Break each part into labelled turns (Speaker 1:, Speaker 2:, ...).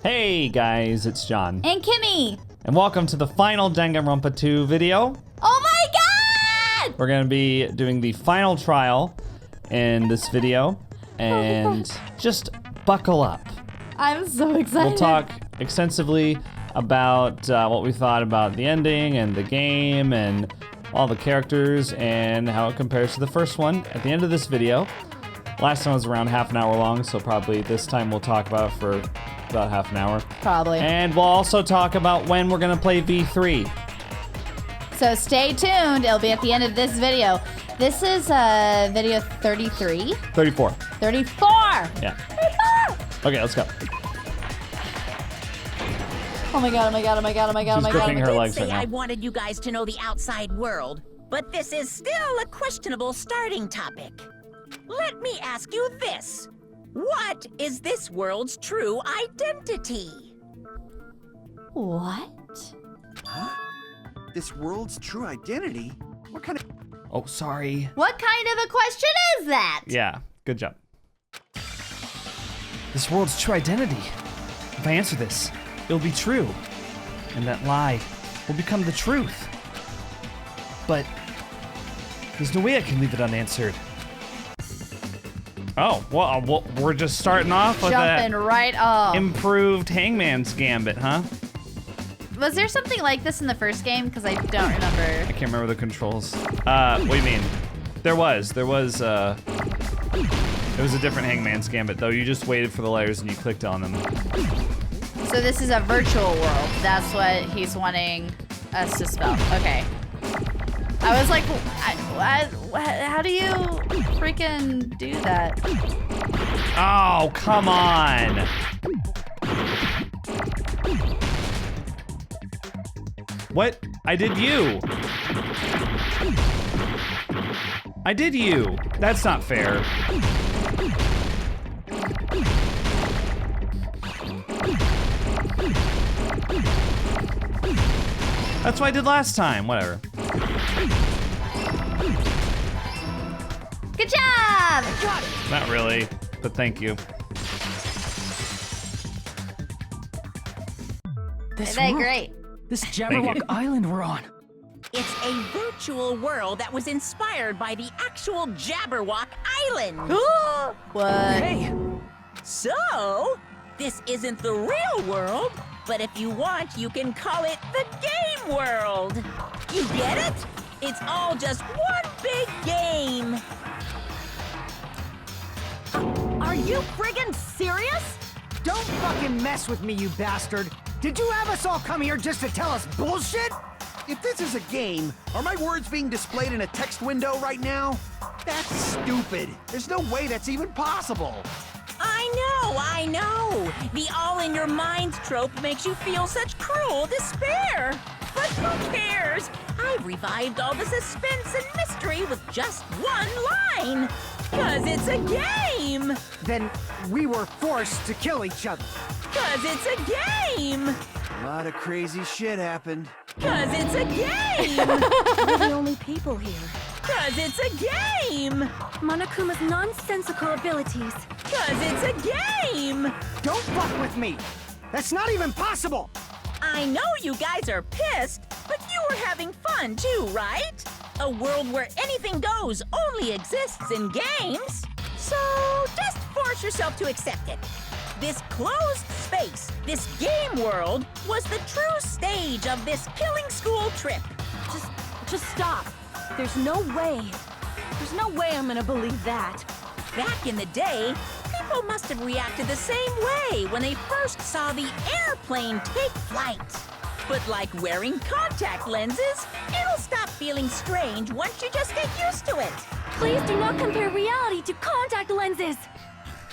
Speaker 1: Hey guys, it's John.
Speaker 2: And Kimmy.
Speaker 1: And welcome to the final Danganronpa 2 video.
Speaker 2: Oh my god!
Speaker 1: We're gonna be doing the final trial in this video. And just buckle up.
Speaker 2: I'm so excited.
Speaker 1: We'll talk extensively about what we thought about the ending and the game and all the characters and how it compares to the first one at the end of this video. Last time was around half an hour long, so probably this time we'll talk about it for about half an hour.
Speaker 2: Probably.
Speaker 1: And we'll also talk about when we're gonna play V3.
Speaker 2: So stay tuned, it'll be at the end of this video. This is video 33?
Speaker 1: 34.
Speaker 2: 34!
Speaker 1: Yeah.
Speaker 2: 34!
Speaker 1: Okay, let's go.
Speaker 2: Oh my god, oh my god, oh my god, oh my god, oh my
Speaker 1: She's gripping
Speaker 2: god.
Speaker 1: her
Speaker 3: I did
Speaker 1: legs
Speaker 3: say
Speaker 1: right now.
Speaker 3: I wanted you guys to know the outside world, but this is still a questionable starting topic. Let me ask you this. What is this world's true identity?
Speaker 2: What?
Speaker 4: Huh? This world's true identity? What kind of...
Speaker 1: Oh, sorry.
Speaker 2: What kind of a question is that?
Speaker 1: Yeah, good job. This world's true identity. If I answer this, it'll be true. And that lie will become the truth. But there's no way I can leave it unanswered. Oh, well, we're just starting off with
Speaker 2: Jumping
Speaker 1: that
Speaker 2: right off.
Speaker 1: improved Hangman's Gambit, huh?
Speaker 2: Was there something like this in the first game? Because I don't remember.
Speaker 1: I can't remember the controls. What do you mean? There was it was a different Hangman's Gambit, though. You just waited for the letters and you clicked on them.
Speaker 2: So this is a virtual world. That's what he's wanting us to spell. Okay. I was like, how do you freaking do that?
Speaker 1: Oh, come on. What? I did you. I did you. That's not fair. That's what I did last time. Whatever.
Speaker 2: Good job!
Speaker 1: Not really, but thank you.
Speaker 5: This
Speaker 2: They
Speaker 5: world,
Speaker 2: great.
Speaker 5: this
Speaker 1: Thank
Speaker 5: Jabberwock
Speaker 1: you.
Speaker 5: Island we're on.
Speaker 3: It's a virtual world that was inspired by the actual Jabberwock Island.
Speaker 2: What?
Speaker 5: Hey,
Speaker 3: So, this isn't the real world, but if you want, you can call it the game world. You get it? It's all just one big game.
Speaker 6: Are you friggin' serious?
Speaker 7: Don't fucking mess with me, you bastard! Did you have us all come here just to tell us bullshit?
Speaker 4: If this is a game, are my words being displayed in a text window right now? That's stupid. There's no way that's even possible.
Speaker 3: I know. The all-in-your-mind trope makes you feel such cruel despair. But who cares? I've revived all the suspense and mystery with just one line. 'Cause it's a game.
Speaker 7: Then we were forced to kill each other.
Speaker 3: 'Cause it's a game.
Speaker 4: A lot of crazy shit happened.
Speaker 3: 'Cause it's a game.
Speaker 6: We're the only people here.
Speaker 3: 'Cause it's a game.
Speaker 6: Monokuma's nonsensical abilities.
Speaker 3: 'Cause it's a game.
Speaker 7: Don't fuck with me! That's not even possible!
Speaker 3: I know you guys are pissed, but you were having fun too, right? A world where anything goes only exists in games. So just force yourself to accept it. This closed space, this game world, was the true stage of this killing school trip.
Speaker 6: Just stop. There's no way. There's no way I'm gonna believe that.
Speaker 3: Back in the day, people must have reacted the same way when they first saw the airplane take flight. But like wearing contact lenses, it'll stop feeling strange once you just get used to it.
Speaker 6: Please do not compare reality to contact lenses.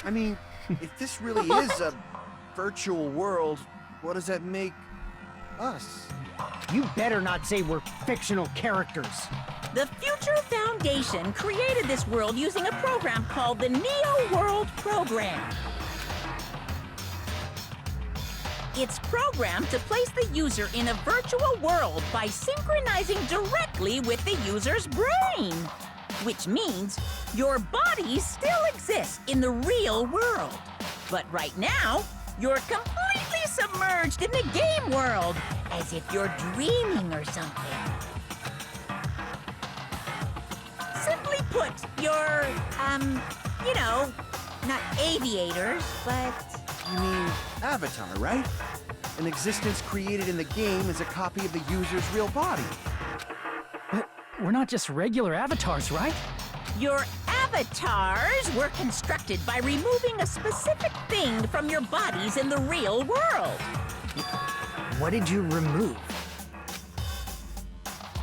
Speaker 4: I mean, if this really is a virtual world, what does that make us?
Speaker 7: You better not say we're fictional characters.
Speaker 3: The Future Foundation created this world using a program called the Neo World Program. It's programmed to place the user in a virtual world by synchronizing directly with the user's brain. Which means your body still exists in the real world. But right now, you're completely submerged in the game world, as if you're dreaming or something. Simply put, you're, you know, not aviators, but...
Speaker 4: You mean Avatar, right? An existence created in the game is a copy of the user's real body.
Speaker 7: But we're not just regular avatars, right?
Speaker 3: Your avatars were constructed by removing a specific thing from your bodies in the real world.
Speaker 7: What did you remove?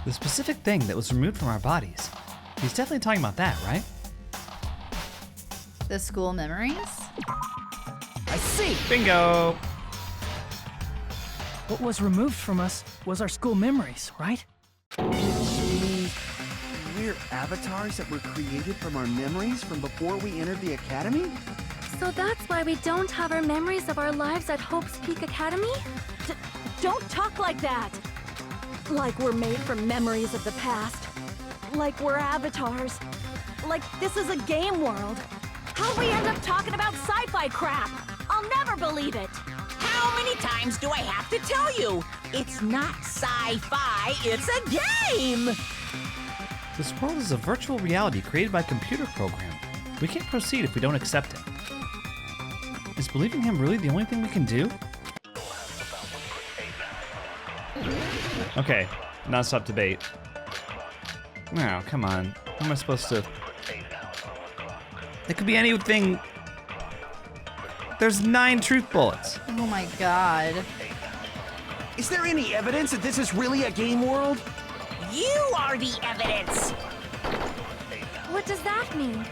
Speaker 1: The specific thing that was removed from our bodies. He's definitely talking about that, right?
Speaker 2: The school memories?
Speaker 7: I see!
Speaker 1: Bingo!
Speaker 7: What was removed from us was our school memories, right?
Speaker 4: We're avatars that were created from our memories from before we entered the academy?
Speaker 6: So that's why we don't have our memories of our lives at Hope's Peak Academy? Don't talk like that! Like we're made from memories of the past. Like we're avatars. Like this is a game world. How'd we end up talking about sci-fi crap? I'll never believe it!
Speaker 3: How many times do I have to tell you? It's not sci-fi, it's a game!
Speaker 1: This world is a virtual reality created by a computer program. We can't proceed if we don't accept it. Is believing him really the only thing we can do? Okay, non-stop debate. No, come on. How am I supposed to... It could be anything... There's 9 truth bullets.
Speaker 2: Oh my god.
Speaker 4: Is there any evidence that this is really a game world?
Speaker 3: You are the evidence!
Speaker 6: What does that mean?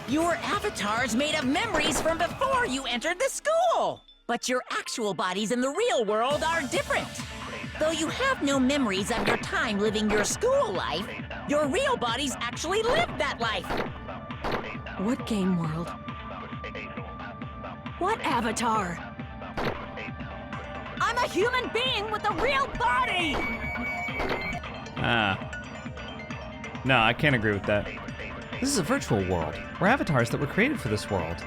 Speaker 3: Your avatar's made of memories from before you entered the school! But your actual bodies in the real world are different. Though you have no memories of your time living your school life, your real bodies actually lived that life.
Speaker 6: What game world? What avatar? I'm a human being with a real body!
Speaker 1: No, I can't agree with that. This is a virtual world. We're avatars that were created for this world.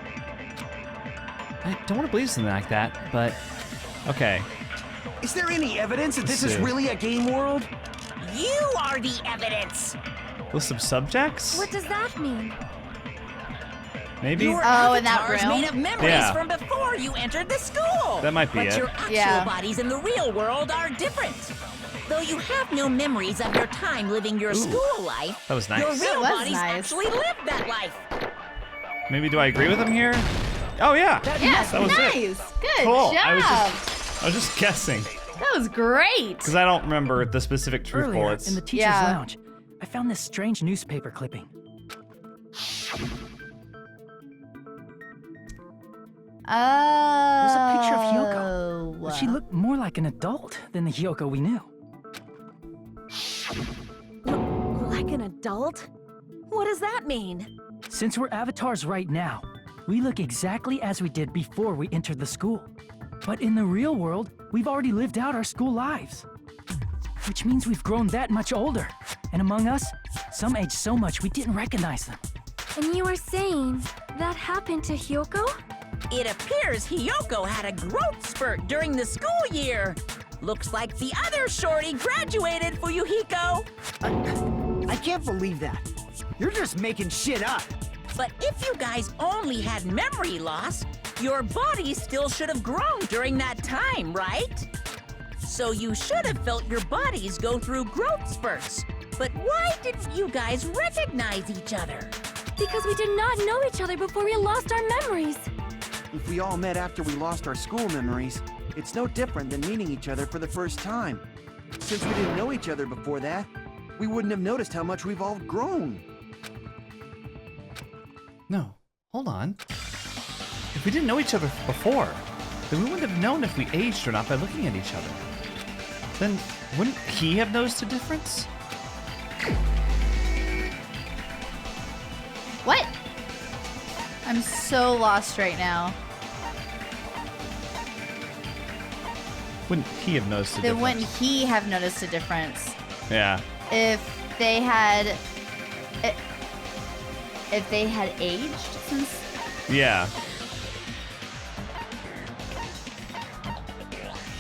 Speaker 1: I don't want to believe something like that, but... Okay.
Speaker 4: Is there any evidence that this is really a game world?
Speaker 3: You are the evidence!
Speaker 1: List of subjects?
Speaker 6: What does that mean?
Speaker 1: Maybe?
Speaker 3: Your
Speaker 2: in that
Speaker 3: avatar's
Speaker 2: room?
Speaker 3: made of memories
Speaker 1: Yeah.
Speaker 3: from before you entered the school.
Speaker 1: That might be
Speaker 3: but
Speaker 1: it.
Speaker 3: your actual
Speaker 2: Yeah.
Speaker 3: bodies in the real world are different. Though you have no memories of your time living your school life,
Speaker 1: That was nice.
Speaker 3: your real
Speaker 2: That was
Speaker 3: bodies
Speaker 2: nice.
Speaker 3: actually lived that life.
Speaker 1: Maybe do I agree with him here? Oh yeah!
Speaker 2: Yes,
Speaker 1: That was it.
Speaker 2: nice. Good
Speaker 1: Cool.
Speaker 2: job.
Speaker 1: I was just guessing.
Speaker 2: That was great.
Speaker 1: Because I don't remember the specific truth
Speaker 7: Earlier,
Speaker 1: bullets.
Speaker 7: in the teacher's
Speaker 2: Yeah.
Speaker 7: lounge, I found this strange newspaper clipping.
Speaker 2: Oh.
Speaker 7: There's a picture of Hyoko. But she looked more like an adult than the Hyoko we knew.
Speaker 6: Like an adult? What does that mean?
Speaker 7: Since we're avatars right now, we look exactly as we did before we entered the school. But in the real world, we've already lived out our school lives. Which means we've grown that much older. And among us, some aged so much we didn't recognize them.
Speaker 6: And you are saying that happened to Hyoko?
Speaker 3: It appears Hyoko had a growth spurt during the school year. Looks like the other shorty graduated, Fuyuhiko.
Speaker 7: I can't believe that. You're just making shit up.
Speaker 3: But if you guys only had memory loss, your bodies still should have grown during that time, right? So you should have felt your bodies go through growth spurts. But why didn't you guys recognize each other?
Speaker 6: Because we did not know each other before we lost our memories.
Speaker 4: If we all met after we lost our school memories, it's no different than meeting each other for the first time. Since we didn't know each other before that, we wouldn't have noticed how much we've all grown.
Speaker 1: No, hold on. If we didn't know each other before, then we wouldn't have known if we aged or not by looking at each other. Then wouldn't he have noticed a difference?
Speaker 2: What? I'm so lost right now.
Speaker 1: Wouldn't he have noticed a
Speaker 2: Then
Speaker 1: difference?
Speaker 2: wouldn't he have noticed a difference
Speaker 1: Yeah.
Speaker 2: if they had aged since?
Speaker 1: Yeah.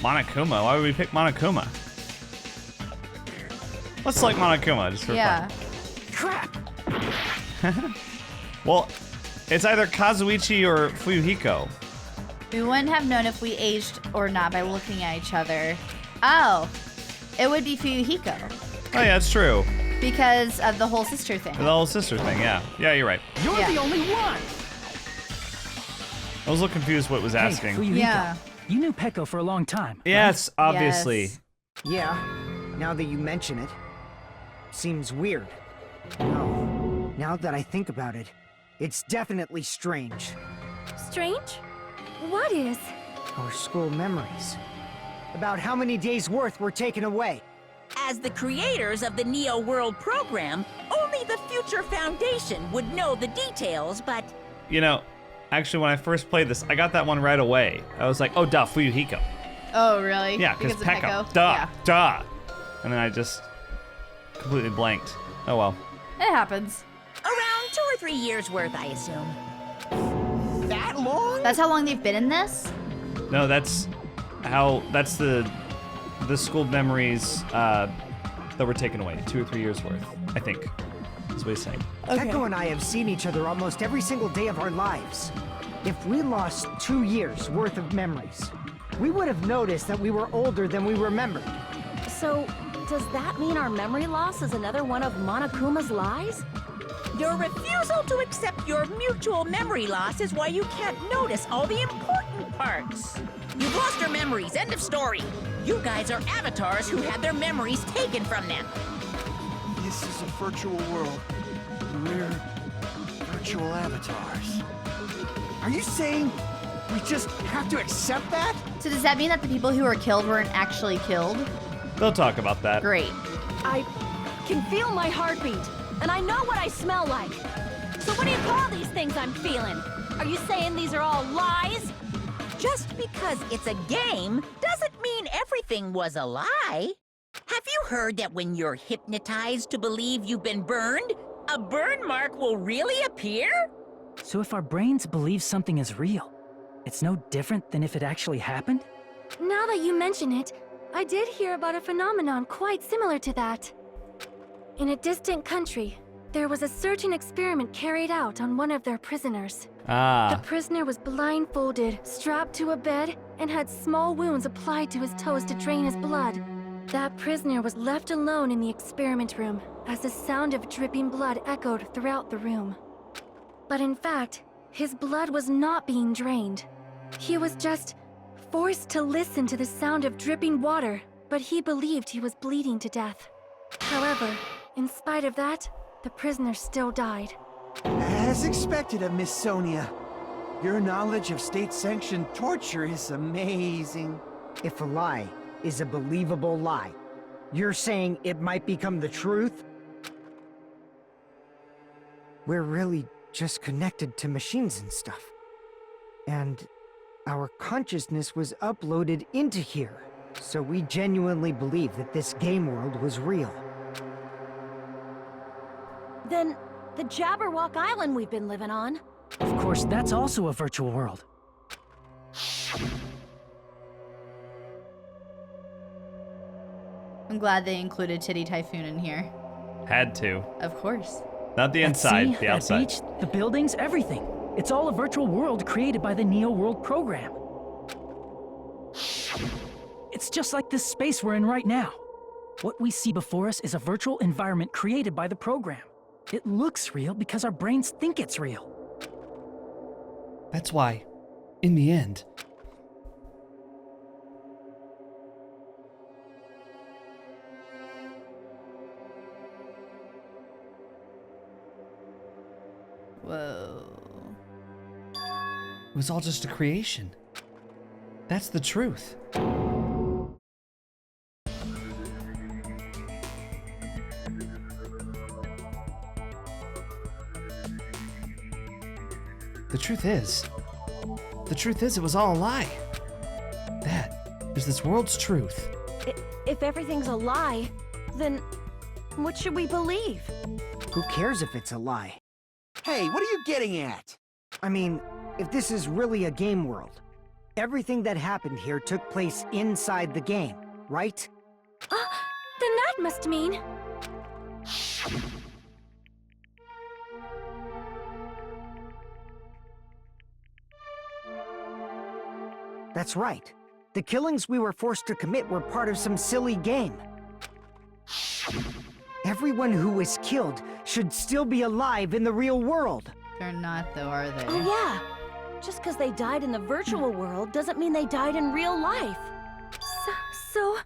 Speaker 1: Monokuma? Why would we pick Monokuma? Let's select Monokuma just for
Speaker 2: Yeah.
Speaker 7: Crap!
Speaker 1: fun. Well, it's either Kazuichi or Fuyuhiko.
Speaker 2: We wouldn't have known if we aged or not by looking at each other. Oh, it would be Fuyuhiko
Speaker 1: Oh yeah, that's true.
Speaker 2: because of the whole sister thing.
Speaker 1: The whole sister thing, yeah. Yeah, you're right.
Speaker 7: You're
Speaker 2: Yeah.
Speaker 7: the only one!
Speaker 1: I was a little confused what it was asking.
Speaker 7: Hey, Fuyuhiko,
Speaker 2: Yeah.
Speaker 7: you knew Peko for a long time.
Speaker 1: Yes, obviously.
Speaker 2: Yes.
Speaker 5: Yeah, now that you mention it. Seems weird. No, now that I think about it, it's definitely strange.
Speaker 6: Strange? What is?
Speaker 5: Our school memories. About how many days' worth were taken away.
Speaker 3: As the creators of the Neo World program, only the Future Foundation would know the details, but
Speaker 1: You know, actually, when I first played this, I got that one right away. I was like, oh, duh, Fuyuhiko.
Speaker 2: Oh, really?
Speaker 1: Yeah, because
Speaker 2: of
Speaker 1: Peko. Duh,
Speaker 2: Yeah.
Speaker 1: duh. And then I just completely blanked. Oh well.
Speaker 2: It happens.
Speaker 3: around 2 or 3 years worth, I assume.
Speaker 4: That long?
Speaker 2: That's how long they've been in this?
Speaker 1: No, that's the school memories that were taken away. 2 or 3 years worth, I think. That's what he's saying.
Speaker 5: Peko and I have seen each other almost every single day of our lives. If we lost 2 years' worth of memories, we would have noticed that we were older than we remembered.
Speaker 6: So, does that mean our memory loss is another one of Monokuma's lies?
Speaker 3: Your refusal to accept your mutual memory loss is why you can't notice all the important parts. You've lost your memories, end of story. You guys are avatars who had their memories taken from them.
Speaker 4: This is a virtual world. We're virtual avatars. Are you saying we just have to accept that?
Speaker 2: So does that mean that the people who were killed weren't actually killed?
Speaker 1: They'll talk about that.
Speaker 2: Great.
Speaker 6: I can feel my heartbeat, and I know what I smell like. So what do you call these things I'm feeling? Are you saying these are all lies?
Speaker 3: Just because it's a game doesn't mean everything was a lie. Have you heard that when you're hypnotized to believe you've been burned, a burn mark will really appear?
Speaker 7: So if our brains believe something is real, it's no different than if it actually happened?
Speaker 6: Now that you mention it, I did hear about a phenomenon quite similar to that. In a distant country, there was a certain experiment carried out on one of their prisoners. The
Speaker 1: Ah,
Speaker 6: prisoner was blindfolded, strapped to a bed, and had small wounds applied to his toes to drain his blood. That prisoner was left alone in the experiment room as the sound of dripping blood echoed throughout the room. But in fact, his blood was not being drained. He was just forced to listen to the sound of dripping water, but he believed he was bleeding to death. However, in spite of that, the prisoner still died.
Speaker 4: As expected of Miss Sonia. Your knowledge of state-sanctioned torture is amazing.
Speaker 5: If a lie is a believable lie, you're saying it might become the truth? We're really just connected to machines and stuff. And our consciousness was uploaded into here. So we genuinely believe that this game world was real.
Speaker 6: Then, the Jabberwock Island we've been living on.
Speaker 7: Of course, that's also a virtual world.
Speaker 2: I'm glad they included Titty Typhoon in here.
Speaker 1: had to.
Speaker 2: Of course.
Speaker 1: Not the
Speaker 7: That
Speaker 1: inside,
Speaker 7: sea,
Speaker 1: the
Speaker 7: that
Speaker 1: outside.
Speaker 7: beach, the buildings, everything. It's all a virtual world created by the Neo World program. It's just like this space we're in right now. What we see before us is a virtual environment created by the program. It looks real because our brains think it's real.
Speaker 1: That's why, in the end,
Speaker 2: Whoa.
Speaker 1: it was all just a creation. That's the truth. The truth is, it was all a lie. That is this world's truth.
Speaker 6: If everything's a lie, then what should we believe?
Speaker 5: Who cares if it's a lie?
Speaker 4: Hey, what are you getting at?
Speaker 5: I mean, if this is really a game world, everything that happened here took place inside the game, right?
Speaker 6: Then that must mean...
Speaker 5: That's right. The killings we were forced to commit were part of some silly game. Everyone who was killed should still be alive in the real world.
Speaker 2: They're not, though, are they?
Speaker 6: Oh yeah! Just because they died in the virtual world doesn't mean they died in real life. So...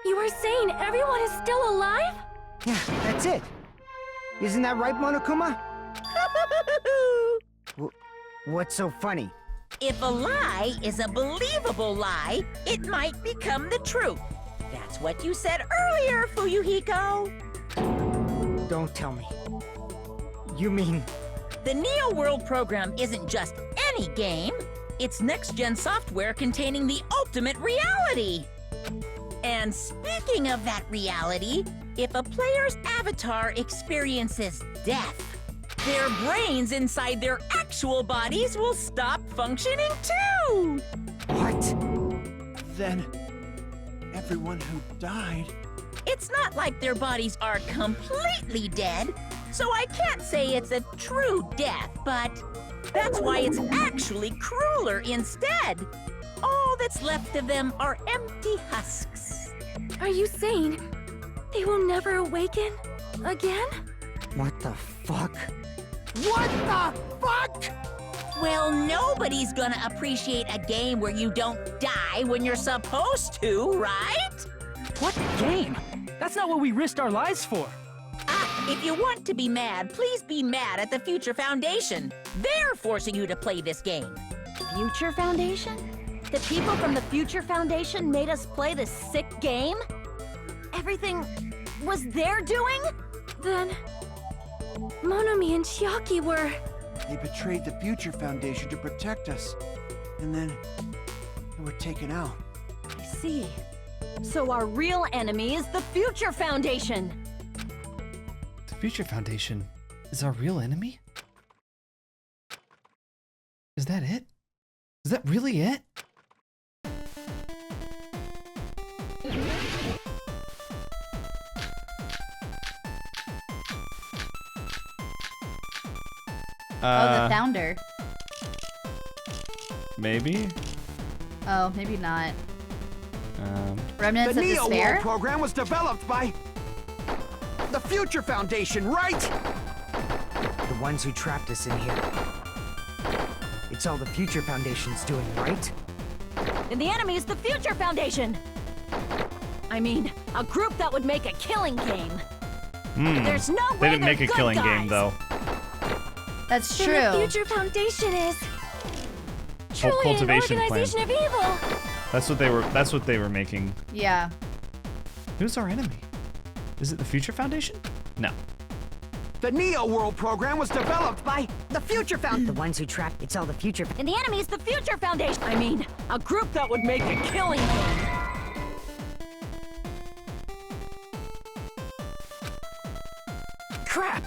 Speaker 6: You are saying everyone is still alive?
Speaker 5: Yeah, that's it. Isn't that right, Monokuma? What's so funny?
Speaker 3: If a lie is a believable lie, it might become the truth. That's what you said earlier, Fuyuhiko.
Speaker 5: Don't tell me. You mean...
Speaker 3: The Neo World program isn't just any game. It's next-gen software containing the ultimate reality. And speaking of that reality, if a player's avatar experiences death, their brains inside their actual bodies will stop functioning too!
Speaker 5: What?
Speaker 4: Then, everyone who died...
Speaker 3: It's not like their bodies are completely dead, so I can't say it's a true death, but that's why it's actually crueler instead. All that's left of them are empty husks.
Speaker 6: Are you saying they will never awaken again?
Speaker 5: What the fuck? What the fuck?
Speaker 3: Well, nobody's gonna appreciate a game where you don't die when you're supposed to, right?
Speaker 7: What game? That's not what we risked our lives for.
Speaker 3: If you want to be mad, please be mad at the Future Foundation. They're forcing you to play this game.
Speaker 6: Future Foundation? The people from the Future Foundation made us play this sick game? Everything was their doing? Then... Monomi and Chiaki were...
Speaker 4: They betrayed the Future Foundation to protect us. And then... they were taken out.
Speaker 6: I see. So our real enemy is the Future Foundation!
Speaker 1: The Future Foundation is our real enemy? Is that it? Is that really it?
Speaker 2: Oh, the founder.
Speaker 1: Maybe?
Speaker 2: Oh, maybe not. Remnants
Speaker 4: The
Speaker 2: of
Speaker 4: Neo
Speaker 2: Despair?
Speaker 4: World program was developed by... the Future Foundation, right?
Speaker 5: The ones who trapped us in here. It's all the Future Foundation's doing, right?
Speaker 6: And the enemy is the Future Foundation! I mean, a group that would make a killing game. There's no way
Speaker 1: They didn't make a
Speaker 6: they're good
Speaker 1: killing
Speaker 6: guys.
Speaker 1: game, though.
Speaker 2: That's true.
Speaker 6: Then the Future Foundation is... truly
Speaker 1: cultivation
Speaker 6: an
Speaker 1: plan.
Speaker 6: organization of evil!
Speaker 1: That's what they were making.
Speaker 2: Yeah.
Speaker 1: Who's our enemy? Is it the Future Foundation? No.
Speaker 4: The Neo World program was developed by the Future Foundation.
Speaker 5: The ones who trapped... It's all the Future...
Speaker 6: And the enemy is the Future Foundation! I mean, a group that would make a killing game.
Speaker 7: Crap!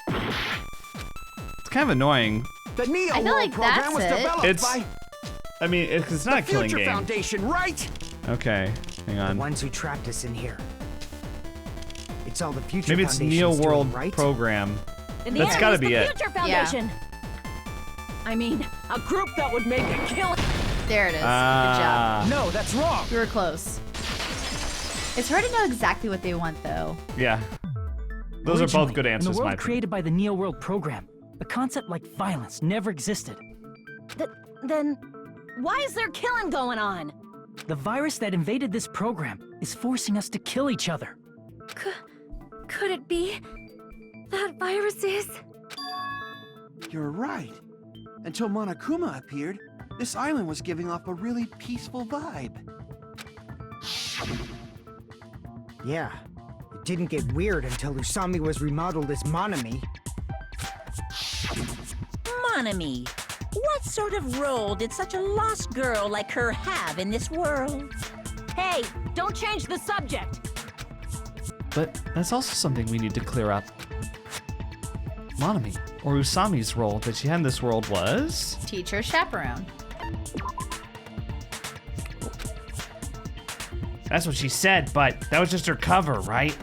Speaker 1: It's kind of annoying.
Speaker 4: The Neo
Speaker 2: I feel
Speaker 4: World
Speaker 2: like
Speaker 4: program
Speaker 2: that's
Speaker 4: was
Speaker 2: it.
Speaker 4: developed by
Speaker 1: I mean, it's not
Speaker 4: the
Speaker 1: a killing
Speaker 4: Future
Speaker 1: game.
Speaker 4: Foundation, right?
Speaker 1: Okay, hang
Speaker 5: The
Speaker 1: on.
Speaker 5: ones who trapped us in here. It's all the Future
Speaker 1: Maybe it's
Speaker 5: Foundation's
Speaker 1: Neo
Speaker 5: doing,
Speaker 1: World
Speaker 5: right?
Speaker 1: program.
Speaker 6: And the
Speaker 1: That's
Speaker 6: enemy
Speaker 1: gotta
Speaker 6: is
Speaker 1: be
Speaker 6: the
Speaker 1: it.
Speaker 6: Future Foundation! I mean, a group that would make a killing...
Speaker 2: There it is. Good
Speaker 1: Ah.
Speaker 2: job.
Speaker 4: No, that's wrong.
Speaker 2: You were close. It's hard to know exactly what they want, though.
Speaker 1: Yeah. Those are both
Speaker 7: Originally,
Speaker 1: good answers,
Speaker 7: in the
Speaker 1: my
Speaker 7: world
Speaker 1: opinion.
Speaker 7: created by the Neo World program, a concept like violence never existed.
Speaker 6: Then, why is there killing going on?
Speaker 7: The virus that invaded this program is forcing us to kill each other.
Speaker 6: Could it be that virus is...
Speaker 4: You're right. Until Monokuma appeared, this island was giving off a really peaceful vibe.
Speaker 5: Yeah. It didn't get weird until Usami was remodeled as Monomi.
Speaker 3: Monomi, what sort of role did such a lost girl like her have in this world?
Speaker 6: Hey, don't change the subject!
Speaker 1: But that's also something we need to clear up. Monomi, or Usami's role that she had in this world was...
Speaker 2: Teacher chaperone.
Speaker 1: That's what she said, but that was just her cover, right?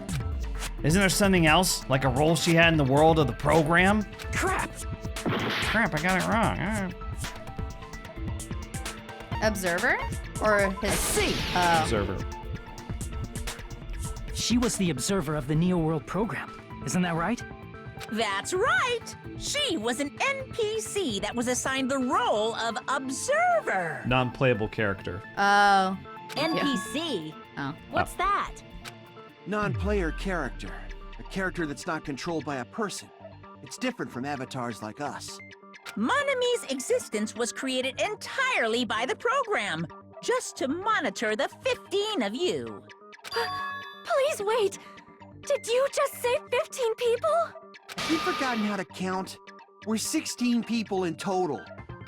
Speaker 1: Isn't there something else, like a role she had in the world of the program?
Speaker 7: Crap!
Speaker 1: Crap, I got it wrong.
Speaker 2: Observer? Or his...
Speaker 7: See!
Speaker 1: Observer.
Speaker 7: She was the observer of the Neo World program. Isn't that right?
Speaker 3: That's right! She was an NPC that was assigned the role of observer.
Speaker 1: Non-playable character.
Speaker 2: Oh.
Speaker 6: NPC?
Speaker 2: Oh.
Speaker 6: What's that?
Speaker 4: Non-player character. A character that's not controlled by a person. It's different from avatars like us.
Speaker 3: Monami's existence was created entirely by the program, just to monitor the 15 of you.
Speaker 6: Please wait! Did you just say 15 people?
Speaker 4: Have you forgotten how to count? We're 16 people in total.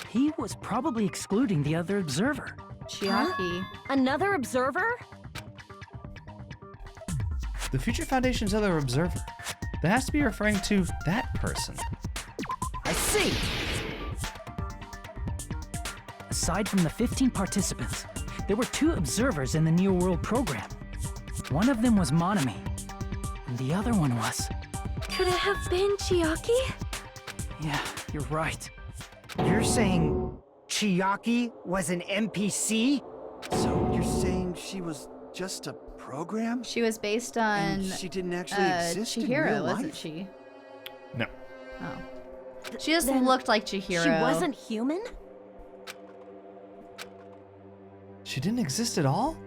Speaker 7: He was probably excluding the other observer.
Speaker 2: Chiaki.
Speaker 6: Another observer?
Speaker 1: The Future Foundation's other observer. That has to be referring to that person.
Speaker 7: I see! Aside from the 15 participants, there were 2 observers in the Neo World program. One of them was Monami, and the other one was...
Speaker 6: Could it have been Chiaki?
Speaker 7: Yeah, you're right.
Speaker 5: You're saying Chiaki was an NPC?
Speaker 4: So you're saying she was just a program?
Speaker 2: She was based on
Speaker 4: And she didn't actually exist in
Speaker 2: Chihiro,
Speaker 4: real
Speaker 2: wasn't
Speaker 4: life?
Speaker 2: she?
Speaker 1: No.
Speaker 2: Oh. She just
Speaker 6: Then
Speaker 2: looked like Chihiro.
Speaker 6: She wasn't human?
Speaker 1: She didn't exist at all?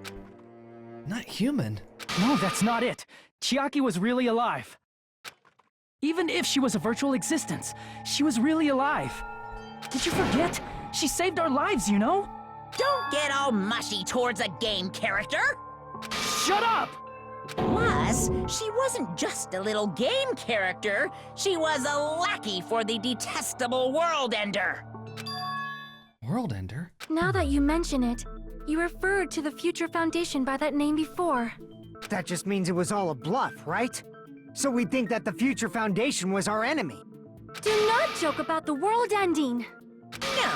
Speaker 1: Not human.
Speaker 7: No, that's not it. Chiaki was really alive. Even if she was a virtual existence, she was really alive. Did you forget? She saved our lives, you know?
Speaker 3: Don't get all mushy towards a game character!
Speaker 7: Shut up!
Speaker 3: Plus, she wasn't just a little game character, she was a lackey for the detestable World Ender.
Speaker 1: World Ender?
Speaker 6: Now that you mention it, you referred to the Future Foundation by that name before.
Speaker 5: That just means it was all a bluff, right? So we think that the Future Foundation was our enemy.
Speaker 6: Do not joke about the world ending.
Speaker 3: No,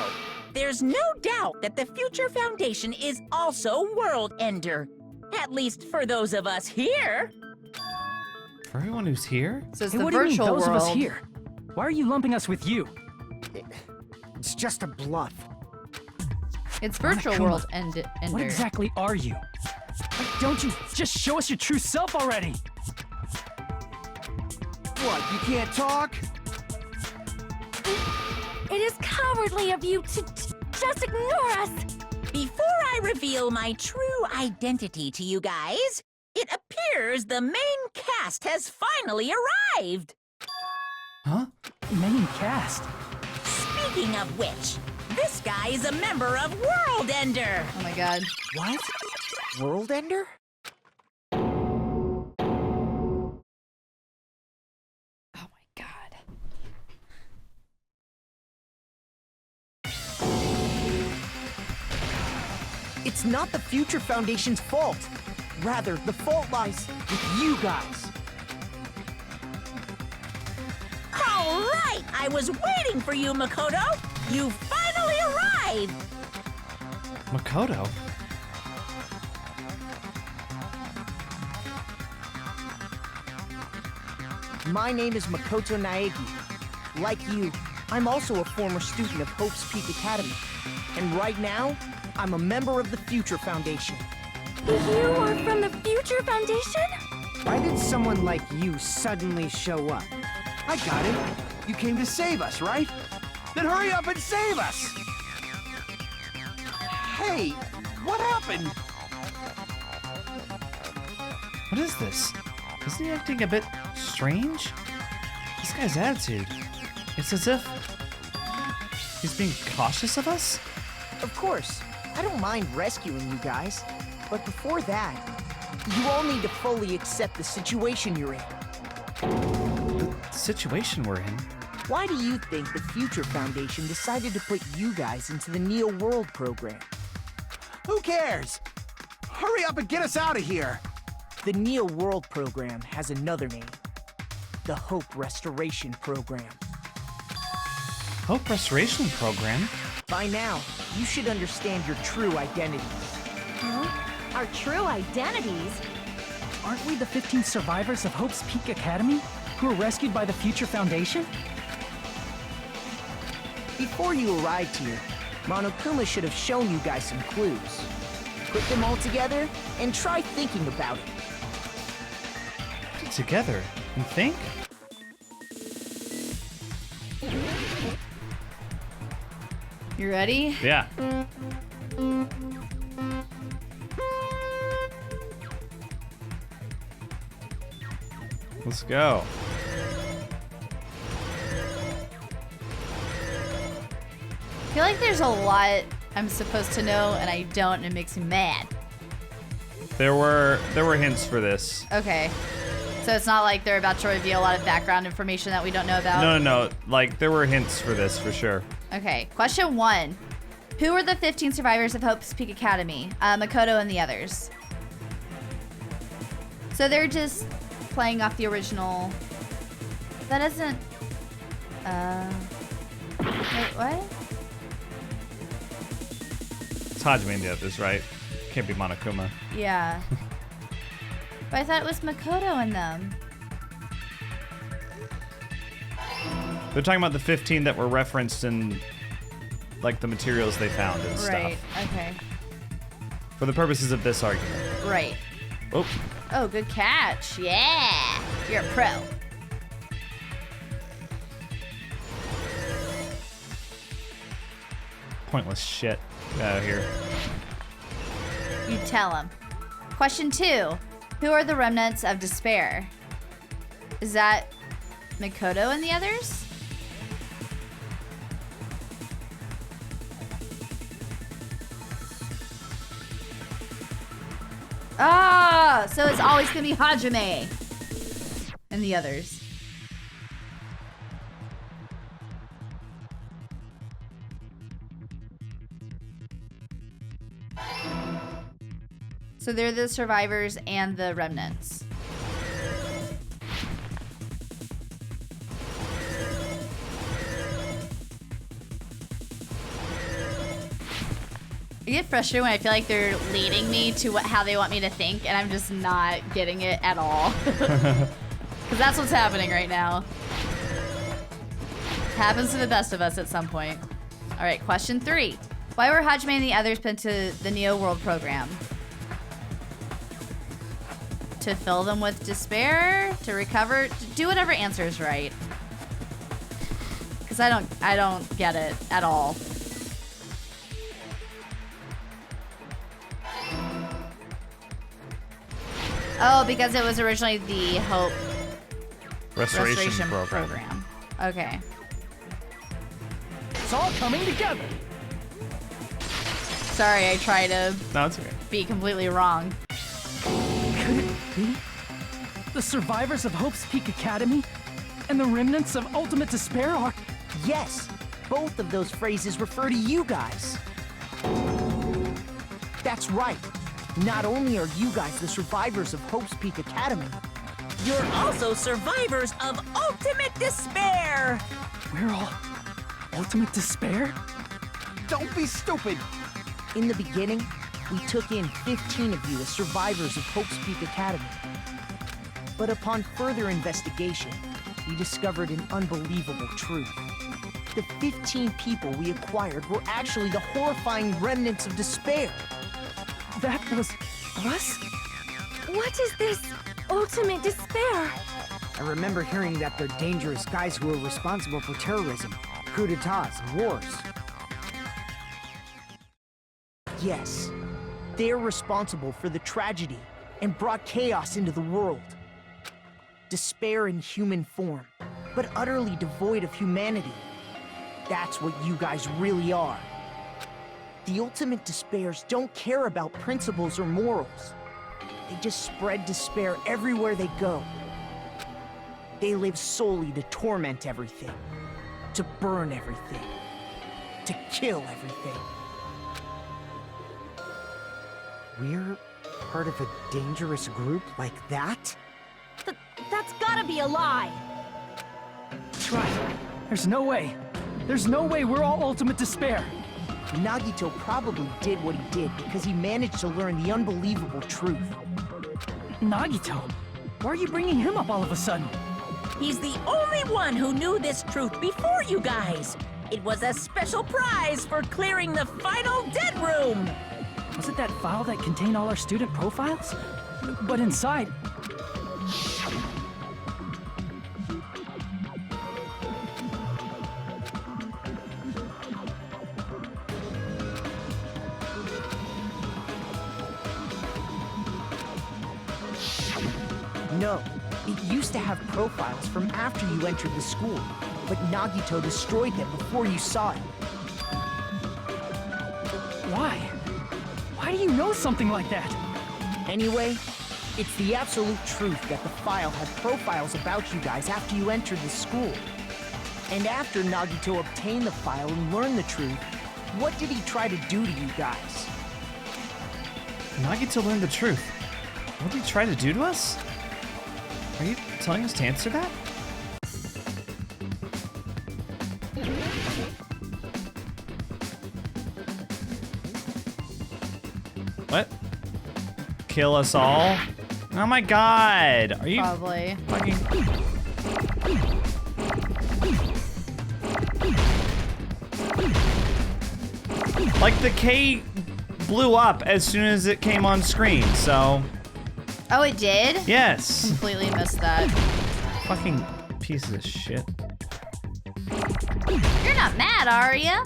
Speaker 3: there's no doubt that the Future Foundation is also World Ender. At least for those of us here.
Speaker 1: For everyone who's here?
Speaker 2: So it's
Speaker 7: Hey,
Speaker 2: the
Speaker 7: what do you mean,
Speaker 2: virtual
Speaker 7: those
Speaker 2: world.
Speaker 7: of us here? Why are you lumping us with you?
Speaker 5: It's just a bluff.
Speaker 2: It's virtual
Speaker 7: Monokuma,
Speaker 2: world ender.
Speaker 7: What exactly are you? Why don't you just show us your true self already?
Speaker 4: What, you can't talk?
Speaker 6: It is cowardly of you to just ignore us.
Speaker 3: Before I reveal my true identity to you guys, it appears the main cast has finally arrived.
Speaker 1: Huh?
Speaker 7: Main cast?
Speaker 3: Speaking of which, this guy is a member of World Ender.
Speaker 2: Oh my god.
Speaker 5: What? World Ender?
Speaker 2: Oh my god.
Speaker 8: It's not the Future Foundation's fault. Rather, the fault lies with you guys.
Speaker 3: All right, I was waiting for you, Makoto. You finally arrived.
Speaker 1: Makoto?
Speaker 8: My name is Makoto Naegi. Like you, I'm also a former student of Hope's Peak Academy. And right now, I'm a member of the Future Foundation.
Speaker 6: You are from the Future Foundation?
Speaker 5: Why did someone like you suddenly show up?
Speaker 4: I got it. You came to save us, right? Then hurry up and save us! Hey, what happened?
Speaker 1: What is this? Isn't he acting a bit strange? This guy's attitude. It's as if he's being cautious of us?
Speaker 8: Of course, I don't mind rescuing you guys. But before that, you all need to fully accept the situation you're in.
Speaker 1: The situation we're in?
Speaker 8: Why do you think the Future Foundation decided to put you guys into the Neo World program?
Speaker 4: Who cares? Hurry up and get us out of here!
Speaker 8: The Neo World program has another name. The Hope Restoration Program.
Speaker 1: Hope Restoration Program?
Speaker 8: By now, you should understand your true identity.
Speaker 6: Huh? our true identities.
Speaker 7: Aren't we the 15 survivors of Hope's Peak Academy who were rescued by the Future Foundation?
Speaker 8: Before you arrived here, Monokuma should have shown you guys some clues. Put them all together and try thinking about it.
Speaker 1: Put it together and think?
Speaker 2: You ready?
Speaker 1: Yeah. Let's go.
Speaker 2: I feel like there's a lot I'm supposed to know and I don't, and it makes me mad.
Speaker 1: There were hints for this.
Speaker 2: Okay. So it's not like they're about to reveal a lot of background information that we don't know about?
Speaker 1: No. Like, there were hints for this, for sure.
Speaker 2: Okay. Question 1. Who were the 15 survivors of Hope's Peak Academy? Makoto and the others. So they're just playing off the original. That doesn't... Wait, what?
Speaker 1: It's Hajime and the others, right? Can't be Monokuma.
Speaker 2: Yeah. But I thought it was Makoto and them.
Speaker 1: They're talking about the 15 that were referenced in, like, the materials they found and
Speaker 2: Right,
Speaker 1: stuff.
Speaker 2: okay.
Speaker 1: For the purposes of this argument.
Speaker 2: Right.
Speaker 1: Oh.
Speaker 2: Oh, good catch. Yeah. You're a pro.
Speaker 1: Pointless shit. Get out of here.
Speaker 2: You tell him. Question 2. Who are the Remnants of Despair? Is that Makoto and the others? Ah, so it's always gonna be Hajime and the others. So they're the survivors and the remnants. I get frustrated when I feel like they're leading me to how they want me to think, and I'm just not getting it at all. Because that's what's happening right now. Happens to the best of us at some point. All right, question 3. Why were Hajime and the others put to the Neo World program? To fill them with despair? To recover? To do whatever answer is right. Because I don't get it at all. Oh, because it was originally the Hope
Speaker 1: Restoration program.
Speaker 2: program. Okay.
Speaker 7: It's all coming together.
Speaker 2: Sorry, I try to
Speaker 1: No, it's okay.
Speaker 2: be completely wrong.
Speaker 7: Could it be the survivors of Hope's Peak Academy and the remnants of Ultimate Despair are...
Speaker 8: Yes, both of those phrases refer to you guys. That's right. Not only are you guys the survivors of Hope's Peak Academy,
Speaker 3: You're also survivors of Ultimate Despair!
Speaker 7: We're all Ultimate Despair?
Speaker 4: Don't be stupid!
Speaker 8: in the beginning, we took in 15 of you as survivors of Hope's Peak Academy. But upon further investigation, we discovered an unbelievable truth. The 15 people we acquired were actually the horrifying remnants of despair.
Speaker 7: That was us?
Speaker 6: What is this ultimate despair?
Speaker 5: I remember hearing that they're dangerous guys who are responsible for terrorism, coup d'etats, and wars.
Speaker 8: Yes, they're responsible for the tragedy and brought chaos into the world. Despair in human form, but utterly devoid of humanity. That's what you guys really are. The ultimate despairs don't care about principles or morals. They just spread despair everywhere they go. They live solely to torment everything, to burn everything, to kill everything.
Speaker 5: We're part of a dangerous group like that?
Speaker 6: That's gotta be a lie.
Speaker 7: That's right. There's no way. There's no way we're all Ultimate Despair.
Speaker 8: Nagito probably did what he did because he managed to learn the unbelievable truth.
Speaker 7: Nagito? Why are you bringing him up all of a sudden?
Speaker 3: He's the only one who knew this truth before you guys. It was a special prize for clearing the final dead room.
Speaker 7: Was it that file that contained all our student profiles? But inside...
Speaker 8: No, it used to have profiles from after you entered the school, but Nagito destroyed them before you saw it.
Speaker 7: Why? Why do you know something like that?
Speaker 8: Anyway, it's the absolute truth that the file had profiles about you guys after you entered the school. And after Nagito obtained the file and learned the truth, what did he try to do to you guys?
Speaker 1: Nagito learned the truth. What did he try to do to us? Are you telling us to answer that? What? Kill us all? Oh my god! Are you
Speaker 2: Probably.
Speaker 1: fucking... Like the K blew up as soon as it came on screen, so...
Speaker 2: Oh, it did?
Speaker 1: Yes!
Speaker 2: Completely missed that.
Speaker 1: Fucking pieces of shit.
Speaker 2: You're not mad, are you?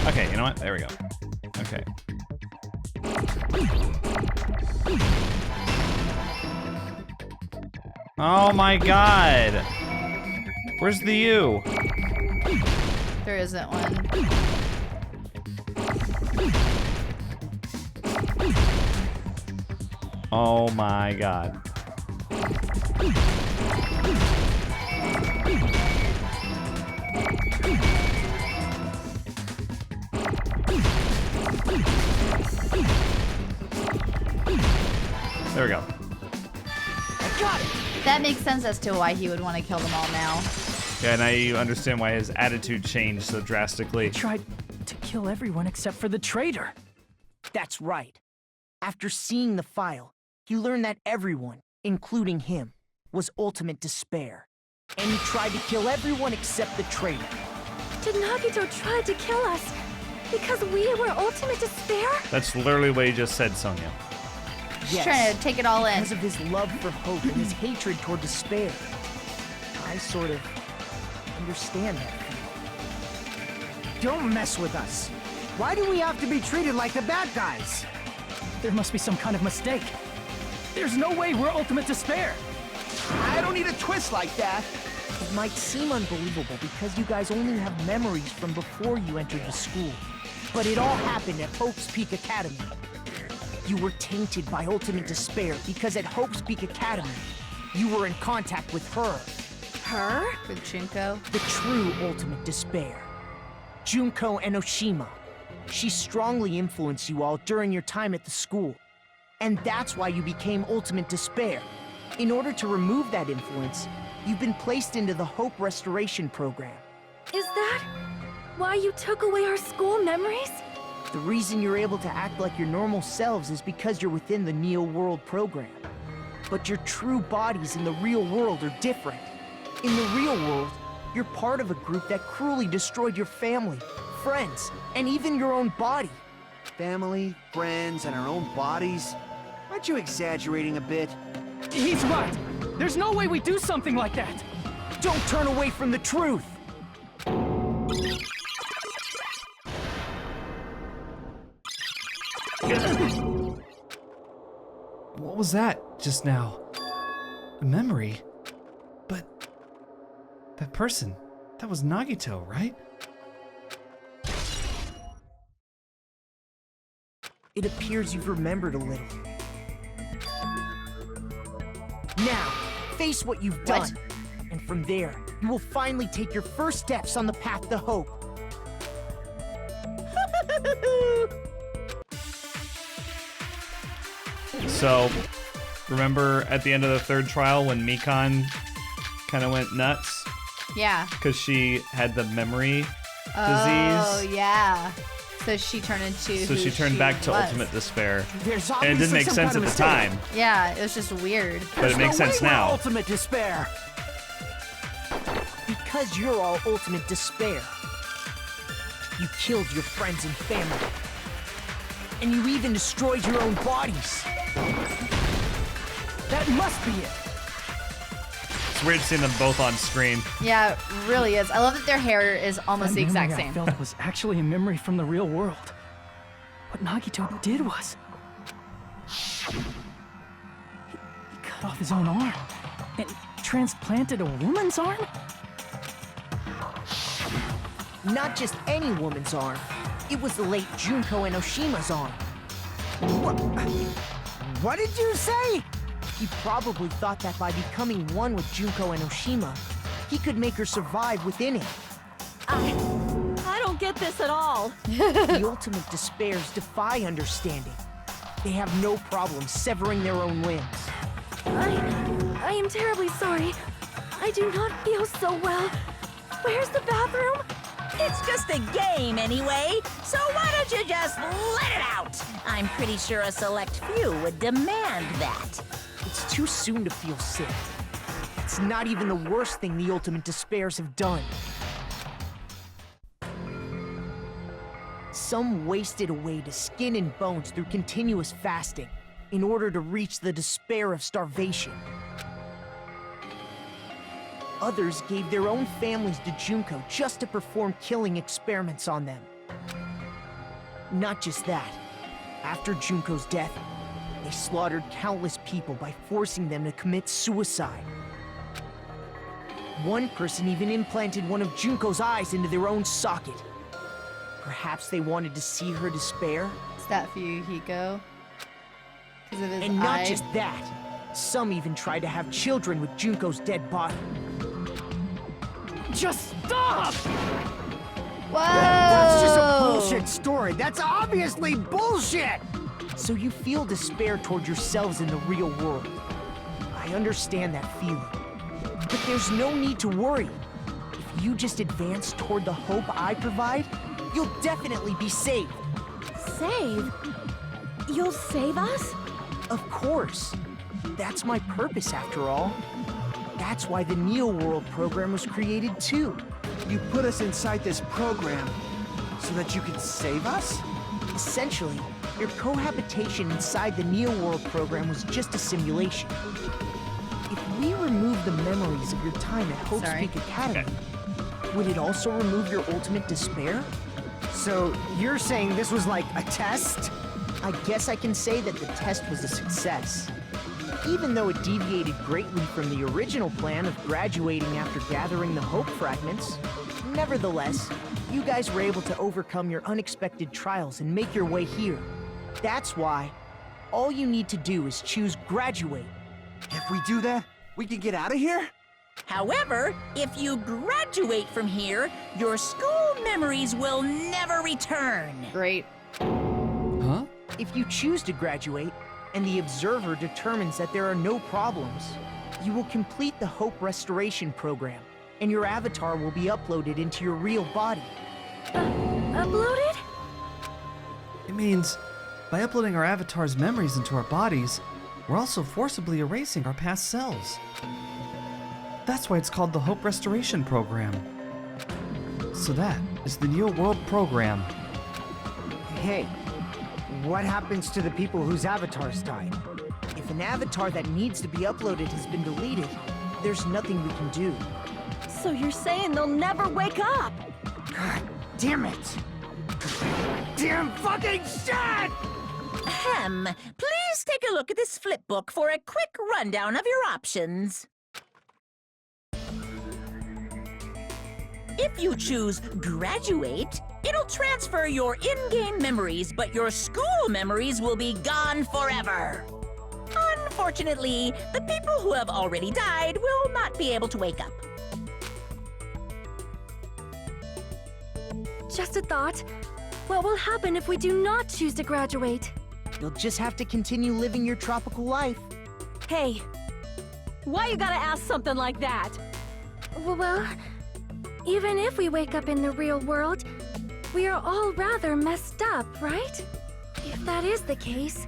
Speaker 1: Okay, you know what? There we go. Okay. Oh my god! Where's the U?
Speaker 2: There isn't one.
Speaker 1: Oh my god. There we go.
Speaker 8: I got it!
Speaker 2: That makes sense as to why he would want to kill them all now.
Speaker 1: Yeah, now you understand why his attitude changed so drastically.
Speaker 7: Tried to kill everyone except for the traitor.
Speaker 8: That's right. After seeing the file, he learned that everyone, including him, was ultimate despair. And he tried to kill everyone except the traitor.
Speaker 6: Did Nagito try to kill us because we were ultimate despair?
Speaker 1: That's literally what he just said, Sonia.
Speaker 2: He's trying to take it all in.
Speaker 8: Because of his love for hope and his hatred toward despair. I sort of understand that feeling.
Speaker 5: Don't mess with us. Why do we have to be treated like the bad guys?
Speaker 7: There must be some kind of mistake. There's no way we're ultimate despair.
Speaker 4: I don't need a twist like that.
Speaker 8: It might seem unbelievable because you guys only have memories from before you entered the school. But it all happened at Hope's Peak Academy. You were tainted by ultimate despair because at Hope's Peak Academy, you were in contact with her.
Speaker 6: Her?
Speaker 2: With Junko.
Speaker 8: The true ultimate despair. Junko Enoshima. She strongly influenced you all during your time at the school. And that's why you became ultimate despair. In order to remove that influence, you've been placed into the Hope Restoration Program.
Speaker 6: Is that why you took away our school memories?
Speaker 8: The reason you're able to act like your normal selves is because you're within the Neo World program. But your true bodies in the real world are different. In the real world, you're part of a group that cruelly destroyed your family, friends, and even your own body.
Speaker 4: Family, friends, and our own bodies? Aren't you exaggerating a bit?
Speaker 7: He's right. There's no way we do something like that.
Speaker 8: Don't turn away from the truth!
Speaker 1: What was that just now? A memory? But that person, that was Nagito, right?
Speaker 8: It appears you've remembered a little. Now, face what you've done. And from there, you will finally take your first steps on the path to hope.
Speaker 1: So, remember at the end of the third trial when Mikan kind of went nuts?
Speaker 2: Yeah.
Speaker 1: Because she had the memory
Speaker 2: Oh,
Speaker 1: disease.
Speaker 2: yeah. So she turned into.
Speaker 1: So
Speaker 2: who
Speaker 1: she turned back to
Speaker 2: was.
Speaker 1: ultimate despair.
Speaker 8: There's
Speaker 1: And it didn't
Speaker 8: obviously
Speaker 1: make
Speaker 8: some
Speaker 1: sense
Speaker 8: kind
Speaker 1: at
Speaker 8: of
Speaker 1: the
Speaker 8: mistake.
Speaker 1: time,
Speaker 2: Yeah, it was just weird.
Speaker 1: but it makes sense
Speaker 8: No way we're
Speaker 1: now.
Speaker 8: ultimate despair. Because you're all ultimate despair. You killed your friends and family. And you even destroyed your own bodies.
Speaker 7: That must be it.
Speaker 1: It's weird seeing them both on screen.
Speaker 2: Yeah, it really is. I love that their hair is almost
Speaker 7: That
Speaker 2: the exact
Speaker 7: memory
Speaker 2: same.
Speaker 7: I felt was actually a memory from the real world. What Nagito did was... He cut off his own arm and transplanted a woman's arm?
Speaker 8: Not just any woman's arm. It was the late Junko Enoshima's arm.
Speaker 5: What did you say?
Speaker 8: He probably thought that by becoming one with Junko Enoshima, he could make her survive within him.
Speaker 6: I don't get this at all.
Speaker 8: The ultimate despairs defy understanding. They have no problem severing their own limbs.
Speaker 6: I am terribly sorry. I do not feel so well. Where's the bathroom?
Speaker 3: It's just a game anyway, so why don't you just let it out? I'm pretty sure a select few would demand that.
Speaker 8: It's too soon to feel sick. It's not even the worst thing the ultimate despairs have done. Some wasted away to skin and bones through continuous fasting in order to reach the despair of starvation. Others gave their own families to Junko just to perform killing experiments on them. Not just that. After Junko's death, they slaughtered countless people by forcing them to commit suicide. One person even implanted one of Junko's eyes into their own socket. Perhaps they wanted to see her despair?
Speaker 2: Is that Fuyuhiko? Because of his
Speaker 8: And not
Speaker 2: eye?
Speaker 8: just that. Some even tried to have children with Junko's dead body.
Speaker 7: Just stop!
Speaker 2: Whoa!
Speaker 5: That's just a bullshit story. That's obviously bullshit!
Speaker 8: So you feel despair toward yourselves in the real world. I understand that feeling. But there's no need to worry. If you just advance toward the hope I provide, you'll definitely be saved.
Speaker 6: Save? You'll save us?
Speaker 8: Of course. That's my purpose after all. That's why the Neo World program was created too.
Speaker 4: You put us inside this program so that you can save us?
Speaker 8: Essentially, your cohabitation inside the Neo World program was just a simulation. If we remove the memories of your time at Hope's
Speaker 2: Sorry.
Speaker 8: Peak Academy, would it also remove your ultimate despair?
Speaker 5: So you're saying this was like a test?
Speaker 8: I guess I can say that the test was a success. Even though it deviated greatly from the original plan of graduating after gathering the Hope fragments, nevertheless, you guys were able to overcome your unexpected trials and make your way here. That's why all you need to do is choose graduate.
Speaker 4: If we do that, we can get out of here?
Speaker 3: However, if you graduate from here, your school memories will never return.
Speaker 2: Great.
Speaker 1: Huh?
Speaker 8: If you choose to graduate, and the observer determines that there are no problems, you will complete the Hope Restoration program, and your avatar will be uploaded into your real body.
Speaker 6: Uploaded?
Speaker 9: It means, by uploading our avatar's memories into our bodies, we're also forcibly erasing our past selves. That's why it's called the Hope Restoration Program. So that is the Neo World Program.
Speaker 5: Hey, what happens to the people whose avatars died?
Speaker 8: If an avatar that needs to be uploaded has been deleted, there's nothing we can do.
Speaker 6: So you're saying they'll never wake up?
Speaker 5: God damn it! Damn fucking shit!
Speaker 3: Ahem. Please take a look at this flipbook for a quick rundown of your options. If you choose graduate, it'll transfer your in-game memories, but your school memories will be gone forever. Unfortunately, the people who have already died will not be able to wake up.
Speaker 6: Just a thought. What will happen if we do not choose to graduate?
Speaker 8: You'll just have to continue living your tropical life.
Speaker 6: Hey, why you gotta ask something like that? Well, Even if we wake up in the real world, we are all rather messed up, right? If that is the case,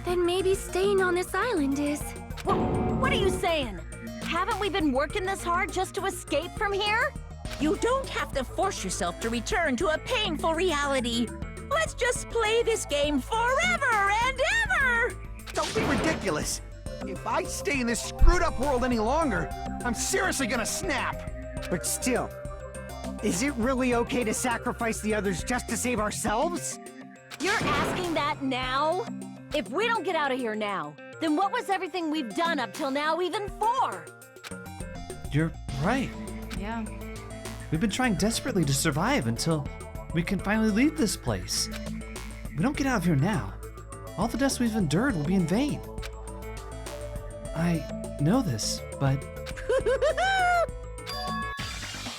Speaker 6: then maybe staying on this island is...
Speaker 10: What are you saying? Haven't we been working this hard just to escape from here?
Speaker 3: You don't have to force yourself to return to a painful reality. Let's just play this game forever and ever!
Speaker 4: Don't be ridiculous. If I stay in this screwed up world any longer, I'm seriously gonna snap.
Speaker 5: But still, is it really okay to sacrifice the others just to save ourselves?
Speaker 10: You're asking that now? If we don't get out of here now, then what was everything we've done up till now even for?
Speaker 9: You're right.
Speaker 2: Yeah.
Speaker 9: We've been trying desperately to survive until we can finally leave this place. If we don't get out of here now, all the deaths we've endured will be in vain. I know this, but...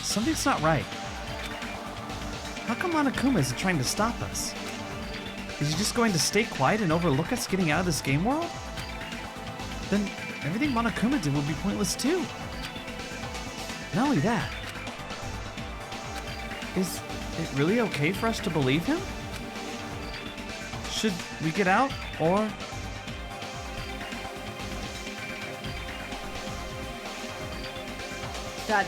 Speaker 9: something's not right. How come Monokuma isn't trying to stop us? Is he just going to stay quiet and overlook us getting out of this game world? Then everything Monokuma did would be pointless too. Not only that, is it really okay for us to believe him? Should we get out, or...
Speaker 2: Dot.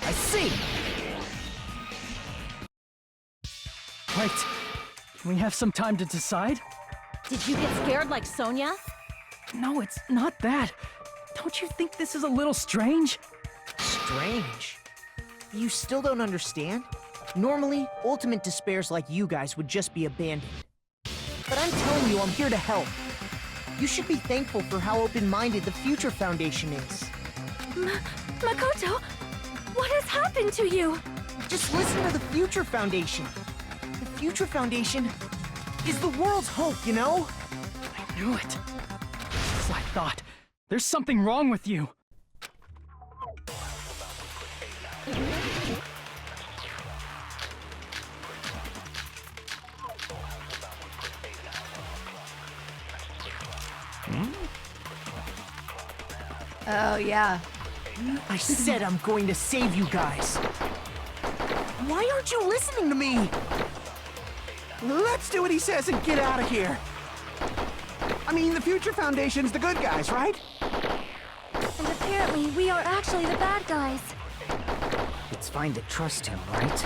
Speaker 8: I see.
Speaker 7: Right. Can we have some time to decide?
Speaker 10: Did you get scared like Sonia?
Speaker 7: No, it's not that. Don't you think this is a little strange?
Speaker 8: Strange. You still don't understand? Normally, ultimate despairs like you guys would just be abandoned. But I'm telling you, I'm here to help. You should be thankful for how open-minded the Future Foundation is.
Speaker 6: Makoto, what has happened to you?
Speaker 8: Just listen to the Future Foundation. The Future Foundation is the world's hope, you know?
Speaker 7: I knew it. As I thought. There's something wrong with you.
Speaker 2: Oh, yeah.
Speaker 8: I said I'm going to save you guys. Why aren't you listening to me?
Speaker 4: Let's do what he says and get out of here. I mean, the Future Foundation's the good guys, right?
Speaker 6: And apparently, we are actually the bad guys.
Speaker 5: It's fine to trust him, right?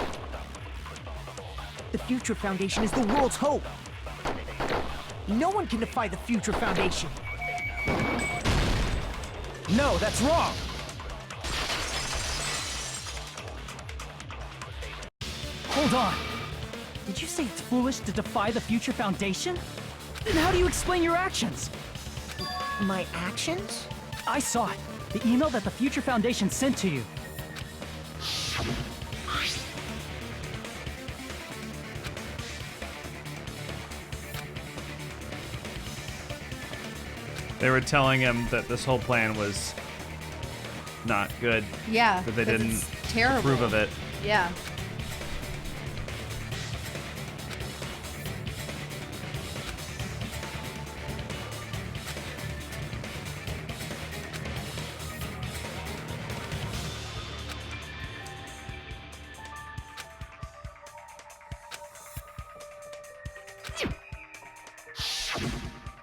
Speaker 8: The Future Foundation is the world's hope. No one can defy the Future Foundation.
Speaker 7: No, that's wrong! Hold on. Did you say it's foolish to defy the Future Foundation? Then how do you explain your actions?
Speaker 8: My actions?
Speaker 7: I saw it. The email that the Future Foundation sent to you.
Speaker 1: They were telling him that this whole plan was not good.
Speaker 2: Yeah.
Speaker 1: That they
Speaker 2: 'cause
Speaker 1: didn't
Speaker 2: it's terrible.
Speaker 1: approve of it.
Speaker 2: Yeah.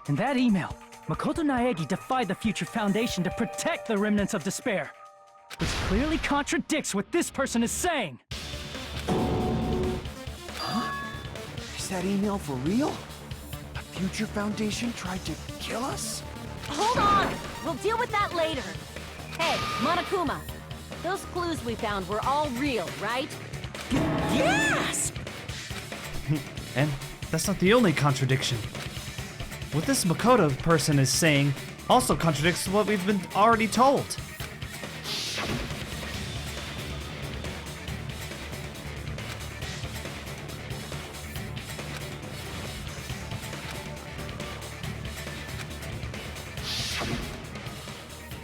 Speaker 7: In that email, Makoto Naegi defied the Future Foundation to protect the Remnants of Despair, which clearly contradicts what this person is saying.
Speaker 4: Is that email for real? The Future Foundation tried to kill us?
Speaker 10: Hold on! We'll deal with that later. Hey, Monokuma, those clues we found were all real, right?
Speaker 8: Yes!
Speaker 9: And that's not the only contradiction. What this Makoto person is saying also contradicts what we've been already told.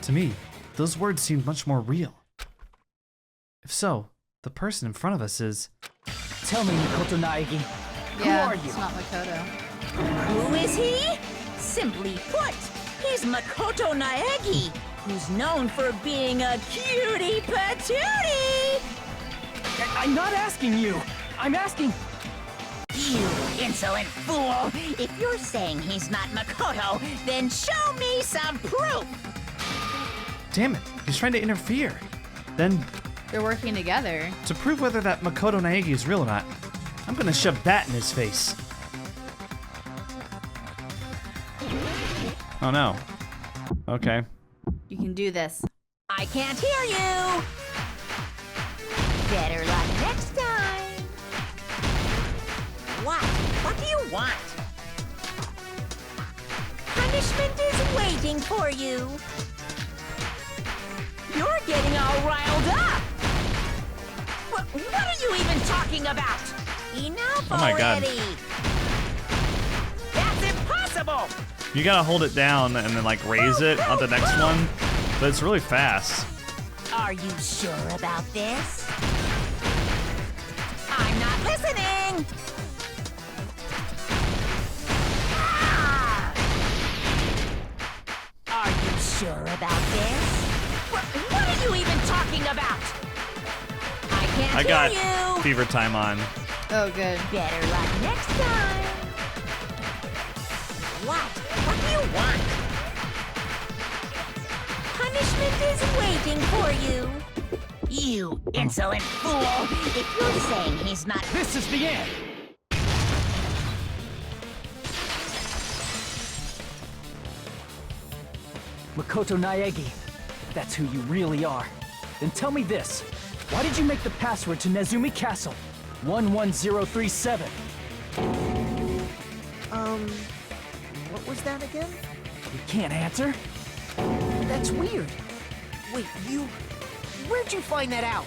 Speaker 9: To me, those words seem much more real. If so, the person in front of us is...
Speaker 7: Tell me, Makoto Naegi.
Speaker 2: Yeah,
Speaker 8: are you?
Speaker 2: it's not Makoto.
Speaker 3: Who is he? Simply put, he's Makoto Naegi, who's known for being a cutie patootie.
Speaker 7: I'm not asking you. I'm asking.
Speaker 3: You insolent fool! If you're saying he's not Makoto, then show me some proof!
Speaker 9: Damn it, he's trying to interfere. Then,
Speaker 2: They're working together.
Speaker 9: to prove whether that Makoto Naegi is real or not, I'm gonna shove that in his face. Oh no. Okay.
Speaker 2: You can do this.
Speaker 3: I can't hear you! Better luck next time! What? What do you want? Punishment is waiting for you! You're getting all riled up! What are you even talking about? Enough
Speaker 1: Oh my God.
Speaker 3: already! That's impossible!
Speaker 1: You gotta hold it down and then like raise it on the next one, but it's really fast.
Speaker 3: Are you sure about this? I'm not listening! Ah! Are you sure about this? What are you even talking about? I can't
Speaker 1: I
Speaker 3: hear
Speaker 1: got
Speaker 3: you!
Speaker 1: fever time on.
Speaker 2: Oh, good.
Speaker 3: Better luck next time! What do you want? Punishment is waiting for you! You insolent fool! If you're saying he's not—
Speaker 7: This is the end. Makoto Naegi, if that's who you really are, then tell me this. Why did you make the password to Nezumi Castle? 11037.
Speaker 8: What was that again?
Speaker 7: You can't answer?
Speaker 8: That's weird. Wait, where'd you find that out?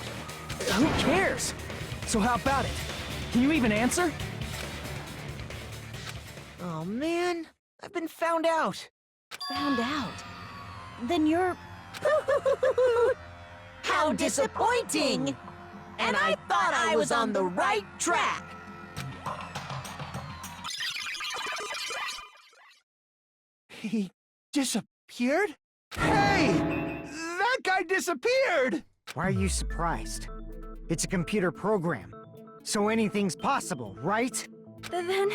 Speaker 7: Who cares? So how about it? Can you even answer?
Speaker 8: Oh man, I've been found out.
Speaker 10: Found out. Then you're...
Speaker 3: How disappointing! And I thought I was on the right track!
Speaker 4: He disappeared? Hey! That guy disappeared!
Speaker 5: Why are you surprised? It's a computer program, so anything's possible, right?
Speaker 6: Then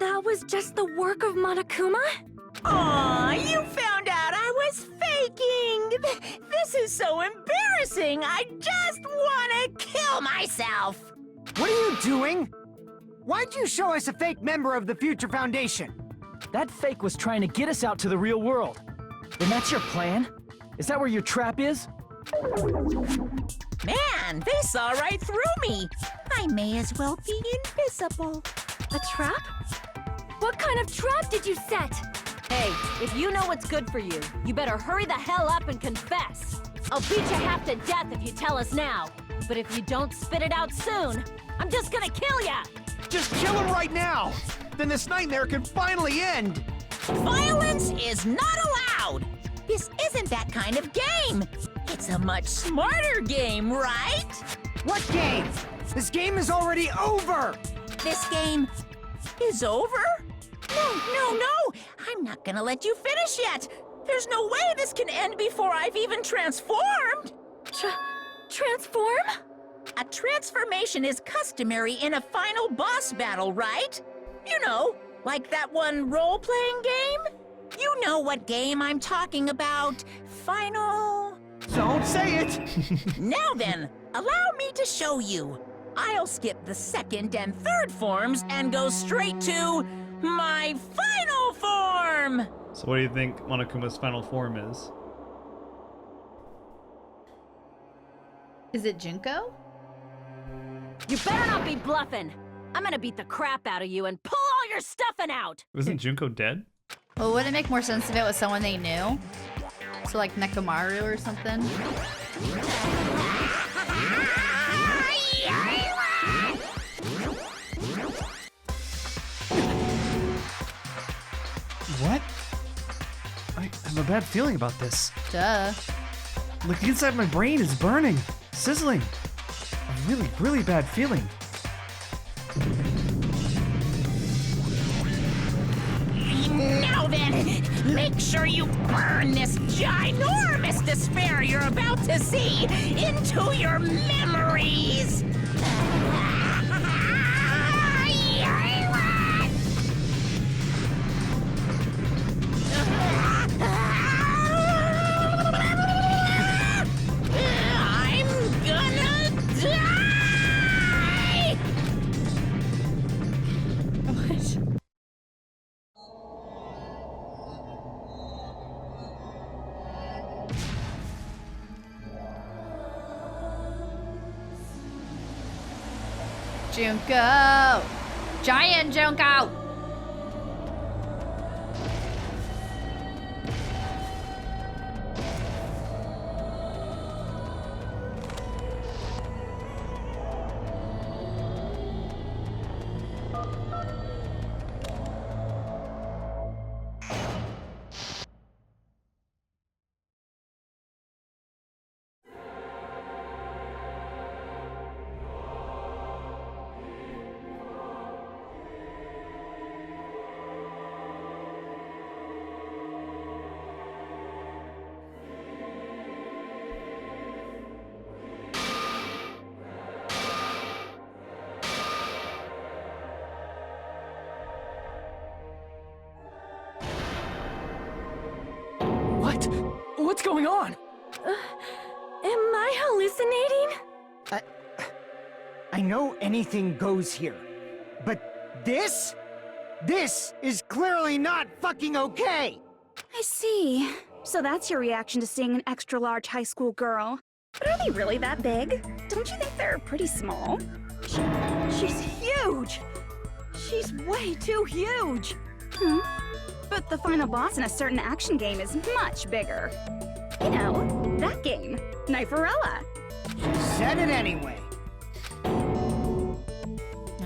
Speaker 6: that was just the work of Monokuma?
Speaker 3: Aw, you found out I was faking! This is so embarrassing! I just want to kill myself!
Speaker 5: What are you doing? Why'd you show us a fake member of the Future Foundation?
Speaker 7: That fake was trying to get us out to the real world. Then that's your plan? Is that where your trap is?
Speaker 3: Man, they saw right through me! I may as well be invisible.
Speaker 6: A trap? What kind of trap did you set?
Speaker 10: Hey, if you know what's good for you, you better hurry the hell up and confess. I'll beat you half to death if you tell us now. But if you don't spit it out soon, I'm just gonna kill ya!
Speaker 4: Just kill him right now! Then this nightmare can finally end!
Speaker 3: Violence is not allowed! This isn't that kind of game! It's a much smarter game, right?
Speaker 5: What game? This game is already over!
Speaker 3: This game is over? No! I'm not gonna let you finish yet! There's no way this can end before I've even transformed!
Speaker 6: Transform?
Speaker 3: A transformation is customary in a final boss battle, right? You know, like that one role-playing game? You know what game I'm talking about. Final...
Speaker 4: Don't say it!
Speaker 3: Now then, allow me to show you. I'll skip the second and third forms and go straight to my final form!
Speaker 1: So what do you think Monokuma's final form is?
Speaker 2: Is it Junko?
Speaker 10: You better not be bluffing. I'm gonna beat the crap out of you and pull all your stuffing out!
Speaker 1: Wasn't Junko dead?
Speaker 2: Well, would it make more sense if it was someone they knew? So like Nekomaru or something?
Speaker 9: What? I have a bad feeling about this.
Speaker 2: Duh.
Speaker 9: Like the inside of my brain is burning, sizzling. A really, really bad feeling.
Speaker 3: Now then, Make sure you burn this ginormous despair you're about to see into your memories! I'm gonna die!
Speaker 2: What? Junko! Giant Junko!
Speaker 7: What? What's going on?
Speaker 6: Am I hallucinating?
Speaker 5: I know anything goes here, but this is clearly not fucking okay!
Speaker 11: I see. So that's your reaction to seeing an extra-large high school girl. But are they really that big? Don't you think they're pretty small?
Speaker 6: She's huge! She's way too huge!
Speaker 11: But the final boss in a certain action game is much bigger. You know, that game, Kniferella.
Speaker 5: Said it anyway.
Speaker 2: Oh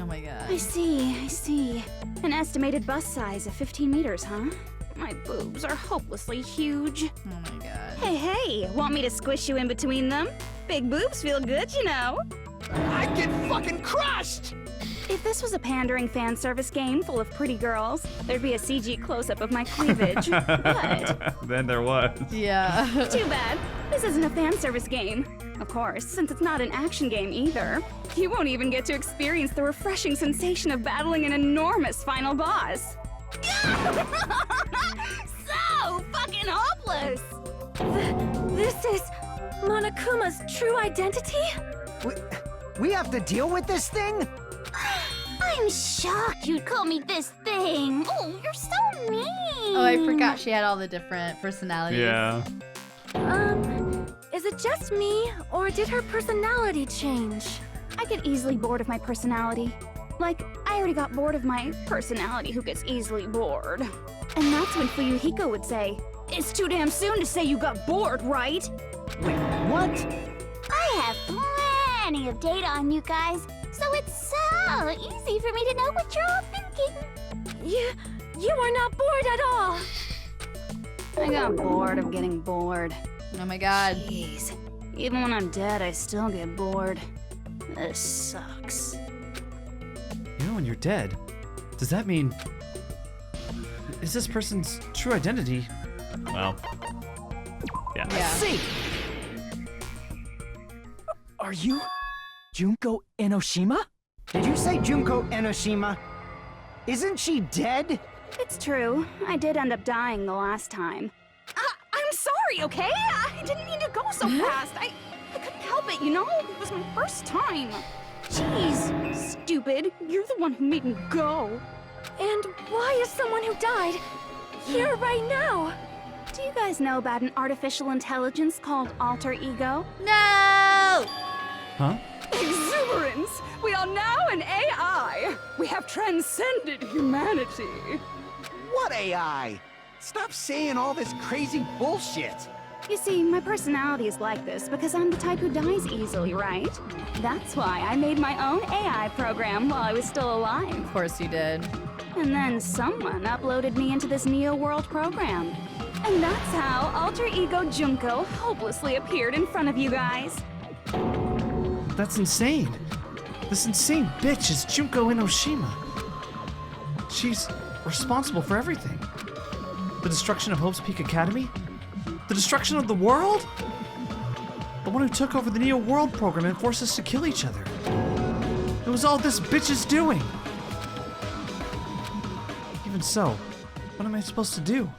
Speaker 2: my god.
Speaker 11: I see. An estimated bust size of 15 meters, huh? My boobs are hopelessly huge.
Speaker 2: Oh my god.
Speaker 11: Hey, want me to squish you in between them? Big boobs feel good, you know.
Speaker 8: I'd get fucking crushed!
Speaker 11: If this was a pandering fan service game full of pretty girls, there'd be a CG close-up of my cleavage. But
Speaker 1: Then there was.
Speaker 2: Yeah.
Speaker 11: too bad. This isn't a fan service game. Of course, since it's not an action game either. You won't even get to experience the refreshing sensation of battling an enormous final boss. So fucking hopeless!
Speaker 6: This is Monokuma's true identity?
Speaker 5: We have to deal with this thing?
Speaker 10: I'm shocked you'd call me this thing. Oh, you're so mean.
Speaker 2: Oh, I forgot she had all the different personalities.
Speaker 1: Yeah.
Speaker 6: Is it just me, or did her personality change?
Speaker 11: I get easily bored of my personality. Like, I already got bored of my personality who gets easily bored. And that's when Fuyuhiko would say, "It's too damn soon to say you got bored, right?"
Speaker 5: Wait, what?
Speaker 10: I have plenty of data on you guys, so it's so easy for me to know what you're all thinking.
Speaker 6: You are not bored at all.
Speaker 11: I got bored of getting bored.
Speaker 2: Oh my god.
Speaker 11: Jeez. Even when I'm dead, I still get bored. This sucks.
Speaker 9: You know, when you're dead, does that mean... Is this person's true identity?
Speaker 1: Well. Yeah.
Speaker 2: Yeah.
Speaker 7: See! Are you Junko Enoshima?
Speaker 5: Did you say Junko Enoshima? Isn't she dead?
Speaker 11: It's true. I did end up dying the last time. I'm sorry, okay? I didn't mean to go so fast. I couldn't help it, you know? It was my first time. Jeez, stupid. You're the one who made me go.
Speaker 6: And why is someone who died here right now?
Speaker 11: Do you guys know about an artificial intelligence called alter ego?
Speaker 2: No!
Speaker 9: Huh?
Speaker 11: Exuberance! We are now an AI! We have transcended humanity!
Speaker 4: What AI? Stop saying all this crazy bullshit.
Speaker 11: You see, my personality is like this because I'm the type who dies easily, right? That's why I made my own AI program while I was still alive.
Speaker 2: Of course you did.
Speaker 11: And then someone uploaded me into this Neo World program. And that's how Alter Ego Junko hopelessly appeared in front of you guys.
Speaker 9: That's insane. This insane bitch is Junko Enoshima. She's responsible for everything. The destruction of Hope's Peak Academy? The destruction of the world? The one who took over the Neo World program and forced us to kill each other. It was all this bitch is doing. Even so, what am I supposed to do?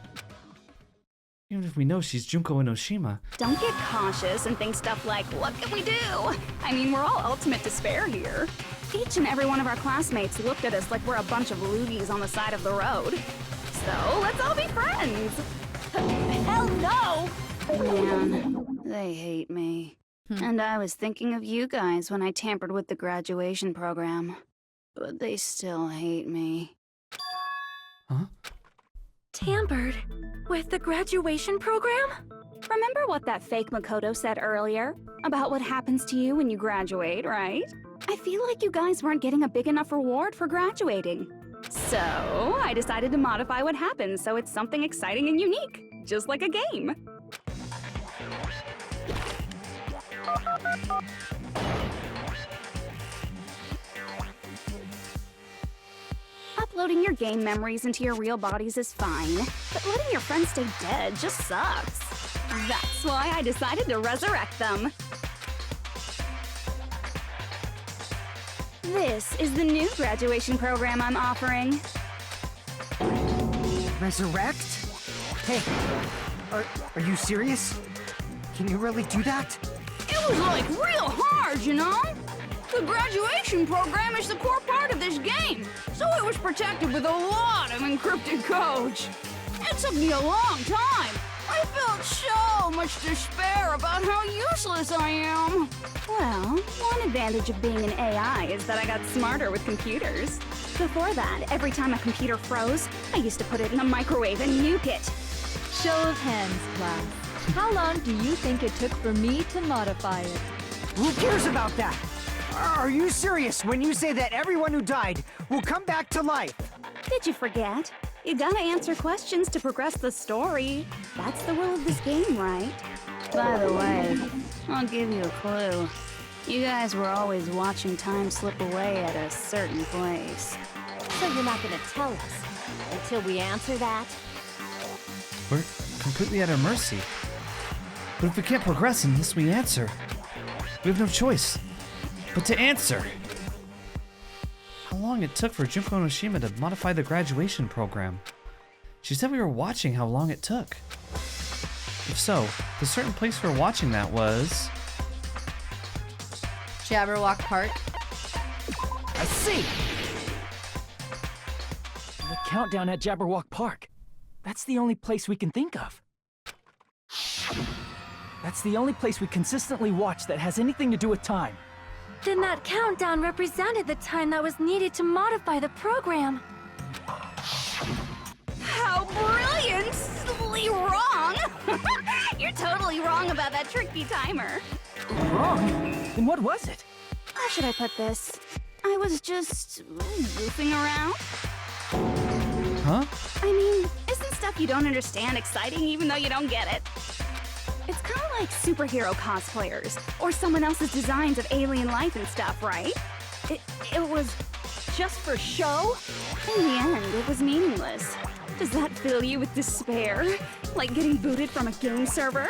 Speaker 9: Even if we know she's Junko Enoshima.
Speaker 11: Don't get cautious and think stuff like, what can we do? I mean, we're all ultimate despair here. Each and every one of our classmates looked at us like we're a bunch of loogies on the side of the road. So, let's all be friends.
Speaker 10: Hell no!
Speaker 11: Man, they hate me. And I was thinking of you guys when I tampered with the graduation program. But they still hate me.
Speaker 9: Huh?
Speaker 6: Tampered with the graduation program?
Speaker 11: Remember what that fake Makoto said earlier? About what happens to you when you graduate, right? I feel like you guys weren't getting a big enough reward for graduating. So, I decided to modify what happens so it's something exciting and unique. Just like a game. Uploading your game memories into your real bodies is fine, but letting your friends stay dead just sucks. That's why I decided to resurrect them. This is the new graduation program I'm offering.
Speaker 5: Resurrect? Hey, are you serious? Can you really do that?
Speaker 11: It was like real hard, you know? The graduation program is the core part of this game, so it was protected with a lot of encrypted codes. It took me a long time. I felt so much despair about how useless I am. Well, one advantage of being an AI is that I got smarter with computers. Before that, every time a computer froze, I used to put it in a microwave and nuke it.
Speaker 12: Show of hands, class. How long do you think it took for me to modify it?
Speaker 5: Who cares about that? Are you serious when you say that everyone who died will come back to life?
Speaker 11: Did you forget? You gotta answer questions to progress the story. That's the rule of this game, right? By the way, I'll give you a clue. You guys were always watching time slip away at a certain place.
Speaker 10: So you're not gonna tell us until we answer that?
Speaker 9: We're completely at our mercy. But if we can't progress unless we answer, we have no choice but to answer. How long it took for Junko Enoshima to modify the graduation program? She said we were watching how long it took. If so, the certain place we were watching that was...
Speaker 2: Jabberwock Park.
Speaker 5: I see!
Speaker 7: The countdown at Jabberwock Park. That's the only place we can think of. That's the only place we consistently watch that has anything to do with time.
Speaker 6: Then that countdown represented the time that was needed to modify the program.
Speaker 11: How brilliantly wrong! You're totally wrong about that tricky timer.
Speaker 7: Wrong? Then what was it?
Speaker 11: How should I put this? I was just goofing around.
Speaker 9: Huh?
Speaker 11: I mean, isn't stuff you don't understand exciting even though you don't get it? It's kind of like superhero cosplayers, or someone else's designs of alien life and stuff, right? It was just for show? In the end, it was meaningless. Does that fill you with despair? Like getting booted from a game server?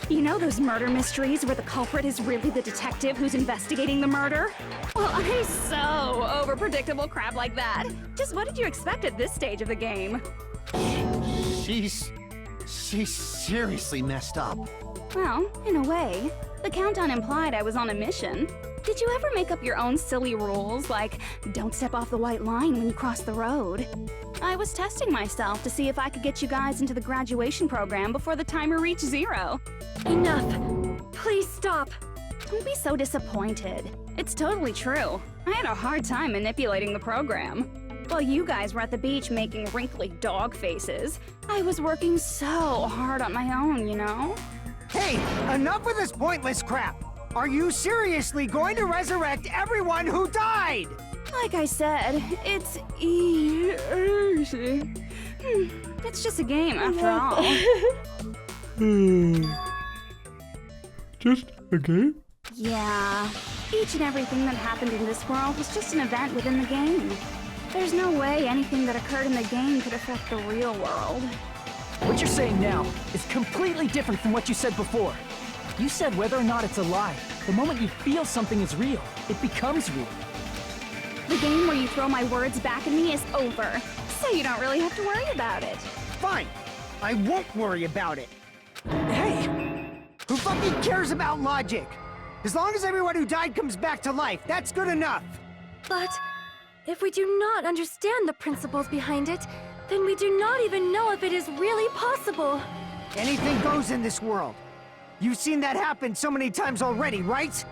Speaker 11: You know those murder mysteries where the culprit is really the detective who's investigating the murder? Well, I'm so over predictable crap like that. Just what did you expect at this stage of the game?
Speaker 4: She's seriously messed up.
Speaker 11: Well, in a way. The countdown implied I was on a mission. Did you ever make up your own silly rules, like don't step off the white line when you cross the road? I was testing myself to see if I could get you guys into the graduation program before the timer reached 0.
Speaker 6: Enough. Please stop.
Speaker 11: Don't be so disappointed. It's totally true. I had a hard time manipulating the program. While you guys were at the beach making wrinkly dog faces, I was working so hard on my own, you know?
Speaker 5: Hey, enough with this pointless crap! Are you seriously going to resurrect everyone who died?
Speaker 11: Like I said, it's easy. It's just a game after all.
Speaker 9: Just a game?
Speaker 11: Yeah. Each and everything that happened in this world was just an event within the game. There's no way anything that occurred in the game could affect the real world.
Speaker 7: What you're saying now is completely different from what you said before. You said whether or not it's alive, the moment you feel something is real, it becomes real.
Speaker 11: The game where you throw my words back at me is over, so you don't really have to worry about it.
Speaker 5: Fine. I won't worry about it.
Speaker 7: Hey!
Speaker 5: Who fucking cares about logic? As long as everyone who died comes back to life, that's good enough.
Speaker 6: But if we do not understand the principles behind it, then we do not even know if it is really possible.
Speaker 5: Anything goes in this world. You've seen that happen so many times already, right?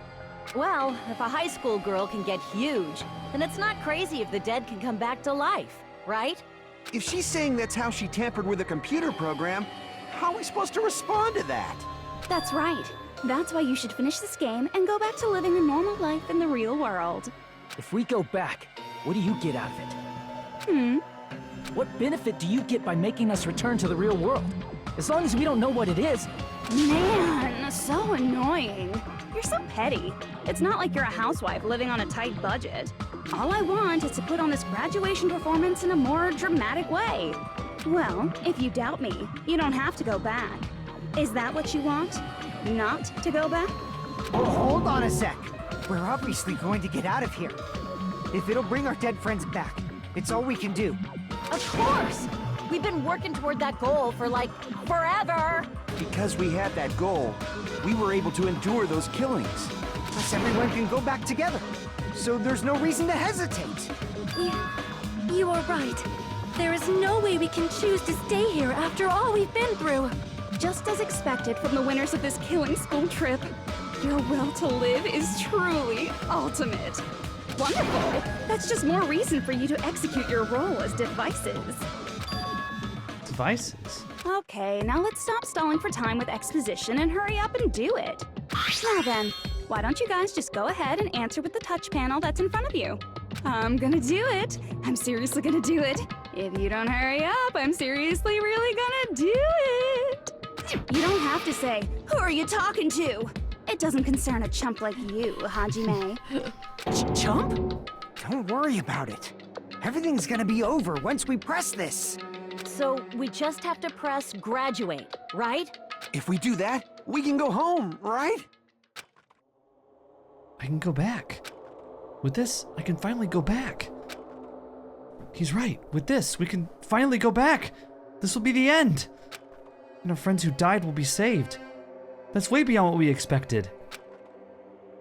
Speaker 10: Well, if a high school girl can get huge, then it's not crazy if the dead can come back to life, right?
Speaker 4: If she's saying that's how she tampered with a computer program, how are we supposed to respond to that?
Speaker 11: That's right. That's why you should finish this game and go back to living a normal life in the real world.
Speaker 7: If we go back, what do you get out of it? What benefit do you get by making us return to the real world? As long as we don't know what it is.
Speaker 11: Man, so annoying. You're so petty. It's not like you're a housewife living on a tight budget. All I want is to put on this graduation performance in a more dramatic way. Well, if you doubt me, you don't have to go back. Is that what you want? Not to go back?
Speaker 5: Oh, hold on a sec. We're obviously going to get out of here. If it'll bring our dead friends back, it's all we can do.
Speaker 10: Of course! We've been working toward that goal for, like, forever!
Speaker 4: Because we had that goal, we were able to endure those killings.
Speaker 5: Plus everyone can go back together. So there's no reason to hesitate.
Speaker 6: You are right. There is no way we can choose to stay here after all we've been through.
Speaker 11: Just as expected from the winners of this killing school trip, your will to live is truly ultimate. Wonderful! That's just more reason for you to execute your role as devices.
Speaker 1: Devices?
Speaker 11: Okay, now let's stop stalling for time with exposition and hurry up and do it. Now then, why don't you guys just go ahead and answer with the touch panel that's in front of you? I'm gonna do it. I'm seriously gonna do it. If you don't hurry up, I'm seriously really gonna do it. You don't have to say, who are you talking to? It doesn't concern a chump like you, Hajime.
Speaker 5: Chump? Don't worry about it. Everything's gonna be over once we press this.
Speaker 10: So we just have to press graduate, right?
Speaker 4: If we do that, we can go home, right?
Speaker 9: I can go back. With this, I can finally go back. He's right. With this, we can finally go back. This will be the end. And our friends who died will be saved. That's way beyond what we expected.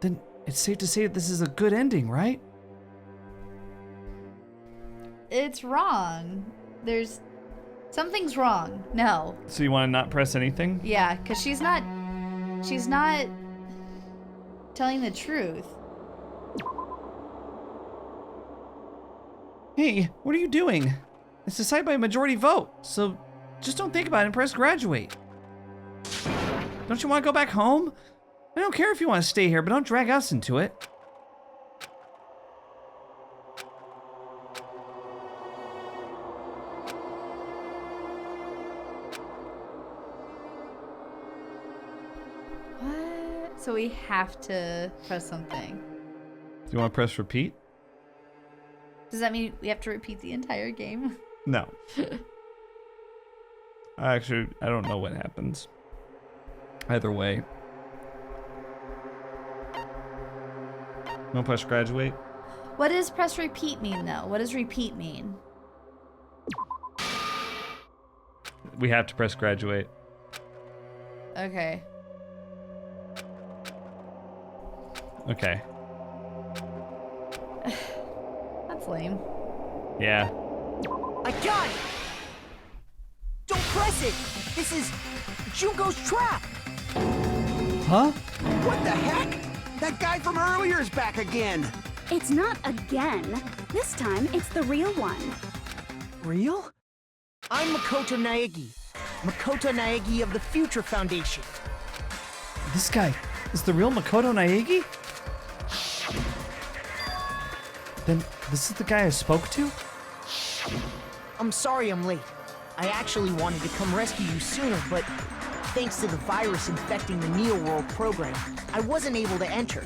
Speaker 9: Then it's safe to say that this is a good ending, right?
Speaker 2: It's wrong. Something's wrong. No.
Speaker 1: So you want to not press anything?
Speaker 2: Yeah, because she's not telling the truth.
Speaker 9: Hey, what are you doing? It's decided by a majority vote, so just don't think about it and press graduate. Don't you want to go back home? I don't care if you want to stay here, but don't drag us into it.
Speaker 2: What? So we have to press something.
Speaker 1: Do you want to press repeat?
Speaker 2: Does that mean we have to repeat the entire game?
Speaker 1: No. Actually, I don't know what happens. Either way. Want to press graduate?
Speaker 2: What does press repeat mean, though? What does repeat mean?
Speaker 1: We have to press graduate.
Speaker 2: Okay.
Speaker 1: Okay.
Speaker 2: That's lame.
Speaker 1: Yeah.
Speaker 8: I got it! Don't press it! This is Junko's trap!
Speaker 9: Huh?
Speaker 4: What the heck? That guy from earlier is back again!
Speaker 11: It's not again. This time, it's the real one.
Speaker 8: Real? I'm Makoto Naegi. Makoto Naegi of the Future Foundation.
Speaker 9: This guy is the real Makoto Naegi? Then this is the guy I spoke to?
Speaker 8: I'm sorry I'm late. I actually wanted to come rescue you sooner, but thanks to the virus infecting the Neo World program, I wasn't able to enter.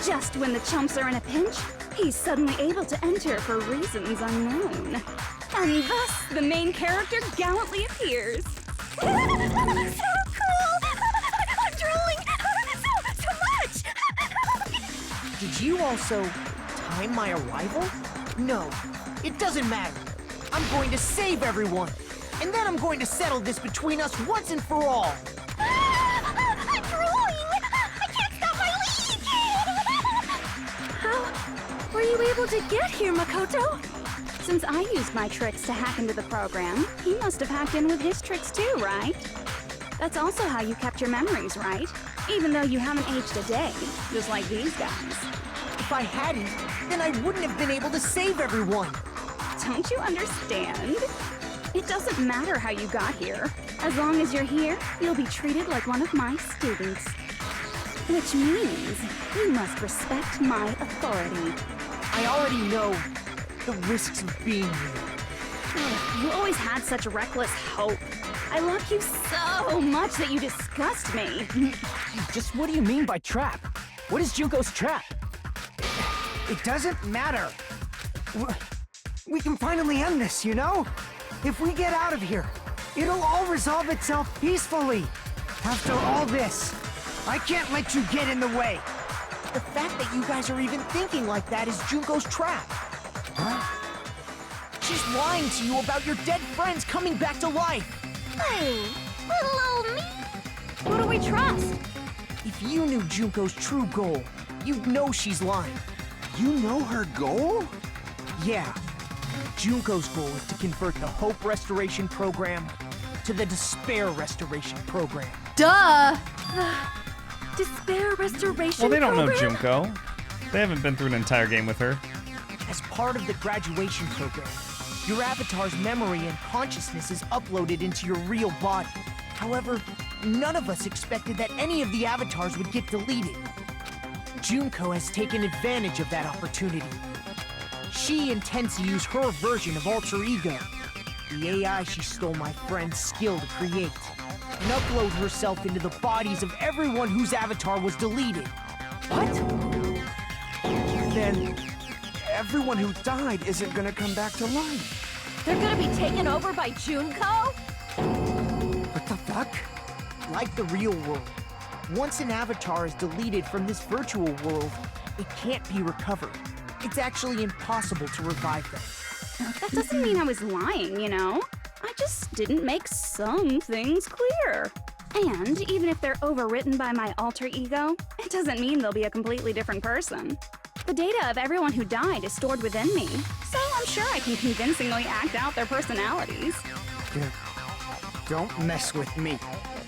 Speaker 11: Just when the chumps are in a pinch, he's suddenly able to enter for reasons unknown. And thus, the main character gallantly appears. So cool! I'm drooling so much!
Speaker 8: Did you also time my arrival? No, it doesn't matter. I'm going to save everyone. And then I'm going to settle this between us once and for all.
Speaker 11: I'm drooling! I can't stop my leak!
Speaker 6: How were you able to get here, Makoto?
Speaker 11: Since I used my tricks to hack into the program, he must have hacked in with his tricks too, right? That's also how you kept your memories, right? Even though you haven't aged a day, just like these guys.
Speaker 8: If I hadn't, then I wouldn't have been able to save everyone.
Speaker 11: Don't you understand? It doesn't matter how you got here. As long as you're here, you'll be treated like one of my students. Which means you must respect my authority.
Speaker 8: I already know the risks of being here.
Speaker 11: You always had such reckless hope. I love you so much that you disgust me.
Speaker 7: Just what do you mean by trap? What is Junko's trap?
Speaker 5: It doesn't matter. We can finally end this, you know? If we get out of here, it'll all resolve itself peacefully. After all this, I can't let you get in the way.
Speaker 8: The fact that you guys are even thinking like that is Junko's trap.
Speaker 5: Huh?
Speaker 8: She's lying to you about your dead friends coming back to life.
Speaker 11: Hey, little old me. Who do we trust?
Speaker 8: If you knew Junko's true goal, you'd know she's lying.
Speaker 4: You know her goal?
Speaker 8: Yeah. Junko's goal is to convert the Hope Restoration Program to the Despair Restoration Program.
Speaker 2: Duh!
Speaker 6: Despair Restoration
Speaker 1: Well, they don't know
Speaker 6: Program?
Speaker 1: Junko. They haven't been through an entire game with her.
Speaker 8: As part of the graduation program, your avatar's memory and consciousness is uploaded into your real body. However, none of us expected that any of the avatars would get deleted. Junko has taken advantage of that opportunity. She intends to use her version of Alter Ego, the AI she stole my friend's skill to create, and upload herself into the bodies of everyone whose avatar was deleted.
Speaker 4: What? Then everyone who died isn't gonna come back to life.
Speaker 10: They're gonna be taken over by Junko?
Speaker 5: What the fuck?
Speaker 8: Like the real world, once an avatar is deleted from this virtual world, it can't be recovered. It's actually impossible to revive them.
Speaker 11: That doesn't mean I was lying, you know? I just didn't make some things clear. And even if they're overwritten by my alter ego, it doesn't mean they'll be a completely different person. The data of everyone who died is stored within me, so I'm sure I can convincingly act out their personalities.
Speaker 5: Don't mess with me.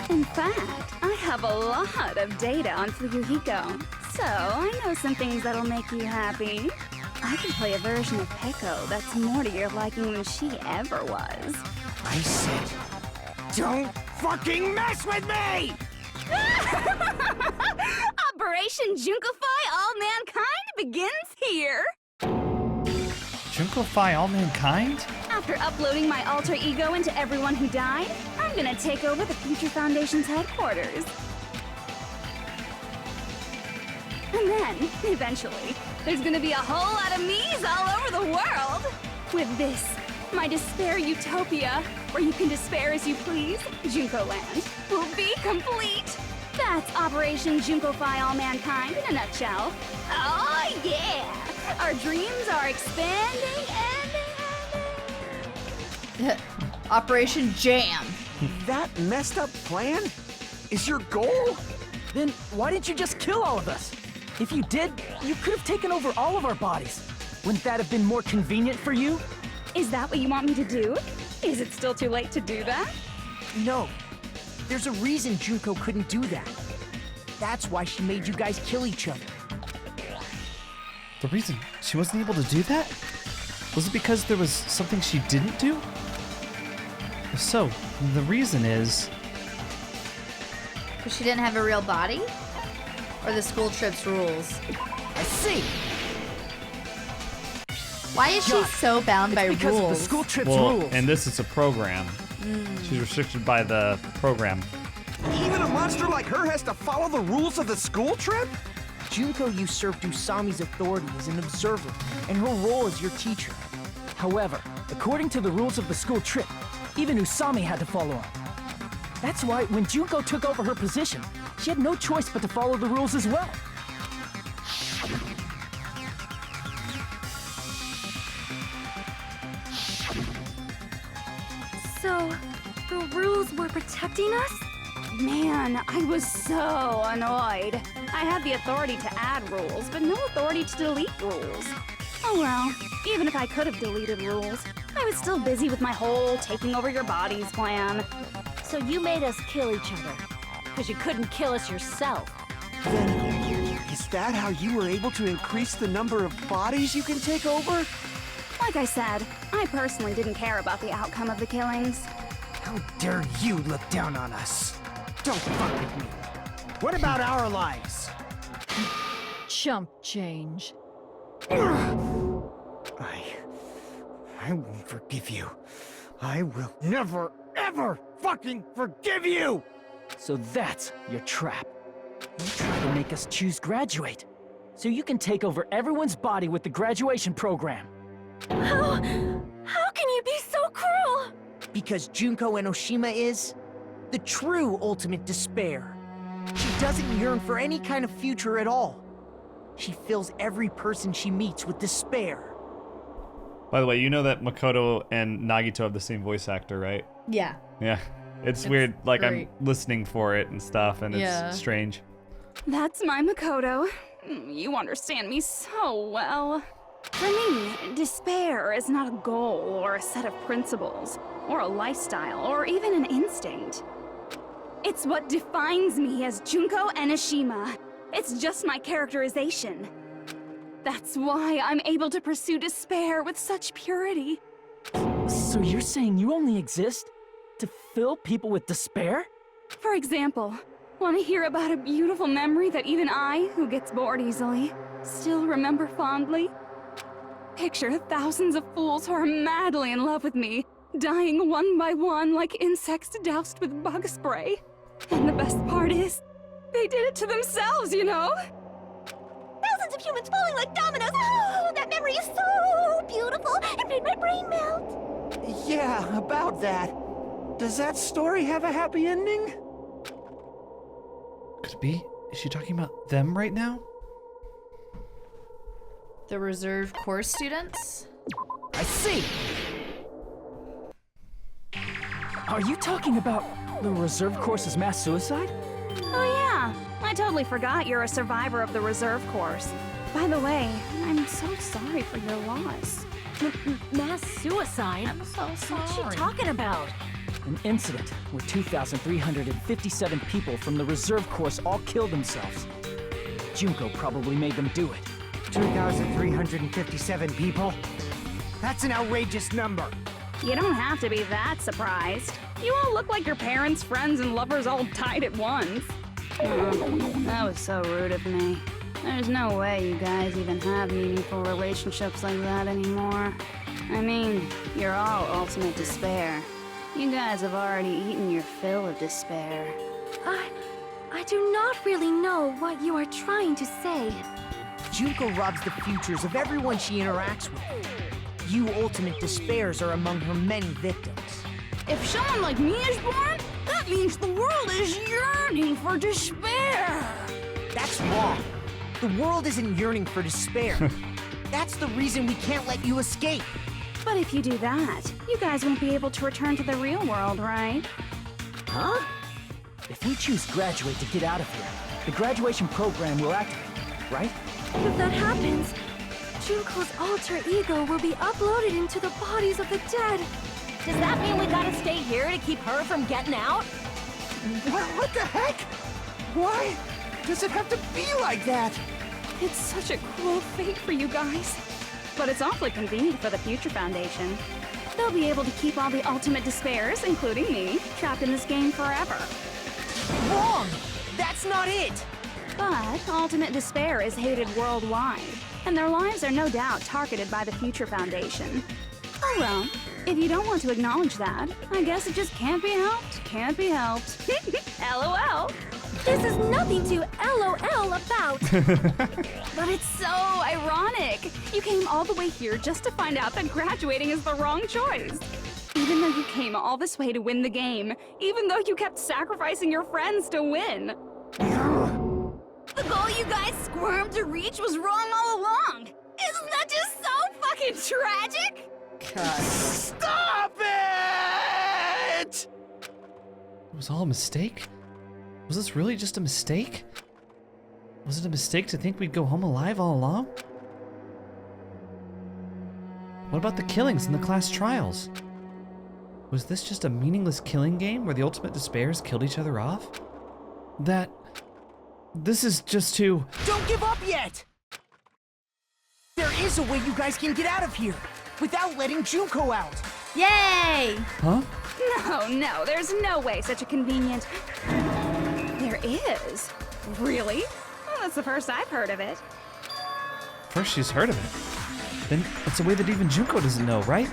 Speaker 11: In fact, I have a lot of data on Fuyuhiko, so I know some things that'll make you happy. I can play a version of Peko that's more to your liking than she ever was.
Speaker 5: I said, don't fucking mess with me!
Speaker 11: Operation Junkify All Mankind begins here!
Speaker 1: Junkify all mankind?
Speaker 11: After uploading my alter ego into everyone who died, I'm gonna take over the Future Foundation's headquarters. And then, eventually, there's gonna be a whole lot of me's all over the world! With this, my despair utopia, where you can despair as you please, Junko Land, will be complete! That's Operation Junkify All Mankind in a nutshell. Oh yeah! Our dreams are expanding and...
Speaker 2: Operation Jam.
Speaker 4: That messed up plan is your goal?
Speaker 7: Then why didn't you just kill all of us? If you did, you could have taken over all of our bodies. Wouldn't that have been more convenient for you?
Speaker 11: Is that what you want me to do? Is it still too late to do that?
Speaker 8: No. There's a reason Junko couldn't do that. That's why she made you guys kill each other.
Speaker 1: The reason she wasn't able to do that? Was it because there was something she didn't do? If so, the reason is...
Speaker 2: Because she didn't have a real body? Or the school trip's rules?
Speaker 8: I see!
Speaker 2: Why is she so bound by
Speaker 7: Because of the
Speaker 2: rules?
Speaker 7: school trip's
Speaker 1: Well,
Speaker 7: rules.
Speaker 1: and this is a program. She's restricted by the program.
Speaker 4: Even a monster like her has to follow the rules of the school trip?
Speaker 8: Junko usurped Usami's authority as an observer, and her role as your teacher.
Speaker 7: However, according to the rules of the school trip, even Usami had to follow them. That's why when Junko took over her position, she had no choice but to follow the rules as well.
Speaker 6: So, the rules were protecting us?
Speaker 11: Man, I was so annoyed. I had the authority to add rules, but no authority to delete rules. Oh well, even if I could have deleted rules, I was still busy with my whole taking over your bodies plan.
Speaker 10: So you made us kill each other, because you couldn't kill us yourself.
Speaker 4: Then, is that how you were able to increase the number of bodies you can take over?
Speaker 11: Like I said, I personally didn't care about the outcome of the killings.
Speaker 5: How dare you look down on us? Don't fuck with me. What about our lives?
Speaker 12: Chump change.
Speaker 5: I won't forgive you. I will never, ever fucking forgive you!
Speaker 7: So that's your trap. You try to make us choose graduate, so you can take over everyone's body with the graduation program.
Speaker 6: How can you be so cruel?
Speaker 8: Because Junko Enoshima is the true ultimate despair. She doesn't yearn for any kind of future at all. She fills every person she meets with despair.
Speaker 1: By the way, you know that Makoto and Nagito have the same voice actor, right?
Speaker 2: Yeah.
Speaker 1: Yeah. It's weird. Like,
Speaker 2: great.
Speaker 1: I'm listening for it and stuff, and
Speaker 2: Yeah.
Speaker 1: it's strange.
Speaker 11: That's my Makoto. You understand me so well. For me, despair is not a goal or a set of principles, or a lifestyle, or even an instinct. It's what defines me as Junko Enoshima. It's just my characterization. That's why I'm able to pursue despair with such purity.
Speaker 7: So you're saying you only exist to fill people with despair?
Speaker 11: For example, want to hear about a beautiful memory that even I, who gets bored easily, still remember fondly? Picture thousands of fools who are madly in love with me, dying one by one like insects doused with bug spray. And the best part is, they did it to themselves, you know?
Speaker 10: Thousands of humans falling like dominoes. Oh, that memory is so beautiful. It made my brain melt.
Speaker 4: Yeah, about that. Does that story have a happy ending?
Speaker 9: Could it be? Is she talking about them right now?
Speaker 2: The reserve course students?
Speaker 7: I see! Are you talking about the reserve course's mass suicide?
Speaker 11: Oh yeah, I totally forgot you're a survivor of the reserve course. By the way, I'm so sorry for your loss.
Speaker 10: Mass suicide?
Speaker 2: I'm so sorry.
Speaker 10: What's she talking about?
Speaker 7: An incident where 2,357 people from the reserve course all killed themselves. Junko probably made them do it.
Speaker 5: 2,357 people? That's an outrageous number.
Speaker 11: You don't have to be that surprised. You all look like your parents, friends, and lovers all died at once. That was so rude of me. There's no way you guys even have meaningful relationships like that anymore. I mean, you're all ultimate despair. You guys have already eaten your fill of despair.
Speaker 6: I do not really know what you are trying to say.
Speaker 8: Junko robs the futures of everyone she interacts with. You ultimate despairs are among her many victims.
Speaker 11: If someone like me is born, that means the world is yearning for despair.
Speaker 8: That's wrong. The world isn't yearning for despair. That's the reason we can't let you escape.
Speaker 11: But if you do that, you guys won't be able to return to the real world, right?
Speaker 8: Huh?
Speaker 7: If we choose graduate to get out of here, the graduation program will activate, right?
Speaker 6: If that happens, Junko's alter ego will be uploaded into the bodies of the dead.
Speaker 10: Does that mean we gotta stay here to keep her from getting out?
Speaker 4: What the heck? Why does it have to be like that?
Speaker 11: It's such a cruel fate for you guys. But it's awfully convenient for the Future Foundation. They'll be able to keep all the ultimate despairs, including me, trapped in this game forever.
Speaker 8: Wrong! That's not it!
Speaker 11: But ultimate despair is hated worldwide, and their lives are no doubt targeted by the Future Foundation. Oh well, if you don't want to acknowledge that, I guess it just can't be helped. Can't be helped. LOL.
Speaker 6: This is nothing to LOL about.
Speaker 11: But it's so ironic. You came all the way here just to find out that graduating is the wrong choice. Even though you came all this way to win the game, even though you kept sacrificing your friends to win. The goal you guys squirmed to reach was wrong all along. Isn't that just so fucking tragic?
Speaker 2: God.
Speaker 4: Stop it!
Speaker 9: It was all a mistake? Was this really just a mistake? Was it a mistake to think we'd go home alive all along? What about the killings in the class trials? Was this just a meaningless killing game where the ultimate despairs killed each other off? This is just too...
Speaker 8: Don't give up yet! There is a way you guys can get out of here without letting Junko out.
Speaker 2: Yay!
Speaker 9: Huh?
Speaker 11: No, there's no way such a convenient... There is. Really? Well, that's the first I've heard of it.
Speaker 9: First she's heard of it. Then it's a way that even Junko doesn't know, right?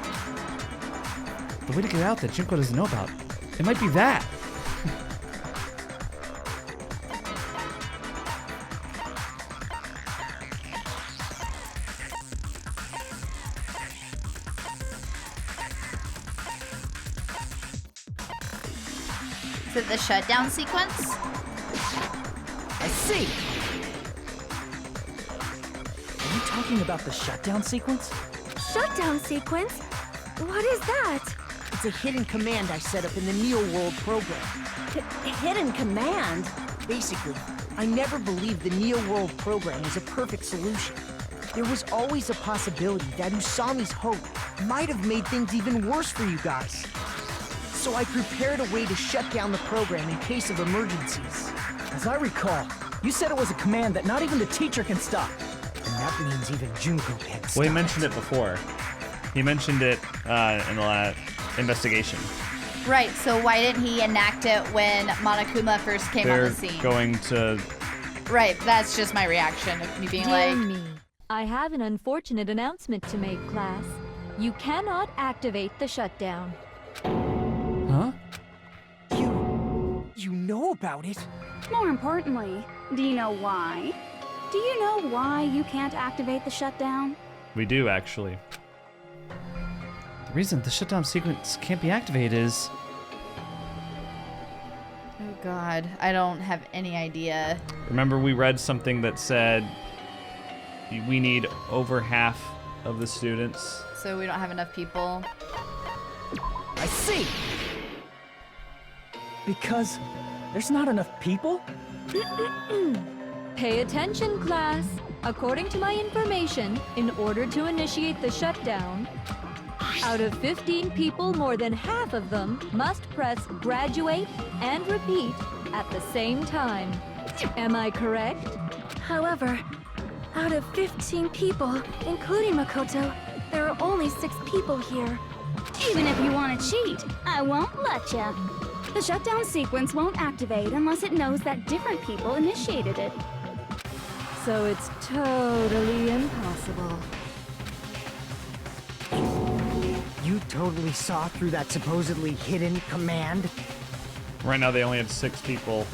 Speaker 9: The way to get out that Junko doesn't know about. It might be that.
Speaker 2: Is it the shutdown sequence?
Speaker 8: I see.
Speaker 7: Are you talking about the shutdown sequence?
Speaker 6: Shutdown sequence? What is that?
Speaker 8: It's a hidden command I set up in the Neo World program.
Speaker 10: Hidden command?
Speaker 8: Basically, I never believed the Neo World program was a perfect solution. There was always a possibility that Usami's hope might have made things even worse for you guys. So I prepared a way to shut down the program in case of emergencies.
Speaker 7: As I recall, you said it was a command that not even the teacher can stop.
Speaker 5: And that means even Junko can't stop.
Speaker 1: Well, he mentioned it before. He mentioned it in the last investigation.
Speaker 2: Right, so why didn't he enact it when Monokuma first came on
Speaker 1: They're
Speaker 2: the scene?
Speaker 1: going to...
Speaker 2: Right, that's just my reaction of me being
Speaker 12: Dear
Speaker 2: like...
Speaker 12: me, I have an unfortunate announcement to make, class. You cannot activate the shutdown.
Speaker 9: Huh?
Speaker 8: You know about it?
Speaker 11: More importantly, do you know why? Do you know why you can't activate the shutdown?
Speaker 1: We do, actually.
Speaker 9: The reason the shutdown sequence can't be activated is...
Speaker 2: Oh god, I don't have any idea.
Speaker 1: Remember we read something that said we need over half of the students.
Speaker 2: So we don't have enough people.
Speaker 8: I see.
Speaker 7: Because there's not enough people?
Speaker 12: Pay attention, class. According to my information, in order to initiate the shutdown, out of 15 people, more than half of them must press graduate and repeat at the same time. Am I correct?
Speaker 6: However, out of 15 people, including Makoto, there are only 6 people here.
Speaker 11: Even if you want to cheat, I won't let ya. The shutdown sequence won't activate unless it knows that different people initiated it.
Speaker 12: So it's totally impossible.
Speaker 5: You totally saw through that supposedly hidden command?
Speaker 1: Right now they only have 6 people.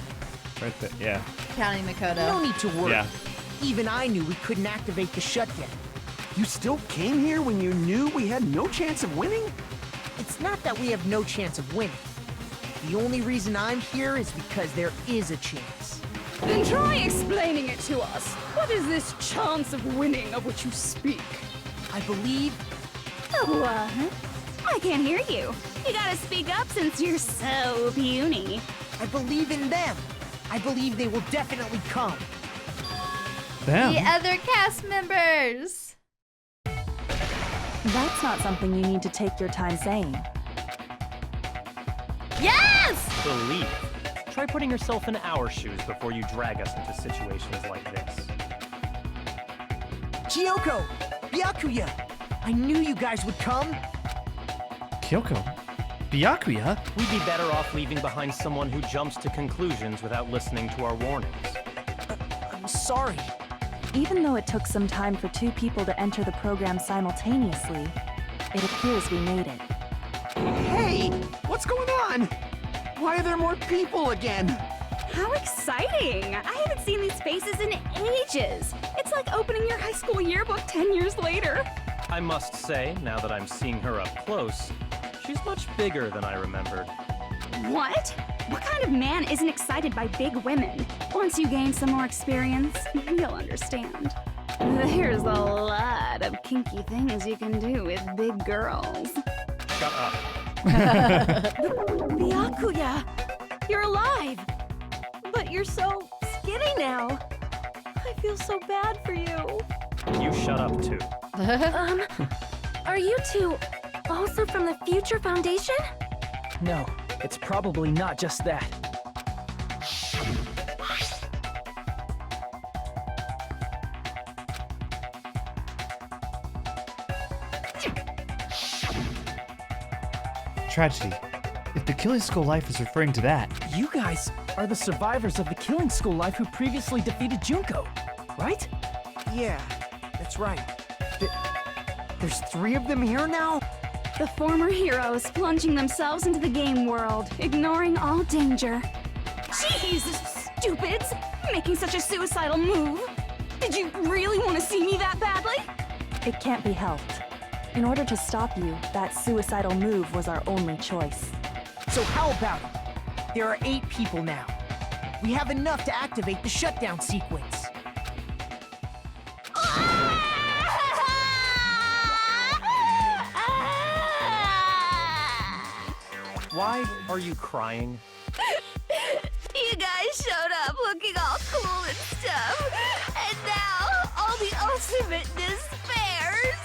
Speaker 1: Right there, yeah.
Speaker 2: Counting Makoto.
Speaker 8: No need to worry.
Speaker 1: Yeah.
Speaker 8: Even I knew we couldn't activate the shutdown.
Speaker 4: You still came here when you knew we had no chance of winning?
Speaker 8: It's not that we have no chance of winning. The only reason I'm here is because there is a chance.
Speaker 11: Then try explaining it to us. What is this chance of winning of which you speak?
Speaker 8: I believe...
Speaker 11: What? I can't hear you. You gotta speak up since you're so puny.
Speaker 8: I believe in them. I believe they will definitely come.
Speaker 9: Them?
Speaker 2: The other cast members!
Speaker 13: That's not something you need to take your time saying.
Speaker 2: Yes!
Speaker 14: Believe. Try putting yourself in our shoes before you drag us into situations like this.
Speaker 8: Kyoko! Byakuya! I knew you guys would come!
Speaker 9: Kyoko? Byakuya?
Speaker 14: We'd be better off leaving behind someone who jumps to conclusions without listening to our warnings.
Speaker 8: I'm sorry.
Speaker 13: Even though it took some time for 2 people to enter the program simultaneously, it appears we made it.
Speaker 4: Hey! What's going on? Why are there more people again?
Speaker 11: How exciting! I haven't seen these faces in ages. It's like opening your high school yearbook 10 years later.
Speaker 14: I must say, now that I'm seeing her up close, she She's much bigger than I remembered.
Speaker 11: What? What kind of man isn't excited by big women? Once you gain some more experience, you'll understand. There's a lot of kinky things you can do with big girls.
Speaker 14: Shut up.
Speaker 6: Byakuya, you're alive! But you're so skinny now. I feel so bad for you.
Speaker 14: You shut up too.
Speaker 6: Are you two also from the Future Foundation?
Speaker 7: No, it's probably not just that.
Speaker 9: Tragedy. If the Killing School life is referring to that,
Speaker 7: You guys are the survivors of the Killing School life who previously defeated Junko, right?
Speaker 8: Yeah, that's right.
Speaker 5: There's 3 of them here now?
Speaker 11: The former heroes plunging themselves into the game world, ignoring all danger. Jeez, stupids! Making such a suicidal move! Did you really want to see me that badly?
Speaker 13: It can't be helped. In order to stop you, that suicidal move was our only choice.
Speaker 8: So how about it? There are 8 people now. We have enough to activate the shutdown sequence.
Speaker 14: Why are you crying?
Speaker 11: You guys showed up looking all cool and stuff, and now all the ultimate despairs.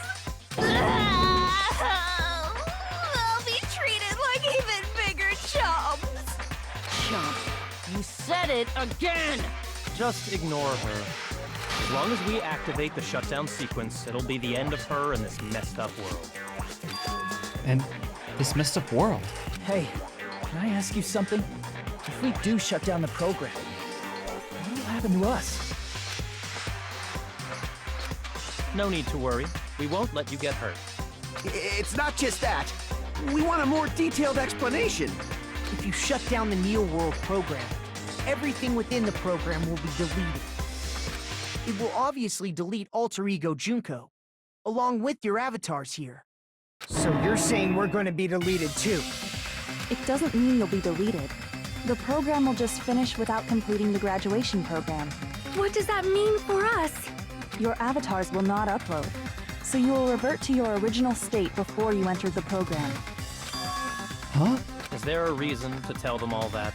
Speaker 11: They'll be treated like even bigger chumps.
Speaker 3: Chump, you said it again!
Speaker 14: Just ignore her. As long as we activate the shutdown sequence, it'll be the end of her and this messed up world.
Speaker 9: and this messed up world.
Speaker 7: Hey, can I ask you something? If we do shut down the program, what will happen to us?
Speaker 14: No need to worry. We won't let you get hurt.
Speaker 4: It's not just that. We want a more detailed explanation.
Speaker 8: If you shut down the Neo World program, everything within the program will be deleted. It will obviously delete Alter Ego Junko, along with your avatars here.
Speaker 5: So you're saying we're going to be deleted too?
Speaker 13: It doesn't mean you'll be deleted. The program will just finish without completing the graduation program.
Speaker 6: What does that mean for us?
Speaker 13: Your avatars will not upload, so you will revert to your original state before you entered the program.
Speaker 9: Huh?
Speaker 14: Is there a reason to tell them all that?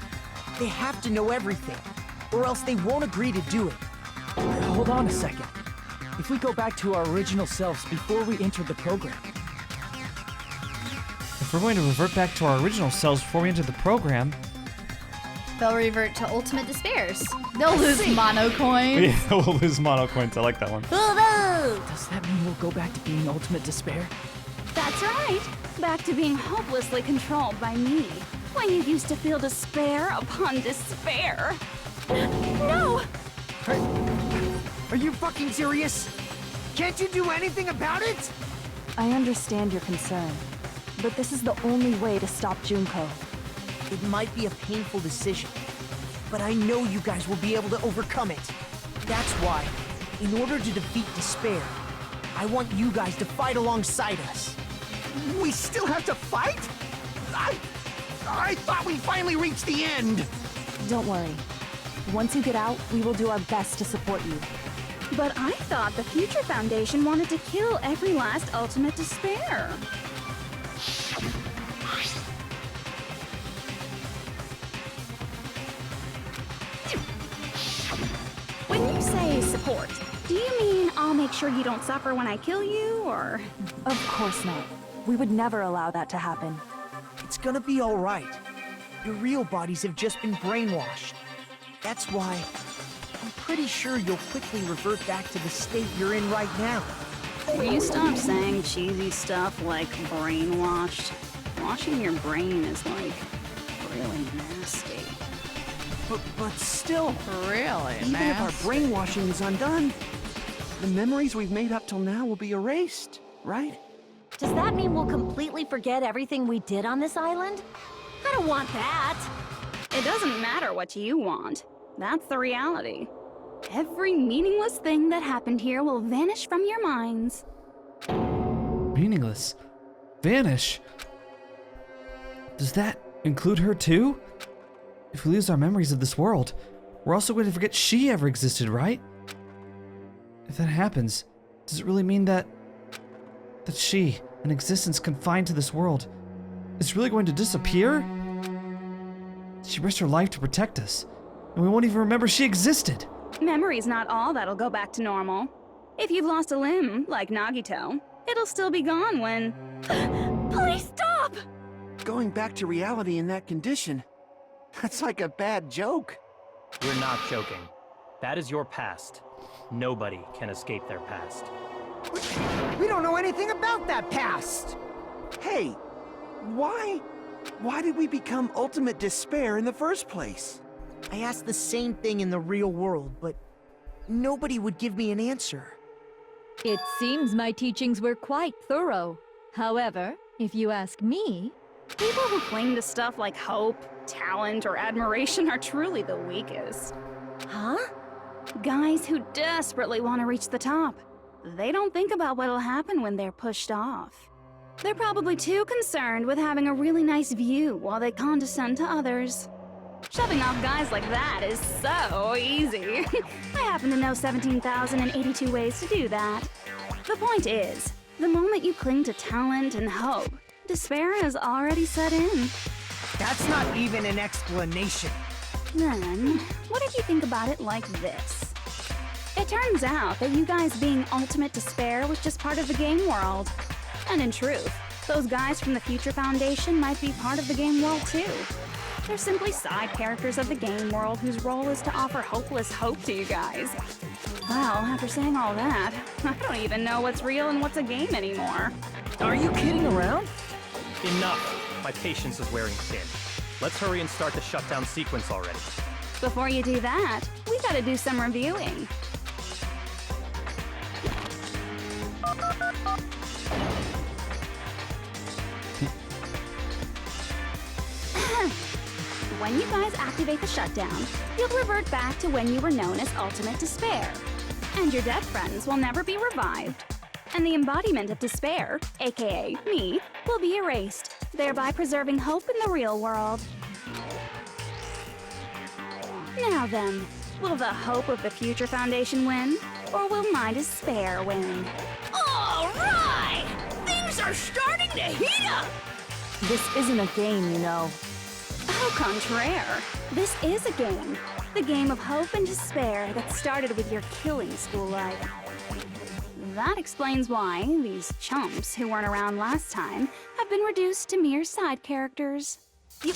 Speaker 8: They have to know everything, or else they won't agree to do it.
Speaker 7: Hold on a second. If we go back to our original selves before we enter the program,
Speaker 9: If we're going to revert back to our original selves before we enter the program,
Speaker 2: They'll revert to ultimate despairs. They'll lose mono coins.
Speaker 9: yeah, we'll lose mono coins. I like that one.
Speaker 7: does that mean we'll go back to being Ultimate Despair?
Speaker 11: That's right. Back to being hopelessly controlled by me. When you used to feel despair upon despair.
Speaker 5: No! Are you fucking serious? Can't you do anything about it?
Speaker 13: I understand your concern, but this is the only way to stop Junko.
Speaker 8: It might be a painful decision, but I know you guys will be able to overcome it. That's why, in order to defeat despair, I want you guys to fight alongside us.
Speaker 4: We still have to fight? I thought we finally reached the end.
Speaker 13: Don't worry. Once you get out, we will do our best to support you.
Speaker 11: But I thought the Future Foundation wanted to kill every last ultimate despair. When you say support, do you mean I'll make sure you don't suffer when I kill you, or?
Speaker 13: Of course not. We would never allow that to happen.
Speaker 8: It's gonna be all right. Your real bodies have just been brainwashed. That's why I'm pretty sure you'll quickly revert back to the state you're in right now.
Speaker 11: Will you stop saying cheesy stuff like brainwashed? Washing your brain is like really nasty.
Speaker 4: But still,
Speaker 2: Really,
Speaker 4: even if our
Speaker 2: nasty.
Speaker 4: brainwashing is undone, the memories we've made up till now will be erased, right?
Speaker 10: Does that mean we'll completely forget everything we did on this island? I don't want that.
Speaker 11: It doesn't matter what you want. That's the reality. Every meaningless thing that happened here will vanish from your minds.
Speaker 9: meaningless. Vanish. Does that include her too? If we lose our memories of this world, we're also going to forget she ever existed, right? If that happens, does it really mean that she, an existence confined to this world, is really going to disappear? She risked her life to protect us, and we won't even remember she existed.
Speaker 11: Memory's not all that'll go back to normal. If you've lost a limb, like Nagito, it'll still be gone when...
Speaker 10: Please stop!
Speaker 4: Going back to reality in that condition, that's like a bad joke.
Speaker 14: We're not joking. That is your past. Nobody can escape their past.
Speaker 8: We don't know anything about that past!
Speaker 4: Hey, why did we become ultimate despair in the first place?
Speaker 8: I asked the same thing in the real world, but nobody would give me an answer.
Speaker 12: It seems my teachings were quite thorough. However, if you ask me...
Speaker 11: People who cling to stuff like hope, talent, or admiration are truly the weakest.
Speaker 10: Huh?
Speaker 11: Guys who desperately want to reach the top. They don't think about what'll happen when they're pushed off. They're probably too concerned with having a really nice view while they condescend to others. Shoving off guys like that is so easy. I happen to know 17,082 ways to do that. The point is, the moment you cling to talent and hope, despair has already set in.
Speaker 8: That's not even an explanation.
Speaker 11: Then, what if you think about it like this? It turns out that you guys being ultimate despair was just part of the game world. And in truth, those guys from the Future Foundation might be part of the game world too. They're simply side characters of the game world whose role is to offer hopeless hope to you guys. Well, after saying all that, I don't even know what's real and what's a game anymore.
Speaker 8: Are you kidding around?
Speaker 14: Enough! My patience is wearing thin. Let's hurry and start the shutdown sequence already.
Speaker 11: Before you do that, we gotta do some reviewing. When you guys activate the shutdown, you'll revert back to when you were known as Ultimate Despair. And your dead friends will never be revived. And the embodiment of despair, aka me, will be erased, thereby preserving hope in the real world. Now then, will the hope of the Future Foundation win? Or will my despair win?
Speaker 3: All right! Things are starting to heat up!
Speaker 13: This isn't a game, you know.
Speaker 11: Au contraire, this is a game. The game of hope and despair that started with your killing school life. That explains why these chumps who weren't around last time have been reduced to mere side characters.
Speaker 10: You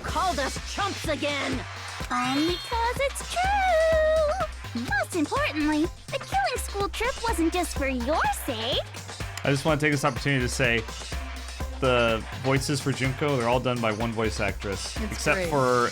Speaker 10: called us chumps again!
Speaker 11: Only because it's true! Most importantly, the killing school trip wasn't just for your sake.
Speaker 1: I just want to take this opportunity to say the voices for Junko, they're all done by one voice actress.
Speaker 2: It's
Speaker 1: except
Speaker 2: great.
Speaker 1: for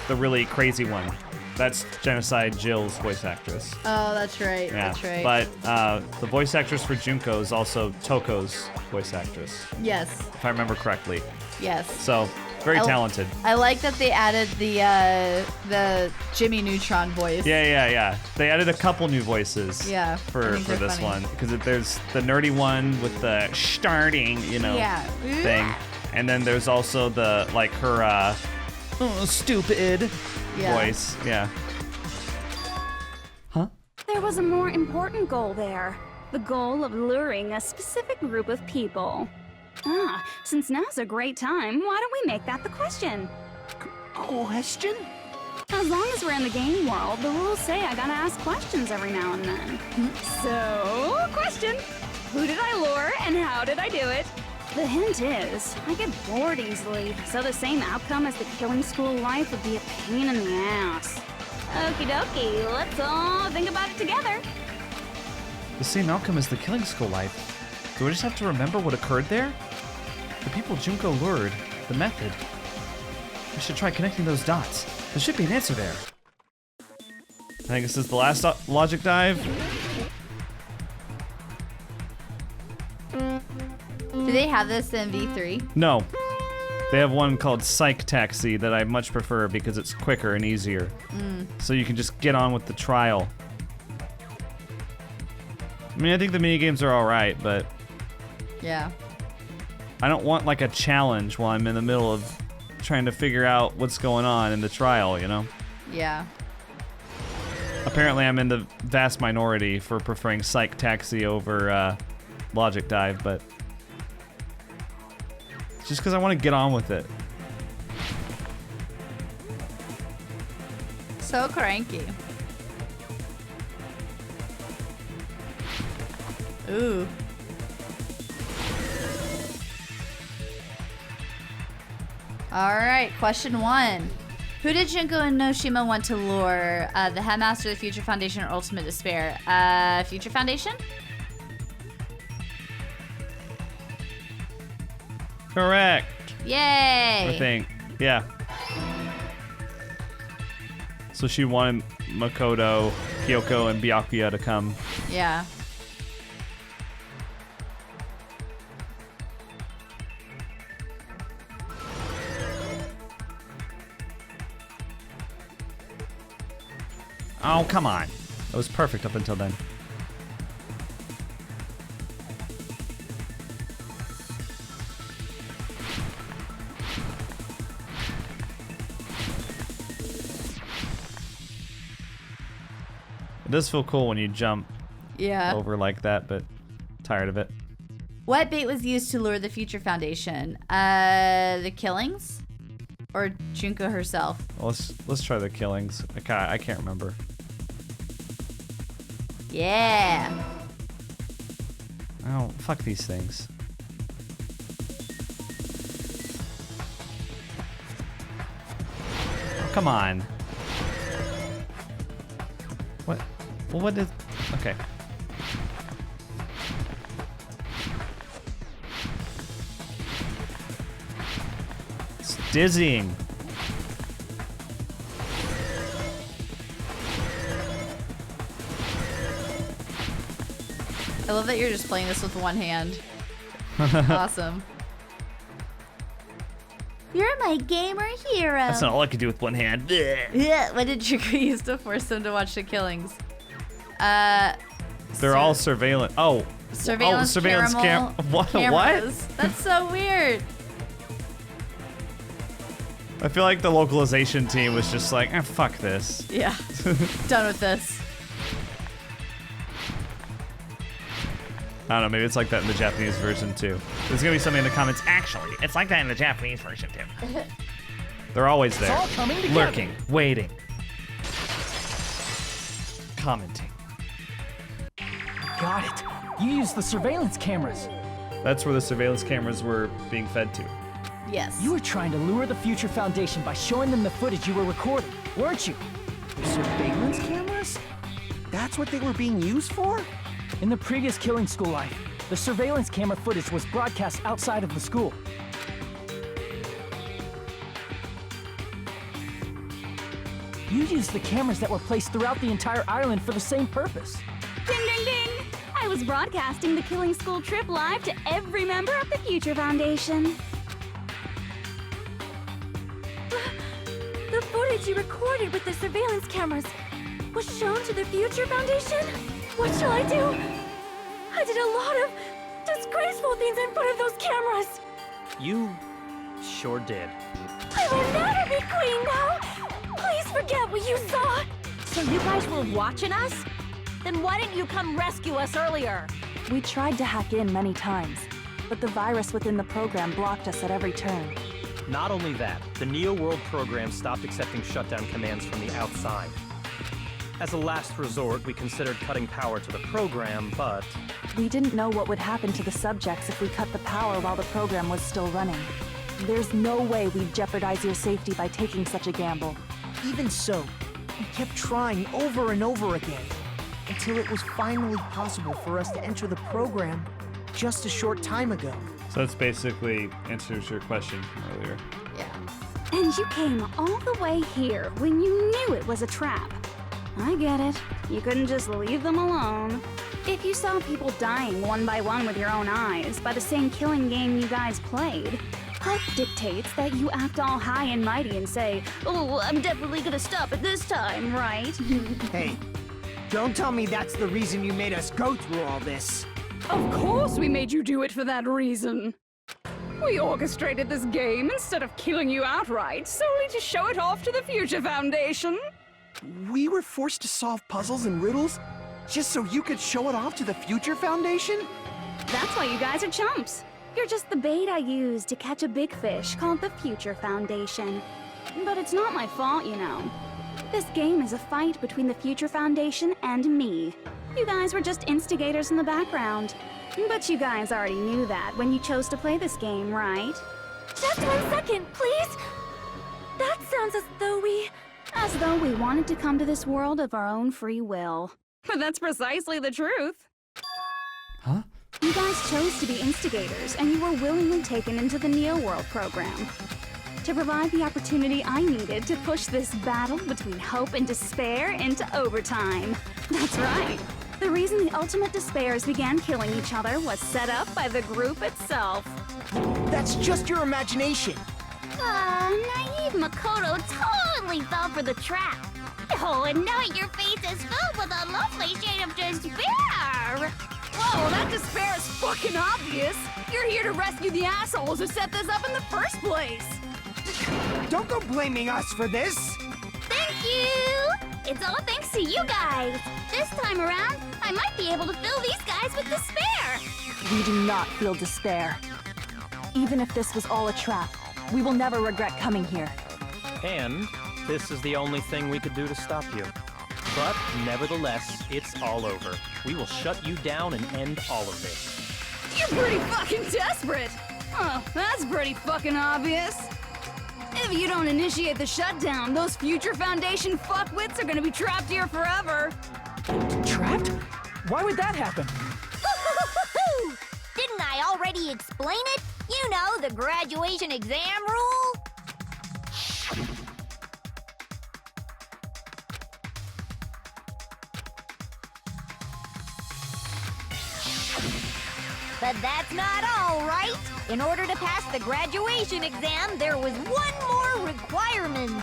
Speaker 1: the really crazy one. That's Genocide Jill's voice actress.
Speaker 2: Oh, that's right.
Speaker 1: Yeah.
Speaker 2: That's right.
Speaker 1: But the voice actress for Junko is also Toko's voice actress,
Speaker 2: yes.
Speaker 1: if I remember correctly.
Speaker 2: Yes.
Speaker 1: So, very talented.
Speaker 2: I like that they added the Jimmy Neutron voice.
Speaker 1: Yeah. They added a couple new voices
Speaker 2: Yeah, I
Speaker 1: for
Speaker 2: think they're
Speaker 1: this
Speaker 2: funny.
Speaker 1: one. Because there's the nerdy one with the starting,
Speaker 2: Yeah.
Speaker 1: thing. And then there's also the, like, her, stupid voice. Yeah. Huh?
Speaker 11: There was a more important goal there. The goal of luring a specific group of people. Since now's a great time, why don't we make that the question?
Speaker 4: Question?
Speaker 11: As long as we're in the game world, the rules say I gotta ask questions every now and then. So, question. Who did I lure and how did I do it? The hint is, I get bored easily, so the same outcome as the killing school life would be a pain in the ass. Okie dokie, let's all think about it together.
Speaker 9: The same outcome as the killing school life. Do I just have to remember what occurred there? The people Junko lured, the method. I should try connecting those dots. There should be an answer there.
Speaker 1: I think this is the last logic dive.
Speaker 2: Do they have this in V3?
Speaker 1: No. They have one called Psych Taxi that I much prefer because it's quicker and easier. So you can just get on with the trial. I mean, I think the minigames are alright, but
Speaker 2: Yeah.
Speaker 1: I don't want like a challenge while I'm in the middle of trying to figure out what's going on in the trial, you know?
Speaker 2: Yeah.
Speaker 1: Apparently I'm in the vast minority for preferring Psych Taxi over Logic Dive, but it's just because I want to get on with it.
Speaker 2: So cranky. Ooh. Alright, question 1. Who did Junko Enoshima want to lure? The Headmaster, the Future Foundation, or Ultimate Despair? Future Foundation?
Speaker 1: Correct.
Speaker 2: Yay!
Speaker 1: I think. Yeah. So she wanted Makoto, Kyoko, and Byakuya to come.
Speaker 2: Yeah.
Speaker 1: Oh, come on. That was perfect up until then. It does feel cool when you jump over like that, but tired of it.
Speaker 2: What bait was used to lure the Future Foundation? The killings? Or Junko herself?
Speaker 1: Well, let's try the killings. I can't remember.
Speaker 2: Yeah.
Speaker 1: Oh, fuck these things. Oh, come on. What? Well, what did... Okay. It's dizzying.
Speaker 2: I love that you're just playing this with one hand. Awesome. You're my gamer hero.
Speaker 1: That's not all I could do with one hand.
Speaker 2: Yeah. What did Junko use to force them to watch the killings?
Speaker 1: They're all surveillance. Oh.
Speaker 2: Surveillance,
Speaker 1: surveillance What?
Speaker 2: cameras. That's so weird.
Speaker 1: I feel like the localization team was just like, fuck this.
Speaker 2: Yeah. Done with this.
Speaker 1: I don't know, maybe it's like that in the Japanese version too. There's gonna be something in the comments, actually, it's like that in the Japanese version too. They're always there.
Speaker 7: It's all coming together.
Speaker 1: Lurking, waiting, commenting.
Speaker 7: Got it. You used the surveillance cameras.
Speaker 1: That's where the surveillance cameras were being fed to.
Speaker 2: Yes.
Speaker 7: You were trying to lure the Future Foundation by showing them the footage you were recording, weren't you?
Speaker 8: Surveillance cameras? That's what they were being used for?
Speaker 7: In the previous Killing School life, the surveillance camera footage was broadcast outside of the school. You used the cameras that were placed throughout the entire island for the same purpose.
Speaker 11: Ding, ding, ding! I was broadcasting the Killing School trip live to every member of the Future Foundation.
Speaker 6: The footage you recorded with the surveillance cameras was shown to the Future Foundation? What shall I do? I did a lot of disgraceful things in front of those cameras.
Speaker 14: You sure did.
Speaker 6: I'm Anatomy Queen now. Please forget what you saw.
Speaker 10: So you guys were watching us? Then why didn't you come rescue us earlier?
Speaker 13: We tried to hack in many times, but the virus within the program blocked us at every turn.
Speaker 14: Not only that, the Neo World program stopped accepting shutdown commands from the outside. As a last resort, we considered cutting power to the program, but...
Speaker 13: We didn't know what would happen to the subjects if we cut the power while the program was still running. There's no way we'd jeopardize your safety by taking such a gamble.
Speaker 8: Even so, we kept trying over and over again, until it was finally possible for us to enter the program just a short time ago.
Speaker 1: So that's basically answers your question from earlier.
Speaker 2: Yeah.
Speaker 11: And you came all the way here when you knew it was a trap. I get it. You couldn't just leave them alone. If you saw people dying one by one with your own eyes by the same killing game you guys played, hope dictates that you act all high and mighty and say, "Oh, I'm definitely gonna stop it this time, right?"
Speaker 5: Hey, don't tell me that's the reason you made us go through all this.
Speaker 11: Of course we made you do it for that reason. We orchestrated this game instead of killing you outright, solely to show it off to the Future Foundation.
Speaker 4: We were forced to solve puzzles and riddles just so you could show it off to the Future Foundation?
Speaker 11: That's why you guys are chumps.
Speaker 15: You're just the bait I used to catch a big fish called the Future Foundation.
Speaker 11: But it's not my fault, you know.
Speaker 15: This game is a fight between the Future Foundation and me. You guys were just instigators in the background. But you guys already knew that when you chose to play this game, right?
Speaker 6: Just 1 second, please! That sounds as though we...
Speaker 15: As though we wanted to come to this world of our own free will.
Speaker 11: But that's precisely the truth.
Speaker 9: Huh?
Speaker 15: You guys chose to be instigators, and you were willingly taken into the Neo World program. To provide the opportunity I needed to push this battle between hope and despair into overtime. That's right. The reason the Ultimate Despairs began killing each other was set up by the group itself.
Speaker 8: That's just your imagination.
Speaker 10: Naive Makoto totally fell for the trap. Oh, and now your face is filled with a lovely shade of despair.
Speaker 11: Whoa, that despair is fucking obvious. You're here to rescue the assholes who set this up in the first place.
Speaker 5: Don't go blaming us for this!
Speaker 10: Thank you! It's all thanks to you guys. This time around, I might be able to fill these guys with despair.
Speaker 13: We do not feel despair. Even if this was all a trap, we will never regret coming here.
Speaker 14: And this is the only thing we could do to stop you. But nevertheless, it's all over. We will shut you down and end all of this.
Speaker 11: You're pretty fucking desperate. Oh, that's pretty fucking obvious. If you don't initiate the shutdown, those Future Foundation fuckwits are gonna be trapped here forever.
Speaker 7: Trapped? Why would that happen?
Speaker 10: Didn't I already explain it? You know, the graduation exam rule? But that's not all, right? In order to pass the graduation exam, there was one more requirement.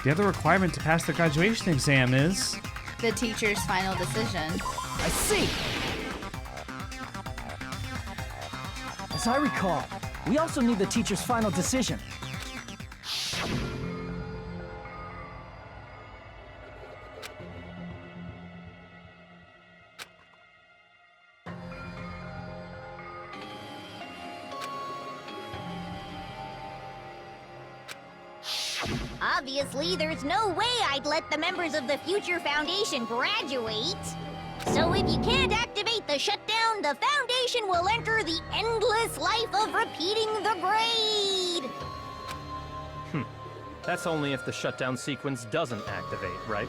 Speaker 1: The other requirement to pass the graduation exam is...
Speaker 2: The teacher's final decision.
Speaker 7: I see! As I recall, we also need the teacher's final decision.
Speaker 10: Obviously, there's no way I'd let the members of the Future Foundation graduate. So if you can't activate the shutdown, the Foundation will enter the endless life of repeating the grade.
Speaker 14: That's only if the shutdown sequence doesn't activate, right?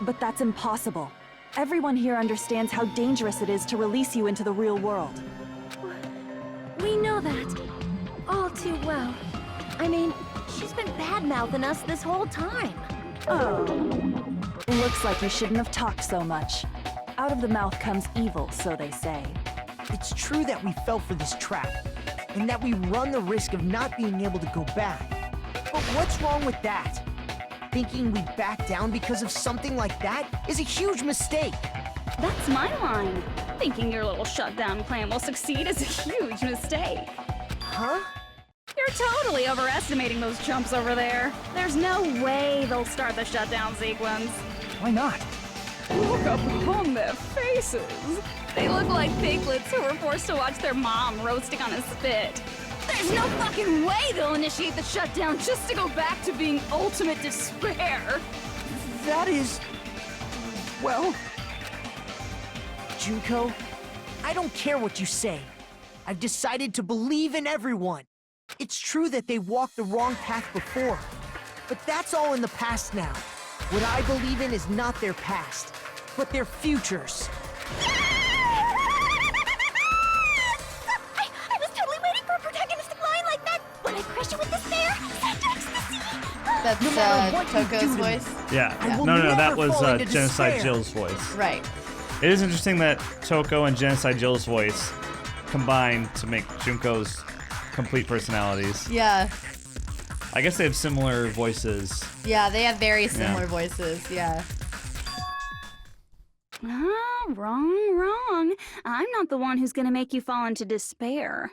Speaker 13: But that's impossible. Everyone here understands how dangerous it is to release you into the real world.
Speaker 6: We know that. All too well.
Speaker 10: I mean, she's been bad-mouthing us this whole time.
Speaker 13: Oh. Looks like you shouldn't have talked so much. Out of the mouth comes evil, so they say.
Speaker 8: It's true that we fell for this trap, and that we run the risk of not being able to go back. But what's wrong with that? Thinking we'd back down because of something like that is a huge mistake.
Speaker 11: That's my line. Thinking your little shutdown plan will succeed is a huge mistake.
Speaker 8: Huh?
Speaker 11: You're totally overestimating those chumps over there. There's no way they'll start the shutdown sequence.
Speaker 7: Why not?
Speaker 11: Look upon their faces. They look like piglets who were forced to watch their mom roasting on a spit. There's no fucking way they'll initiate the shutdown just to go back to being ultimate despair.
Speaker 8: That is... well... Junko, I don't care what you say. I've decided to believe in everyone. It's true that they walked the wrong path before, but that's all in the past now. What I believe in is not their past, but their futures.
Speaker 10: I was totally waiting for a protagonistic line like that. When I crush you with despair, send ecstasy.
Speaker 2: That's
Speaker 8: No matter what you
Speaker 2: Toko's
Speaker 8: do to me,
Speaker 2: voice?
Speaker 1: Yeah.
Speaker 8: I will
Speaker 1: No,
Speaker 8: never
Speaker 1: that was
Speaker 8: fall into
Speaker 1: Genocide
Speaker 8: despair.
Speaker 1: Jill's voice.
Speaker 2: Right.
Speaker 1: It is interesting that Toko and Genocide Jill's voice combined to make Junko's complete personalities.
Speaker 2: Yeah.
Speaker 1: I guess they have similar voices.
Speaker 2: Yeah, they have very similar voices, yeah.
Speaker 15: Ah, wrong. I'm not the one who's gonna make you fall into despair.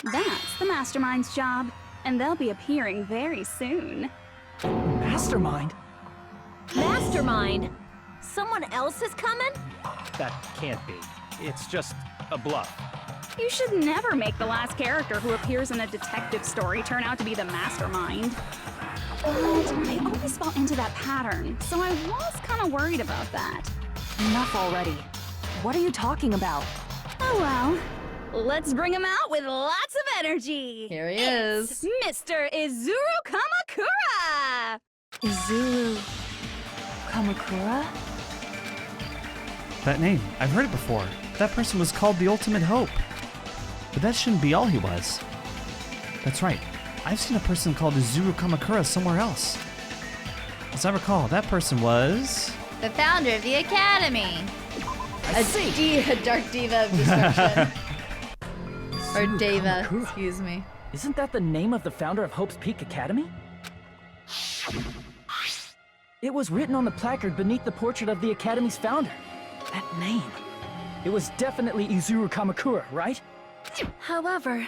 Speaker 15: That's the Mastermind's job, and they'll be appearing very soon.
Speaker 7: Mastermind?
Speaker 3: Mastermind? Someone else is coming?
Speaker 14: That can't be. It's just a bluff.
Speaker 15: You should never make the last character who appears in a detective story turn out to be the Mastermind. But I always fall into that pattern, so I was kind of worried about that.
Speaker 13: Enough already. What are you talking about?
Speaker 15: Oh well. Let's bring him out with lots of energy.
Speaker 2: Here he is.
Speaker 15: Mr. Izuru Kamakura!
Speaker 13: Izuru Kamakura?
Speaker 9: That name, I've heard it before. That person was called the Ultimate Hope. But that shouldn't be all he was. That's right. I've seen a person called Izuru Kamakura somewhere else. As I recall, that person was...
Speaker 2: The founder of the Academy. A Dark Diva of Destruction. Or Deva, excuse me.
Speaker 7: Isn't that the name of the founder of Hope's Peak Academy? It was written on the placard beneath the portrait of the Academy's founder. That name. It was definitely Izuru Kamakura, right?
Speaker 6: However,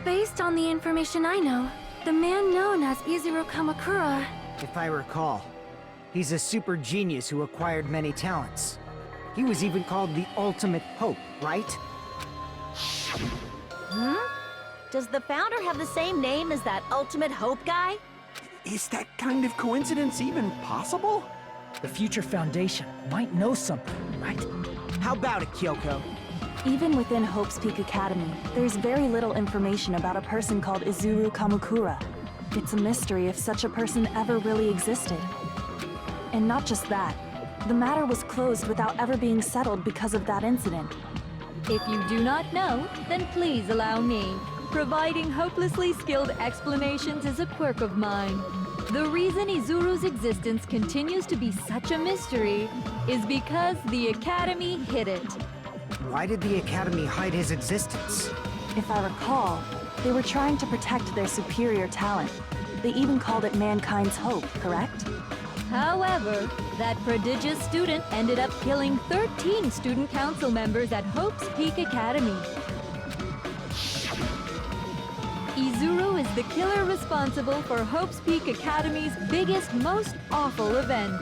Speaker 6: based on the information I know, the man known as Izuru Kamakura...
Speaker 5: If I recall, he's a super genius who acquired many talents. He was even called the Ultimate Hope, right?
Speaker 3: Does the founder have the same name as that Ultimate Hope guy?
Speaker 8: Is that kind of coincidence even possible?
Speaker 7: The Future Foundation might know something, right?
Speaker 8: How about it, Kyoko?
Speaker 13: Even within Hope's Peak Academy, there's very little information about a person called Izuru Kamakura. It's a mystery if such a person ever really existed. And not just that, the matter was closed without ever being settled because of that incident.
Speaker 12: If you do not know, then please allow me. Providing hopelessly skilled explanations is a quirk of mine. The reason Izuru's existence continues to be such a mystery is because the Academy hid it.
Speaker 5: Why did the Academy hide his existence?
Speaker 13: If I recall, they were trying to protect their superior talent. They even called it mankind's hope, correct?
Speaker 12: However, that prodigious student ended up killing 13 student council members at Hope's Peak Academy. Izuru is the killer responsible for Hope's Peak Academy's biggest, most awful event.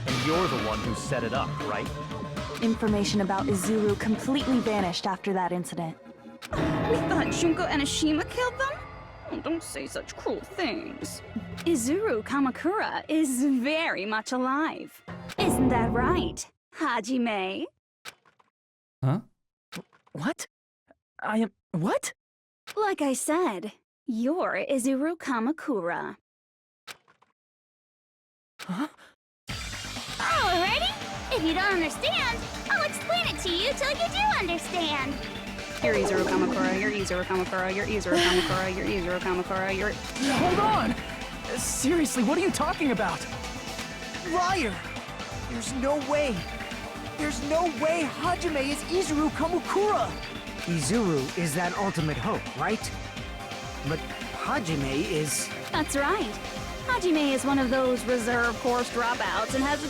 Speaker 14: And you're the one who set it up, right?
Speaker 13: Information about Izuru completely vanished after that incident.
Speaker 15: We thought Junko Enoshima killed them? Oh, don't say such cruel things. Izuru Kamakura is very much alive. Isn't that right, Hajime?
Speaker 9: Huh?
Speaker 7: What? I am... what?
Speaker 15: Like I said, you're Izuru Kamakura.
Speaker 7: Huh?
Speaker 10: Alrighty. If you don't understand, I'll explain it to you till you do understand.
Speaker 15: You're Izuru Kamakura, you're Izuru Kamakura, you're Izuru Kamakura, you're Izuru Kamakura, you're...
Speaker 7: Hold on! Seriously, what are you talking about?
Speaker 8: Liar! There's no way. There's no way Hajime is Izuru Kamakura!
Speaker 5: Izuru is that Ultimate Hope, right? But Hajime is...
Speaker 15: That's right. Hajime is one of those reserve course dropouts and has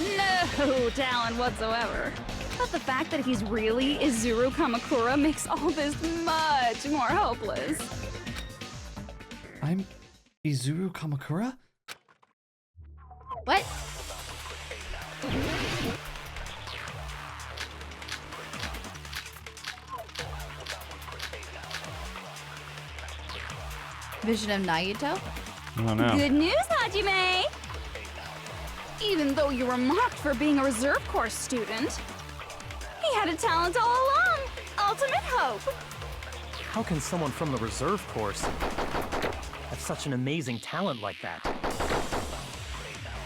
Speaker 15: no talent whatsoever. But the fact that he's really Izuru Kamakura makes all this much more hopeless.
Speaker 9: I'm Izuru Kamakura?
Speaker 2: What? Vision of Nagito?
Speaker 9: I don't know.
Speaker 15: Good news, Hajime! Even though you were mocked for being a reserve course student, he had a talent all along! Ultimate Hope!
Speaker 14: How can someone from the reserve course have such an amazing talent like that?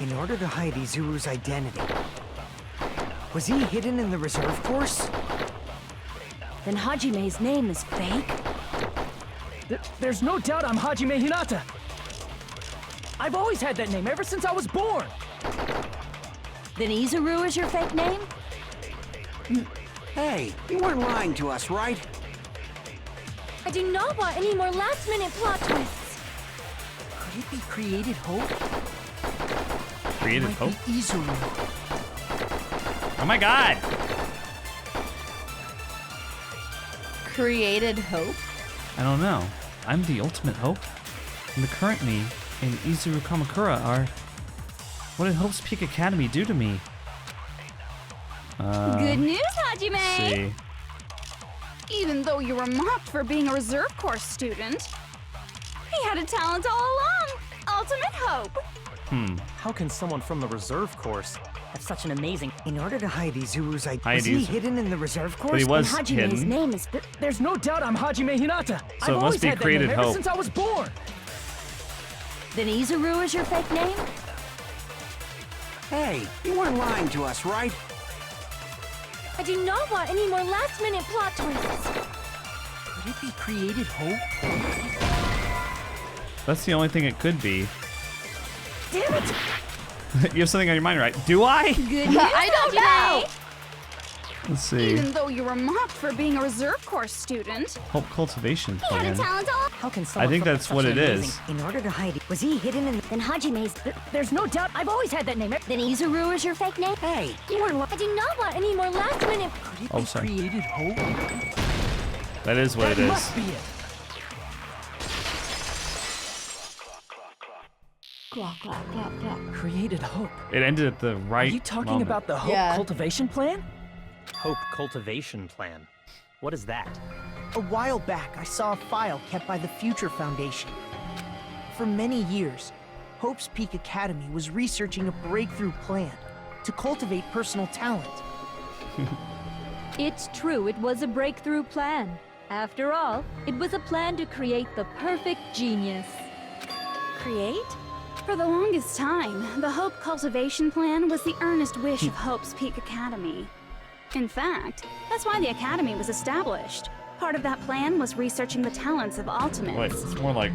Speaker 5: In order to hide Izuru's identity, was he hidden in the reserve course?
Speaker 13: Then Hajime's name is fake?
Speaker 7: There's no doubt I'm Hajime Hinata! I've always had that name ever since I was born!
Speaker 3: Then Izuru is your fake name?
Speaker 4: Hey, you weren't lying to us, right?
Speaker 6: I do not want any more last-minute plot twists.
Speaker 8: Could it be Created Hope?
Speaker 1: Created
Speaker 8: Might
Speaker 1: Hope?
Speaker 8: be Izuru.
Speaker 1: Oh my god!
Speaker 2: created Hope?
Speaker 1: I don't know. I'm the ultimate hope. And the current me and Izuru Kamakura are... What did Hope's Peak Academy do to me?
Speaker 15: Good news, Hajime!
Speaker 1: Let's see.
Speaker 15: Even though you were mocked for being a reserve course student, he had a talent all along. Ultimate Hope.
Speaker 14: How can someone from the reserve course have such an amazing...
Speaker 5: In order to hide Izuru's
Speaker 1: Hide
Speaker 5: was he
Speaker 1: Izuru.
Speaker 5: hidden in the reserve course?
Speaker 1: But he was
Speaker 5: And
Speaker 1: hidden.
Speaker 5: Hajime's name is...
Speaker 7: There's no doubt I'm Hajime Hinata.
Speaker 1: So it
Speaker 7: I've
Speaker 1: must
Speaker 7: always
Speaker 1: be
Speaker 7: had that
Speaker 1: created
Speaker 7: name ever
Speaker 1: Hope.
Speaker 7: since I was born.
Speaker 13: Then Izuru is your fake name?
Speaker 4: Hey, you weren't lying to us, right?
Speaker 6: I do not want any more last-minute plot twists.
Speaker 8: Could it be created Hope?
Speaker 1: That's the only thing it could be.
Speaker 15: Damn it!
Speaker 1: You have something on your mind, right? Do I?
Speaker 15: Good news,
Speaker 2: I don't
Speaker 15: Hajime!
Speaker 2: know.
Speaker 1: Let's see.
Speaker 15: Even though you were mocked for being a reserve course student,
Speaker 1: Hope cultivation
Speaker 15: he had a
Speaker 1: plan.
Speaker 15: talent all...
Speaker 8: How can
Speaker 1: I
Speaker 8: someone
Speaker 1: think
Speaker 8: from
Speaker 1: that's
Speaker 8: such
Speaker 1: what
Speaker 8: an
Speaker 1: it
Speaker 8: amazing...
Speaker 1: is.
Speaker 5: In order to hide it, was he hidden in...
Speaker 10: Then Hajime's...
Speaker 13: There's no doubt I've always had that name.
Speaker 10: Then Izuru is your fake name?
Speaker 8: Hey, you weren't
Speaker 6: I do not want any more last-minute...
Speaker 8: Could it
Speaker 1: Oh,
Speaker 8: be
Speaker 1: sorry.
Speaker 8: created Hope?
Speaker 1: That is what
Speaker 7: That
Speaker 1: it is.
Speaker 7: must be it.
Speaker 6: Clock, clock, clock, clock.
Speaker 7: Created Hope.
Speaker 1: It ended at the right
Speaker 7: Are you talking
Speaker 1: moment.
Speaker 7: about the Hope
Speaker 2: Yeah.
Speaker 7: cultivation plan?
Speaker 14: Hope cultivation plan. What is that?
Speaker 8: A while back, I saw a file kept by the Future Foundation. For many years, Hope's Peak Academy was researching a breakthrough plan to cultivate personal talent.
Speaker 12: It's true, it was a breakthrough plan. After all, it was a plan to create the perfect genius.
Speaker 15: Create? For the longest time, the Hope Cultivation Plan was the earnest wish of Hope's Peak Academy. In fact, that's why the Academy was established. Part of that plan was researching the talents of Ultimates.
Speaker 1: Wait, it's more like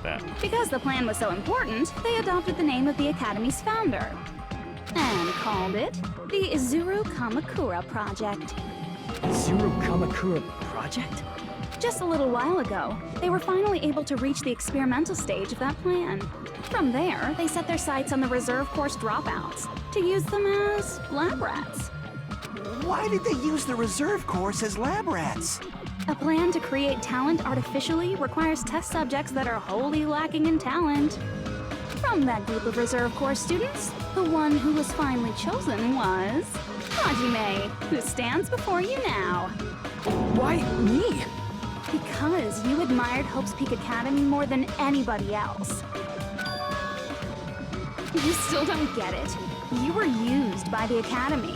Speaker 1: that.
Speaker 15: Because the plan was so important, they adopted the name of the Academy's founder and called it the Izuru Kamakura Project.
Speaker 7: Izuru Kamakura Project?
Speaker 15: Just a little while ago, they were finally able to reach the experimental stage of that plan. From there, they set their sights on the reserve course dropouts to use them as lab rats.
Speaker 4: Why did they use the reserve course as lab rats?
Speaker 15: A plan to create talent artificially requires test subjects that are wholly lacking in talent. From that group of reserve course students, the one who was finally chosen was Hajime, who stands before you now.
Speaker 7: Why me?
Speaker 15: Because you admired Hope's Peak Academy more than anybody else. You still don't get it. You were used by the Academy.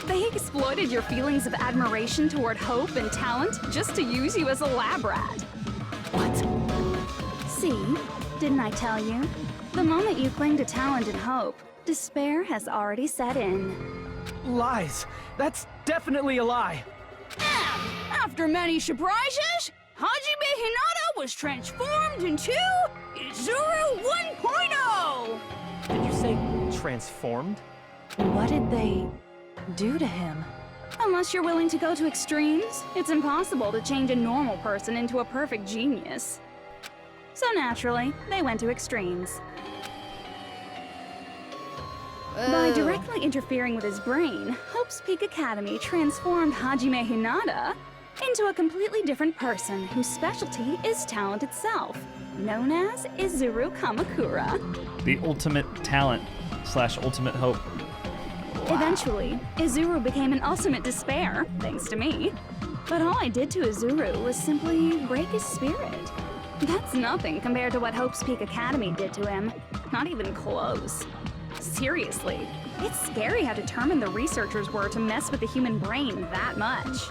Speaker 15: They exploited your feelings of admiration toward hope and talent just to use you as a lab rat.
Speaker 7: What?
Speaker 15: See? Didn't I tell you? The moment you cling to talent and hope, despair has already set in.
Speaker 7: Lies. That's definitely a lie.
Speaker 15: After many surprises, Hajime Hinata was transformed into Izuru 1.0!
Speaker 14: Did you say transformed?
Speaker 13: What did they do to him?
Speaker 15: Unless you're willing to go to extremes, it's impossible to change a normal person into a perfect genius. So naturally, they went to extremes. By directly interfering with his brain, Hope's Peak Academy transformed Hajime Hinata into a completely different person whose specialty is talent itself, known as Izuru Kamakura.
Speaker 1: The ultimate talent / ultimate hope.
Speaker 15: Eventually, Izuru became an ultimate despair, thanks to me. But all I did to Izuru was simply break his spirit. That's nothing compared to what Hope's Peak Academy did to him. Not even close. Seriously, it's scary how determined the researchers were to mess with the human brain that much.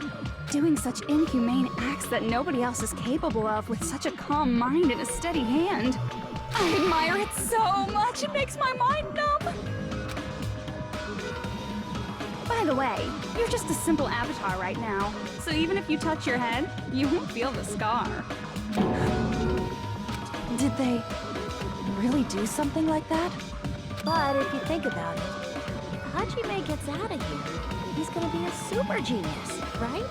Speaker 15: Doing such inhumane acts that nobody else is capable of with such a calm mind and a steady hand. I admire it so much, it makes my mind numb. By the way, you're just a simple avatar right now, so even if you touch your head, you won't feel the scar.
Speaker 13: Did they really do something like that? But if you think about it, if Hajime gets out of here, he's gonna be a super genius, right?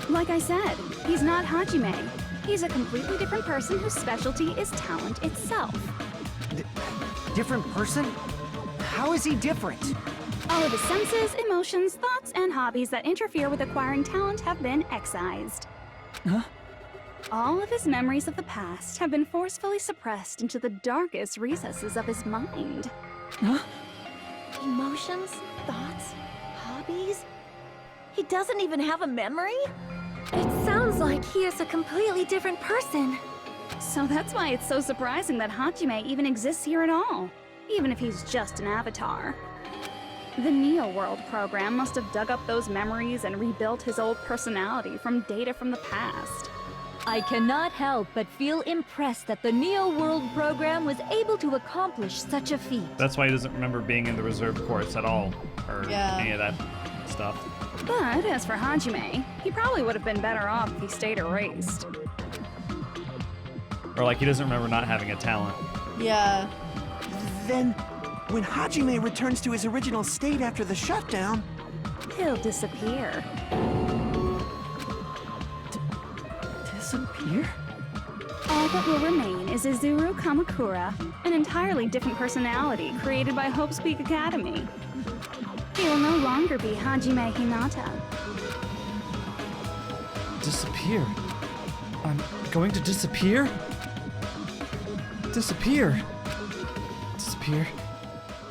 Speaker 15: Like I said, he's not Hajime. He's a completely different person whose specialty is talent itself.
Speaker 5: Different person? How is he different?
Speaker 15: All of his senses, emotions, thoughts, and hobbies that interfere with acquiring talent have been excised.
Speaker 7: Huh?
Speaker 15: All of his memories of the past have been forcefully suppressed into the darkest recesses of his mind.
Speaker 7: Huh?
Speaker 3: Emotions, thoughts, hobbies? He doesn't even have a memory?
Speaker 6: It sounds like he is a completely different person.
Speaker 15: So that's why it's so surprising that Hajime even exists here at all, even if he's just an avatar. The Neo World program must have dug up those memories and rebuilt his old personality from data from the past.
Speaker 12: I cannot help but feel impressed that the Neo World program was able to accomplish such a feat.
Speaker 1: That's why he doesn't remember being in the reserve courts at all, or any of that stuff.
Speaker 15: But as for Hajime, he probably would have been better off if he stayed erased.
Speaker 1: Or like he doesn't remember not having a talent.
Speaker 2: Yeah.
Speaker 4: Then, when Hajime returns to his original state after the shutdown,
Speaker 15: He'll disappear.
Speaker 7: Disappear?
Speaker 15: All that will remain is Izuru Kamakura, an entirely different personality created by Hope's Peak Academy. He will no longer be Hajime Hinata.
Speaker 9: Disappear? I'm going to disappear? Disappear. Disappear.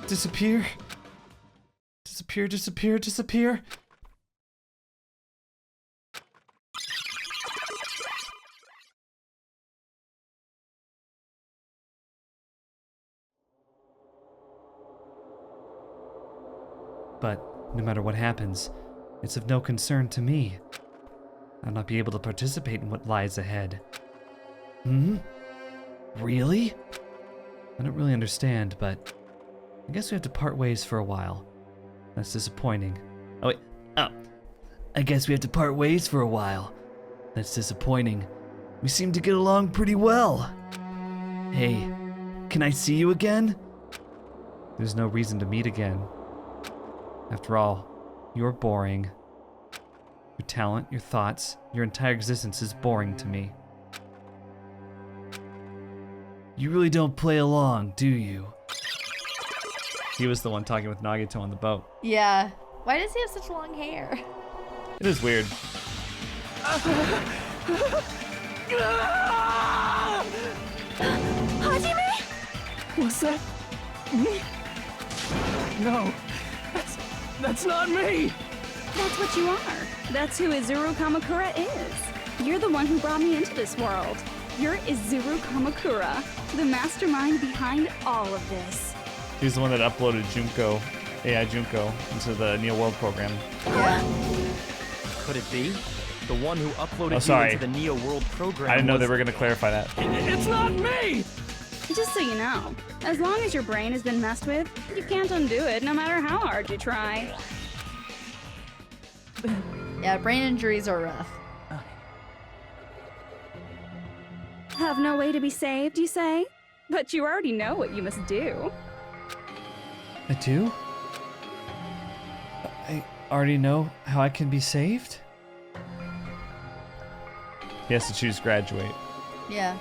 Speaker 9: Disappear. Disappear, disappear, disappear. But no matter what happens, it's of no concern to me. I'll not be able to participate in what lies ahead. Really? I don't really understand, but I guess we have to part ways for a while. That's disappointing. Oh, wait. Oh. I guess we have to part ways for a while. That's disappointing. We seem to get along pretty well. Hey, can I see you again? There's no reason to meet again. After all, you're boring. Your talent, your thoughts, your entire existence is boring to me. You really don't play along, do you? He was the one talking with Nagito on the boat.
Speaker 2: Yeah. Why does he have such long hair?
Speaker 1: It is weird.
Speaker 3: Hajime?
Speaker 7: Was that me? No, that's not me!
Speaker 15: That's what you are. That's who Izuru Kamakura is. You're the one who brought me into this world. You're Izuru Kamakura, the mastermind behind all of this.
Speaker 1: He's the one that uploaded Junko, AI Junko, into the Neo World program.
Speaker 2: Yeah.
Speaker 14: Could it be? The one who uploaded
Speaker 1: sorry.
Speaker 14: you into the Neo World program
Speaker 1: I didn't know
Speaker 14: was...
Speaker 1: they were going to clarify that.
Speaker 7: It's not me!
Speaker 15: Just so you know, as long as your brain has been messed with, you can't undo it no matter how hard you try.
Speaker 2: Yeah, brain injuries are rough.
Speaker 15: Have no way to be saved, you say? But you already know what you must do.
Speaker 9: I do? I already know how I can be saved?
Speaker 1: He has to choose graduate.
Speaker 2: Yeah.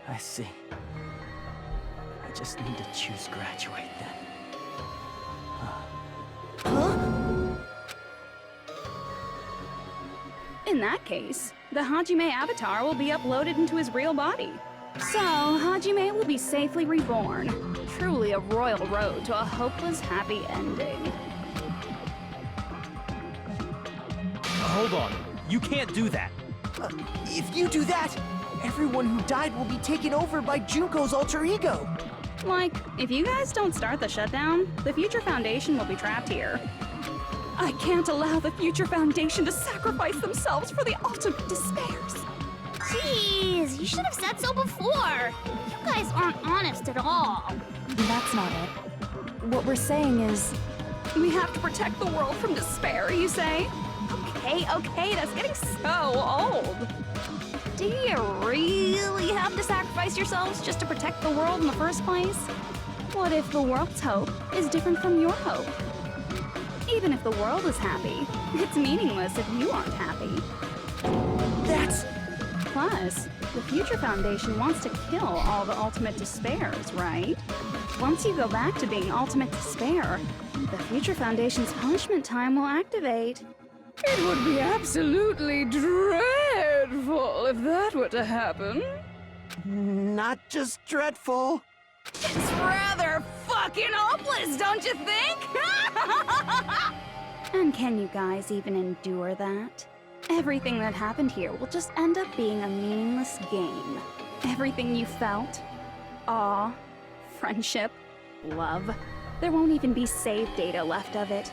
Speaker 8: I see. I just need to choose graduate then.
Speaker 15: In that case, the Hajime avatar will be uploaded into his real body. So, Hajime will be safely reborn. Truly a royal road to a hopeless, happy ending.
Speaker 14: Hold on. You can't do that.
Speaker 8: If you do that, everyone who died will be taken over by Junko's alter ego.
Speaker 15: Like, if you guys don't start the shutdown, the Future Foundation will be trapped here. I can't allow the Future Foundation to sacrifice themselves for the ultimate despairs.
Speaker 10: Jeez, you should have said so before. You guys aren't honest at all.
Speaker 13: That's not it. What we're saying is...
Speaker 15: We have to protect the world from despair, you say? Okay, that's getting so old. Do you really have to sacrifice yourselves just to protect the world in the first place? What if the world's hope is different from your hope? Even if the world is happy, it's meaningless if you aren't happy. Plus, the Future Foundation wants to kill all the ultimate despairs, right? Once you go back to being ultimate despair, the Future Foundation's punishment time will activate. It would be absolutely dreadful if that were to happen.
Speaker 8: Not just dreadful.
Speaker 15: It's rather fucking hopeless, don't you think?
Speaker 11: And can you guys even endure that? Everything that happened here will just end up being a meaningless game. Everything you felt, awe, friendship, love, there won't even be save data left of it.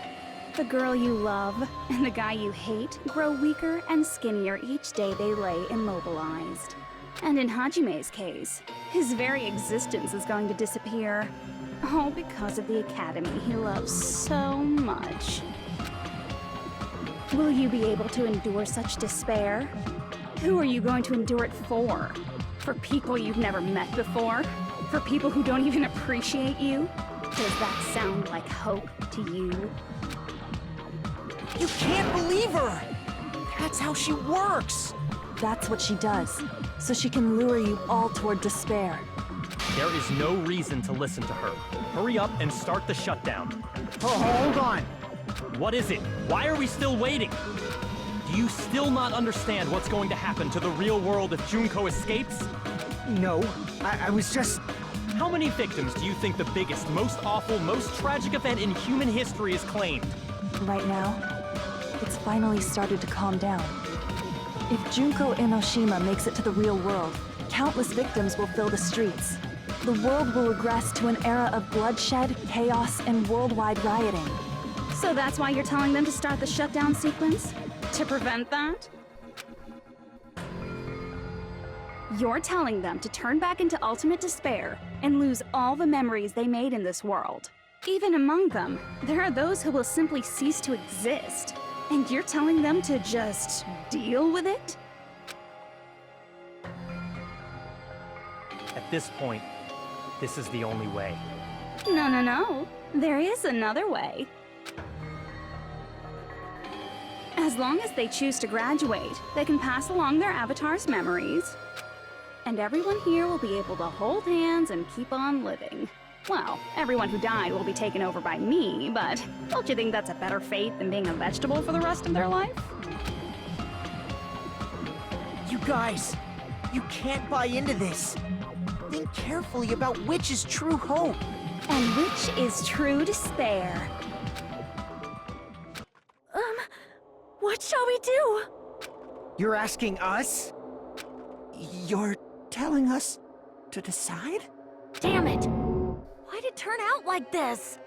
Speaker 11: The girl you love and the guy you hate grow weaker and skinnier each day they lay immobilized. And in Hajime's case, his very existence is going to disappear. All because of the academy he loves so much. Will you be able to endure such despair? Who are you going to endure it for? For people you've never met before? For people who don't even appreciate you? Does that sound like hope to you?
Speaker 8: You can't believe her! That's how she works!
Speaker 13: That's what she does, so she can lure you all toward despair.
Speaker 14: There is no reason to listen to her. Hurry up and start the shutdown.
Speaker 8: Oh, hold on.
Speaker 14: What is it? Why are we still waiting? Do you still not understand what's going to happen to the real world if Junko escapes?
Speaker 5: No, I was just...
Speaker 14: How many victims do you think the biggest, most awful, most tragic event in human history has claimed?
Speaker 13: Right now, it's finally started to calm down. If Junko Enoshima makes it to the real world, countless victims will fill the streets. The world will regress to an era of bloodshed, chaos, and worldwide rioting.
Speaker 11: So that's why you're telling them to start the shutdown sequence? To prevent that? You're telling them to turn back into ultimate despair and lose all the memories they made in this world. Even among them, there are those who will simply cease to exist. And you're telling them to just deal with it?
Speaker 14: At this point, this is the only way.
Speaker 11: No. There is another way. As long as they choose to graduate, they can pass along their avatar's memories. And everyone here will be able to hold hands and keep on living. Well, everyone who died will be taken over by me, but don't you think that's a better fate than being a vegetable for the rest of their life?
Speaker 8: You guys, you can't buy into this. Think carefully about which is true hope.
Speaker 11: And which is true despair.
Speaker 6: What shall we do?
Speaker 8: You're asking us? You're telling us to decide?
Speaker 6: Damn it! Why'd it turn out like this?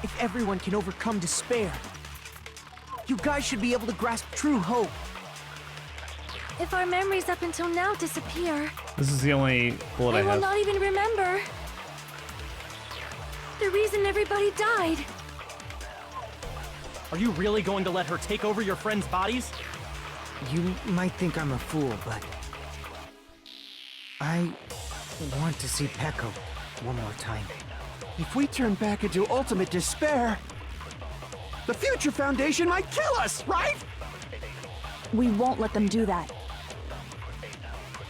Speaker 8: If everyone can overcome despair, you guys should be able to grasp true hope.
Speaker 6: If our memories up until now disappear,
Speaker 1: This is the only bullet I
Speaker 6: we will
Speaker 1: have.
Speaker 6: not even remember the reason everybody died.
Speaker 14: Are you really going to let her take over your friends' bodies?
Speaker 5: You might think I'm a fool, but... I want to see Peko one more time.
Speaker 4: If we turn back into ultimate despair, the Future Foundation might kill us, right?
Speaker 13: We won't let them do that.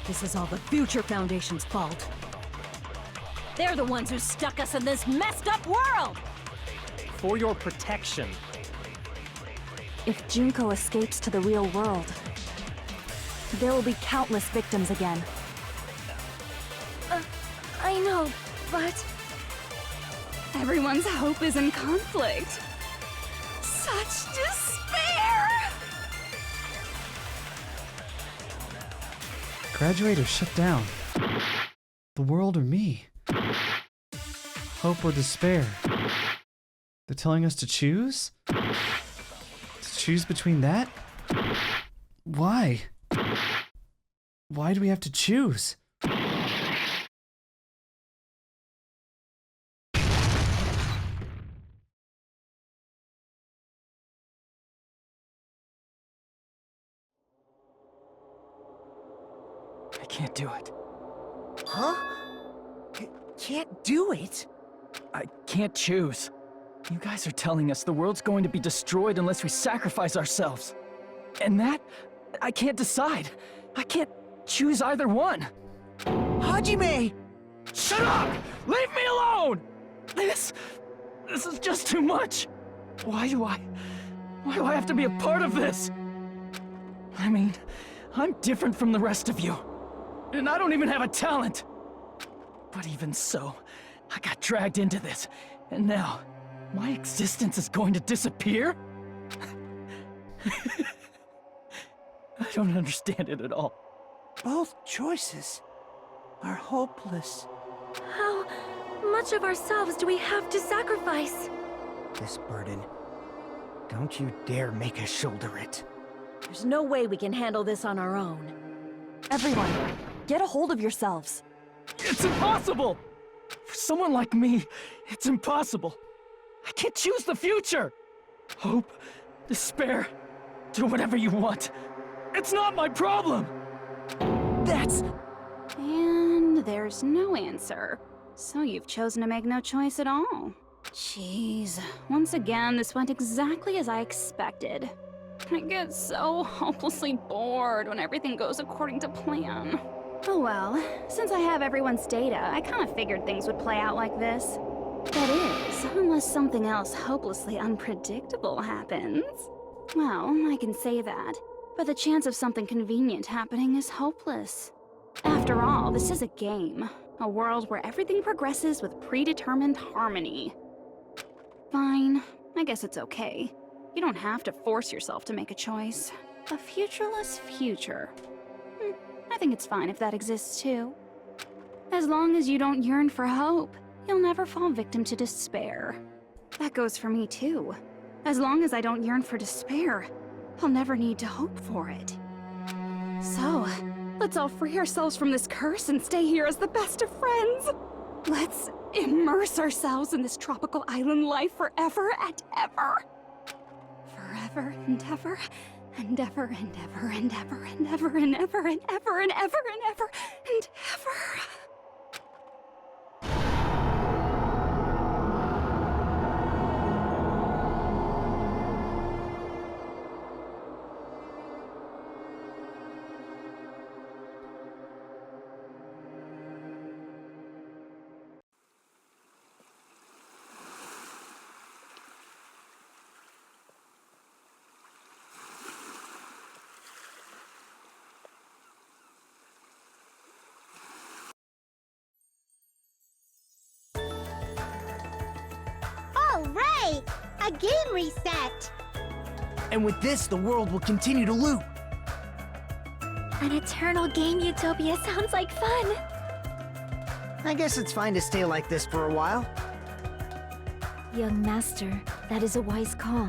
Speaker 6: This is all the Future Foundation's fault. They're the ones who stuck us in this messed up world!
Speaker 14: For your protection.
Speaker 13: If Junko escapes to the real world, there will be countless victims again.
Speaker 6: I know, but...
Speaker 11: Everyone's hope is in conflict. Such despair!
Speaker 9: Graduate or shut down? The world or me? Hope or despair? They're telling us to choose? To choose between that? Why? Why do we have to choose?
Speaker 7: I can't do it.
Speaker 8: Huh? Can't do it?
Speaker 7: I can't choose. You guys are telling us the world's going to be destroyed unless we sacrifice ourselves. And that, I can't decide. I can't choose either one.
Speaker 8: Hajime!
Speaker 7: Shut up! Leave me alone! This This is just too much. Why do I have to be a part of this? I mean, I'm different from the rest of you. And I don't even have a talent. But even so, I got dragged into this. And now, my existence is going to disappear? I don't understand it at all.
Speaker 8: Both choices are hopeless.
Speaker 6: How much of ourselves do we have to sacrifice?
Speaker 5: This burden. Don't you dare make us shoulder it.
Speaker 13: There's no way we can handle this on our own. Everyone, get a hold of yourselves.
Speaker 7: It's impossible! For someone like me, it's impossible. I can't choose the future! Hope, despair, do whatever you want. It's not my problem!
Speaker 8: That's...
Speaker 15: And there's no answer. So you've chosen to make no choice at all. Jeez. Once again, this went exactly as I expected. I get so hopelessly bored when everything goes according to plan. Oh well, since I have everyone's data, I kind of figured things would play out like this. That is, unless something else hopelessly unpredictable happens. Well, I can say that, but the chance of something convenient happening is hopeless. After all, this is a game. A world where everything progresses with predetermined harmony. Fine, I guess it's okay. You don't have to force yourself to make a choice. A futureless future. I think it's fine if that exists too. As long as you don't yearn for hope, you'll never fall victim to despair. That goes for me too. As long as I don't yearn for despair, I'll never need to hope for it. So, let's all free ourselves from this curse and stay here as the best of friends. Let's immerse ourselves in this tropical island life forever and ever. Forever and ever, and ever and ever and ever and ever and ever and ever and ever and ever and ever.
Speaker 10: All right! A game reset!
Speaker 8: And with this, the world will continue to loop.
Speaker 6: An eternal game utopia sounds like fun.
Speaker 5: I guess it's fine to stay like this for a while.
Speaker 6: Young master, that is a wise call.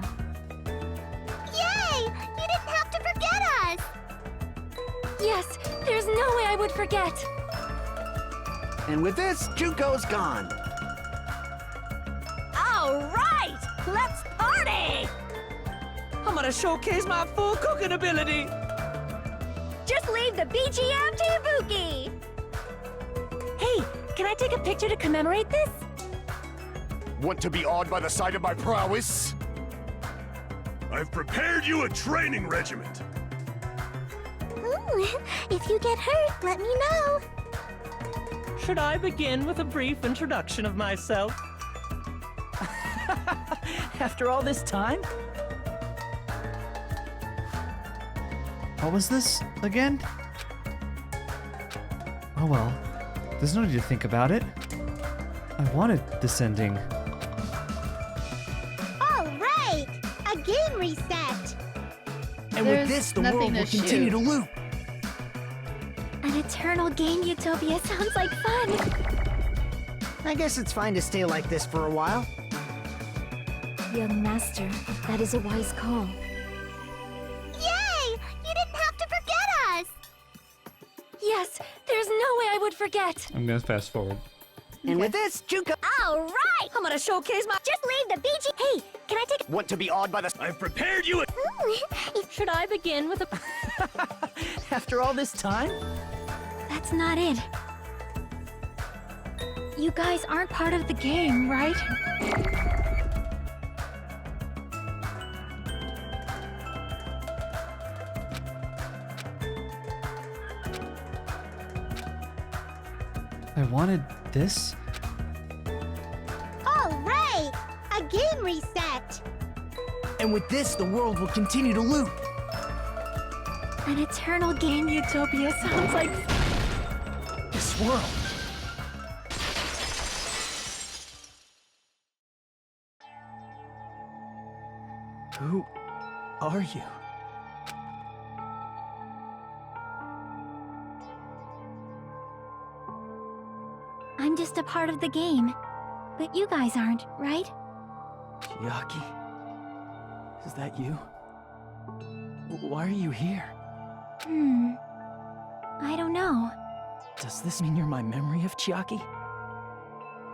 Speaker 10: Yay! You didn't have to forget us!
Speaker 6: Yes, there's no way I would forget.
Speaker 4: And with this, Junko's gone.
Speaker 3: All right! Let's party!
Speaker 8: I'm gonna showcase my full cooking ability.
Speaker 6: Just leave the BGM to Ibuki. Hey, can I take a picture to commemorate this?
Speaker 16: Want to be awed by the sight of my prowess? I've prepared you a training regiment.
Speaker 10: Ooh, if you get hurt, let me know.
Speaker 8: Should I begin with a brief introduction of myself? After all this time?
Speaker 9: What was this again? Oh well, there's no need to think about it. I wanted this ending.
Speaker 10: All right! A game reset!
Speaker 8: And with this, the world will continue to loop.
Speaker 6: An eternal game utopia sounds like fun.
Speaker 5: I guess it's fine to stay like this for a while.
Speaker 6: Young master, that is a wise call.
Speaker 10: Yay! You didn't have to forget us!
Speaker 6: Yes, there's no way I would forget.
Speaker 1: I'm gonna fast forward.
Speaker 5: And with this, Junko...
Speaker 10: All right!
Speaker 3: I'm gonna showcase my...
Speaker 10: Just leave the BG...
Speaker 6: Hey, can I take...
Speaker 16: Want to be awed by the... I've prepared you a...
Speaker 6: Should I begin with a...
Speaker 8: After all this time?
Speaker 6: That's not it. You guys aren't part of the game, right?
Speaker 9: I wanted this?
Speaker 10: All right! A game reset.
Speaker 8: And with this, the world will continue to loop.
Speaker 6: An eternal game utopia sounds like...
Speaker 8: This world. Who are you?
Speaker 15: I'm just a part of the game. But you guys aren't, right?
Speaker 8: Chiaki? Is that you? Why are you here?
Speaker 15: I don't know.
Speaker 8: Does this mean you're my memory of Chiaki?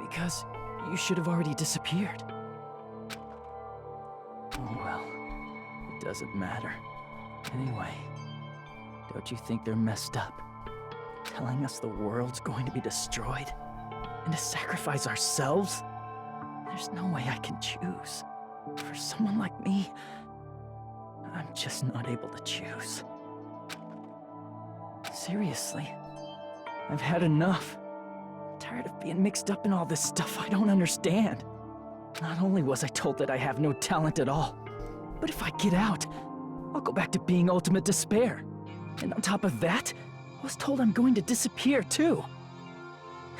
Speaker 8: Because you should have already disappeared. Oh well, it doesn't matter. Anyway, don't you think they're messed up? Telling us the world's going to be destroyed? And to sacrifice ourselves? There's no way I can choose. For someone like me, I'm just not able to choose. Seriously, I've had enough. I'm tired of being mixed up in all this stuff I don't understand. Not only was I told that I have no talent at all, but if I get out, I'll go back to being ultimate despair. And on top of that, I was told I'm going to disappear too.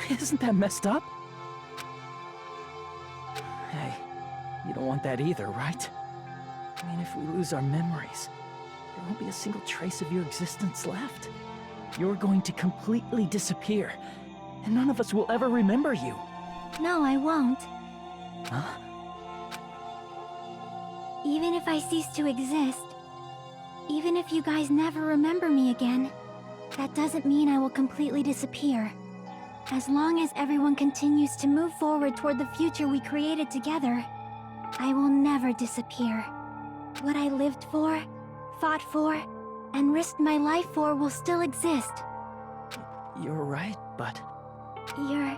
Speaker 8: Isn't that messed up? Hey, you don't want that either, right? I mean, if we lose our memories, there won't be a single trace of your existence left. You're going to completely disappear, and none of us will ever remember you.
Speaker 15: No, I won't.
Speaker 8: Huh?
Speaker 15: Even if I cease to exist, even if you guys never remember me again, that doesn't mean I will completely disappear. As long as everyone continues to move forward toward the future we created together, I will never disappear. What I lived for, fought for, and risked my life for will still exist.
Speaker 8: You're right, but...
Speaker 15: You're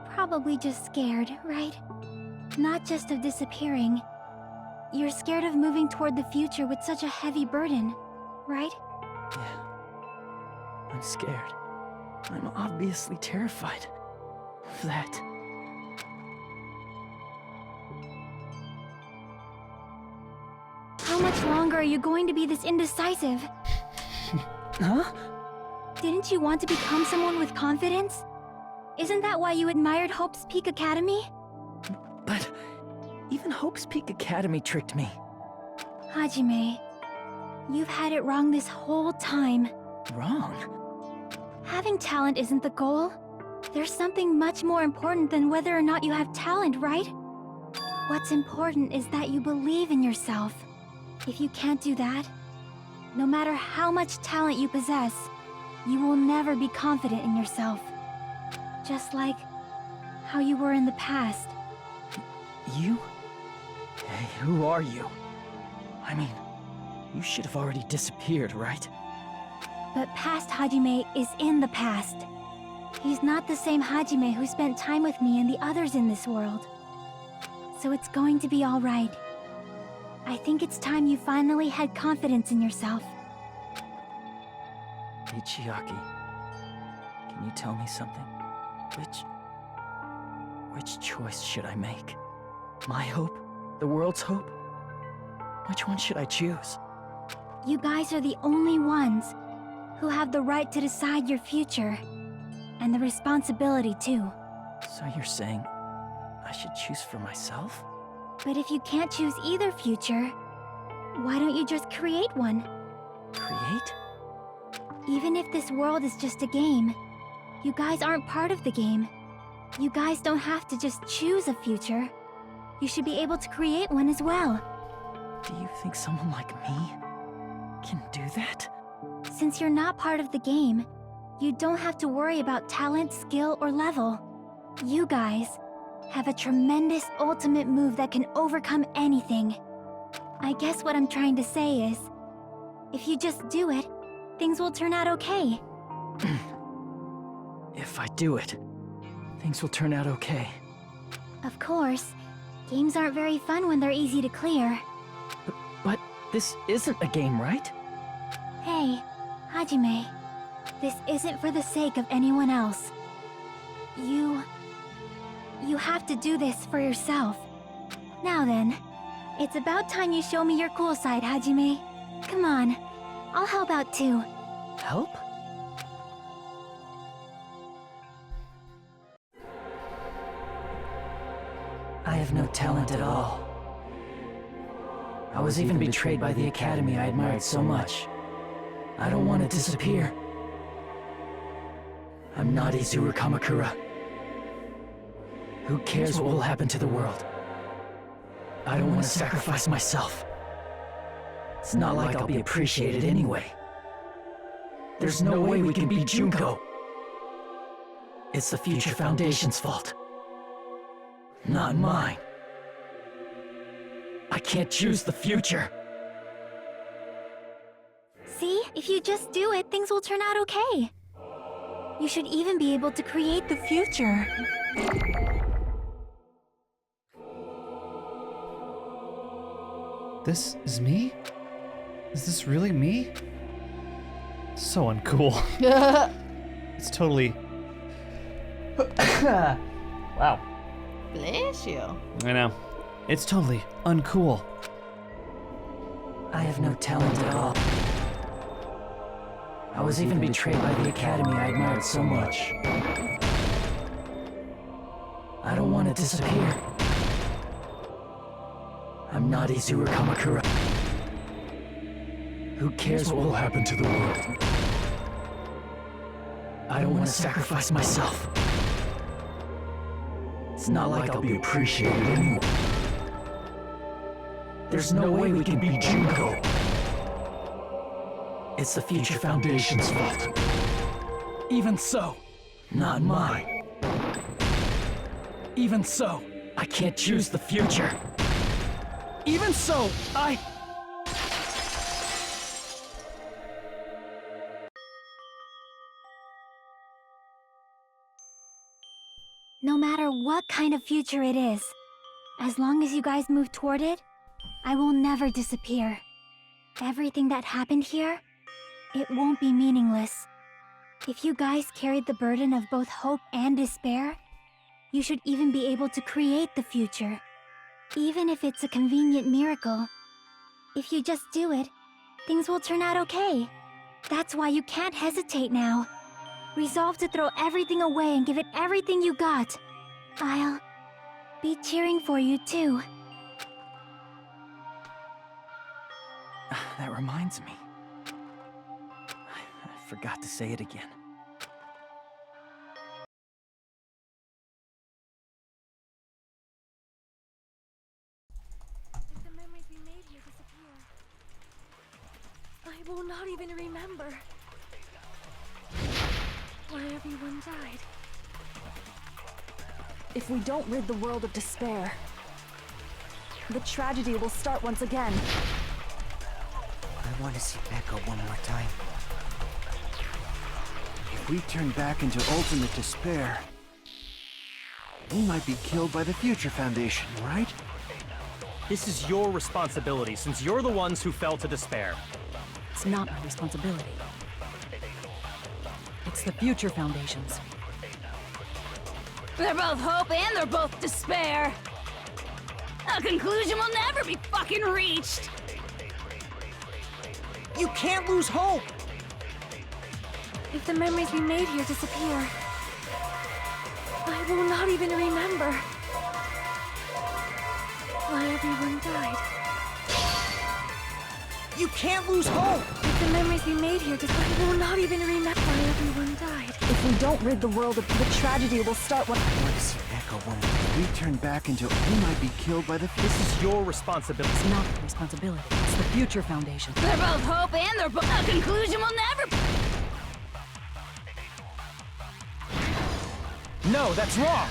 Speaker 15: probably just scared, right? Not just of disappearing. You're scared of moving toward the future with such a heavy burden, right?
Speaker 8: Yeah. I'm scared. I'm obviously terrified of that.
Speaker 15: How much longer are you going to be this indecisive?
Speaker 8: Huh?
Speaker 15: Didn't you want to become someone with confidence? Isn't that why you admired Hope's Peak Academy?
Speaker 8: But even Hope's Peak Academy tricked me.
Speaker 15: Hajime, you've had it wrong this whole time.
Speaker 8: Wrong?
Speaker 15: Having talent isn't the goal. There's something much more important than whether or not you have talent, right? What's important is that you believe in yourself. If you can't do that, no matter how much talent you possess, you will never be confident in yourself. Just like how you were in the past.
Speaker 8: You? Hey, who are you? I mean, you should have already disappeared, right?
Speaker 15: But past Hajime is in the past. He's not the same Hajime who spent time with me and the others in this world. So it's going to be all right. I think it's time you finally had confidence in yourself.
Speaker 8: Hey, Chiaki. Can you tell me something? Which choice should I make? My hope? The world's hope? Which one should I choose?
Speaker 15: You guys are the only ones who have the right to decide your future. And the responsibility, too.
Speaker 8: So you're saying I should choose for myself?
Speaker 15: But if you can't choose either future, why don't you just create one?
Speaker 8: Create?
Speaker 15: Even if this world is just a game, you guys aren't part of the game. You guys don't have to just choose a future. You should be able to create one as well.
Speaker 8: Do you think someone like me can do that?
Speaker 15: Since you're not part of the game, you don't have to worry about talent, skill, or level. You guys have a tremendous ultimate move that can overcome anything. I guess what I'm trying to say is, if you just do it, things will turn out okay.
Speaker 8: If I do it, things will turn out okay.
Speaker 15: Of course. Games aren't very fun when they're easy to clear.
Speaker 8: But this isn't a game, right?
Speaker 15: Hey, Hajime. This isn't for the sake of anyone else. You have to do this for yourself.
Speaker 17: Now then, it's about time you show me your cool side, Hajime. Come on, I'll help out too.
Speaker 7: Help? I have no talent at all. I was even betrayed by the academy I admired so much. I don't want to disappear. I'm not Izuru Kamakura. Who cares what will happen to the world? I don't want to sacrifice myself. It's not like I'll be appreciated anyway. There's no way we can beat Junko. It's the Future Foundation's fault. Not mine. I can't choose the future.
Speaker 17: See, if you just do it, things will turn out okay. You should even be able to create the future.
Speaker 9: This is me? Is this really me? So uncool. It's totally... Wow.
Speaker 2: Bless you.
Speaker 9: I know. It's totally uncool.
Speaker 7: I have no talent at all. I was even betrayed by the academy I admired so much. I don't want to disappear. I'm not Izuru Kamakura. Who cares what will happen to the world? I don't want to sacrifice myself. It's not like I'll be appreciated anymore. There's no way we can beat Junko. It's the Future Foundation's fault. Even so, not mine. Even so, I can't choose the future. Even so,
Speaker 17: No matter what kind of future it is, as long as you guys move toward it, I will never disappear. Everything that happened here, it won't be meaningless. If you guys carried the burden of both hope and despair, you should even be able to create the future. Even if it's a convenient miracle. If you just do it, things will turn out okay. That's why you can't hesitate now. Resolve to throw everything away and give it everything you got. I'll be cheering for you too.
Speaker 7: That reminds me. I forgot to say it again.
Speaker 6: If the memories we made here disappear, I will not even remember why everyone died.
Speaker 13: If we don't rid the world of despair, the tragedy will start once again.
Speaker 4: I want to see Becca one more time. If we turn back into ultimate despair, we might be killed by the Future Foundation, right?
Speaker 14: This is your responsibility, since you're the ones who fell to despair.
Speaker 13: It's not my responsibility. It's the Future Foundation's.
Speaker 15: They're both hope and they're both despair. A conclusion will never be fucking reached.
Speaker 8: You can't lose hope!
Speaker 6: If the memories we made here disappear, I will not even remember why everyone died.
Speaker 8: You can't lose hope!
Speaker 6: If the memories we made here disappear, I will not even remember why everyone died.
Speaker 13: If we don't rid the world of the tragedy will start when—
Speaker 4: I want to see Becca one more time. If we turn back into we might be killed by the
Speaker 14: This is your responsibility.
Speaker 13: It's not my responsibility. It's the Future Foundation.
Speaker 15: They're both hope and they're both— A conclusion will never—
Speaker 14: No, that's wrong!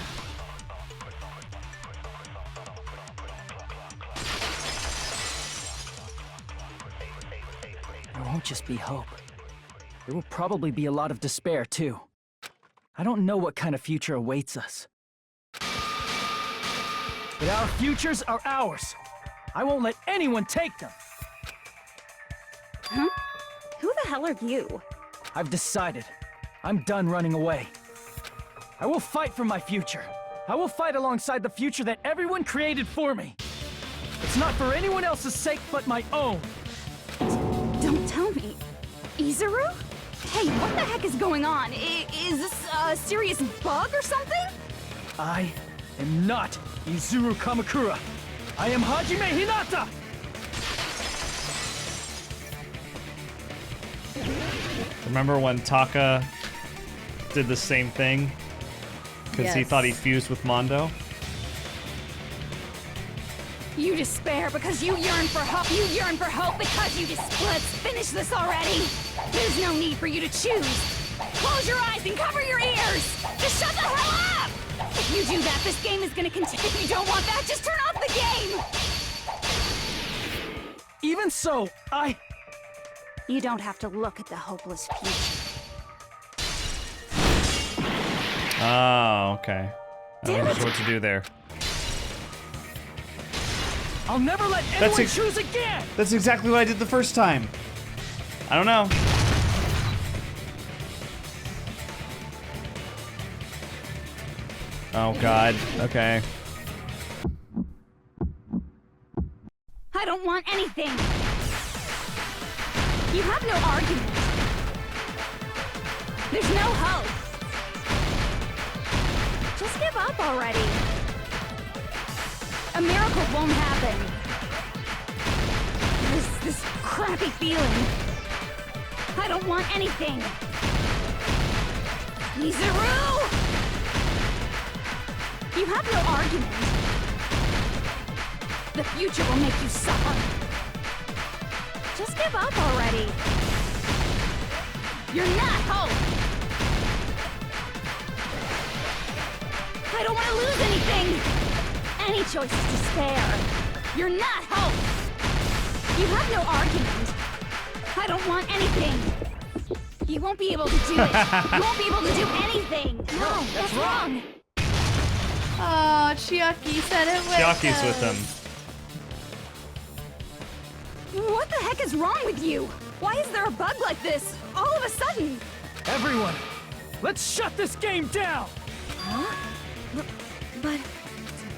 Speaker 7: There won't just be hope. There will probably be a lot of despair, too. I don't know what kind of future awaits us. But our futures are ours. I won't let anyone take them.
Speaker 15: Huh? Who the hell are you?
Speaker 7: I've decided. I'm done running away. I will fight for my future. I will fight alongside the future that everyone created for me. It's not for anyone else's sake but my own.
Speaker 15: Don't tell me. Izuru? Hey, what the heck is going on? Is this a serious bug or something?
Speaker 7: I am not Izuru Kamakura. I am Hajime Hinata!
Speaker 1: Remember when Taka did the same thing? Because he
Speaker 2: Yes.
Speaker 1: thought he fused with Mondo?
Speaker 15: You despair because you yearn for hope. You yearn for hope because you despair. Let's finish this already. There's no need for you to choose. Close your eyes and cover your ears. Just shut the hell up! If you do that, this game is gonna continue. If you don't want that, just turn off the game!
Speaker 7: Even so,
Speaker 15: You don't have to look at the hopeless future.
Speaker 1: Oh, okay. I
Speaker 15: Damn
Speaker 1: wasn't
Speaker 15: it.
Speaker 1: sure what to do there.
Speaker 7: I'll never let
Speaker 1: That's
Speaker 7: anyone choose again!
Speaker 1: That's exactly what I did the first time. I don't know. Oh god. Okay.
Speaker 15: I don't want anything. You have no argument. There's no hope. Just give up already. A miracle won't happen. This crappy feeling. I don't want anything. Izuru! You have no argument. The future will make you suffer. Just give up already. You're not hope. I don't want to lose anything. Any choice is despair. You're not hope. You have no argument. I don't want anything. You won't be able to do it. You won't be able to do anything. No, that's wrong.
Speaker 2: Oh, Chiaki said it with
Speaker 1: Chiaki's
Speaker 2: us.
Speaker 1: with him.
Speaker 15: What the heck is wrong with you? Why is there a bug like this all of a sudden?
Speaker 7: Everyone, let's shut this game down!
Speaker 15: Huh? But...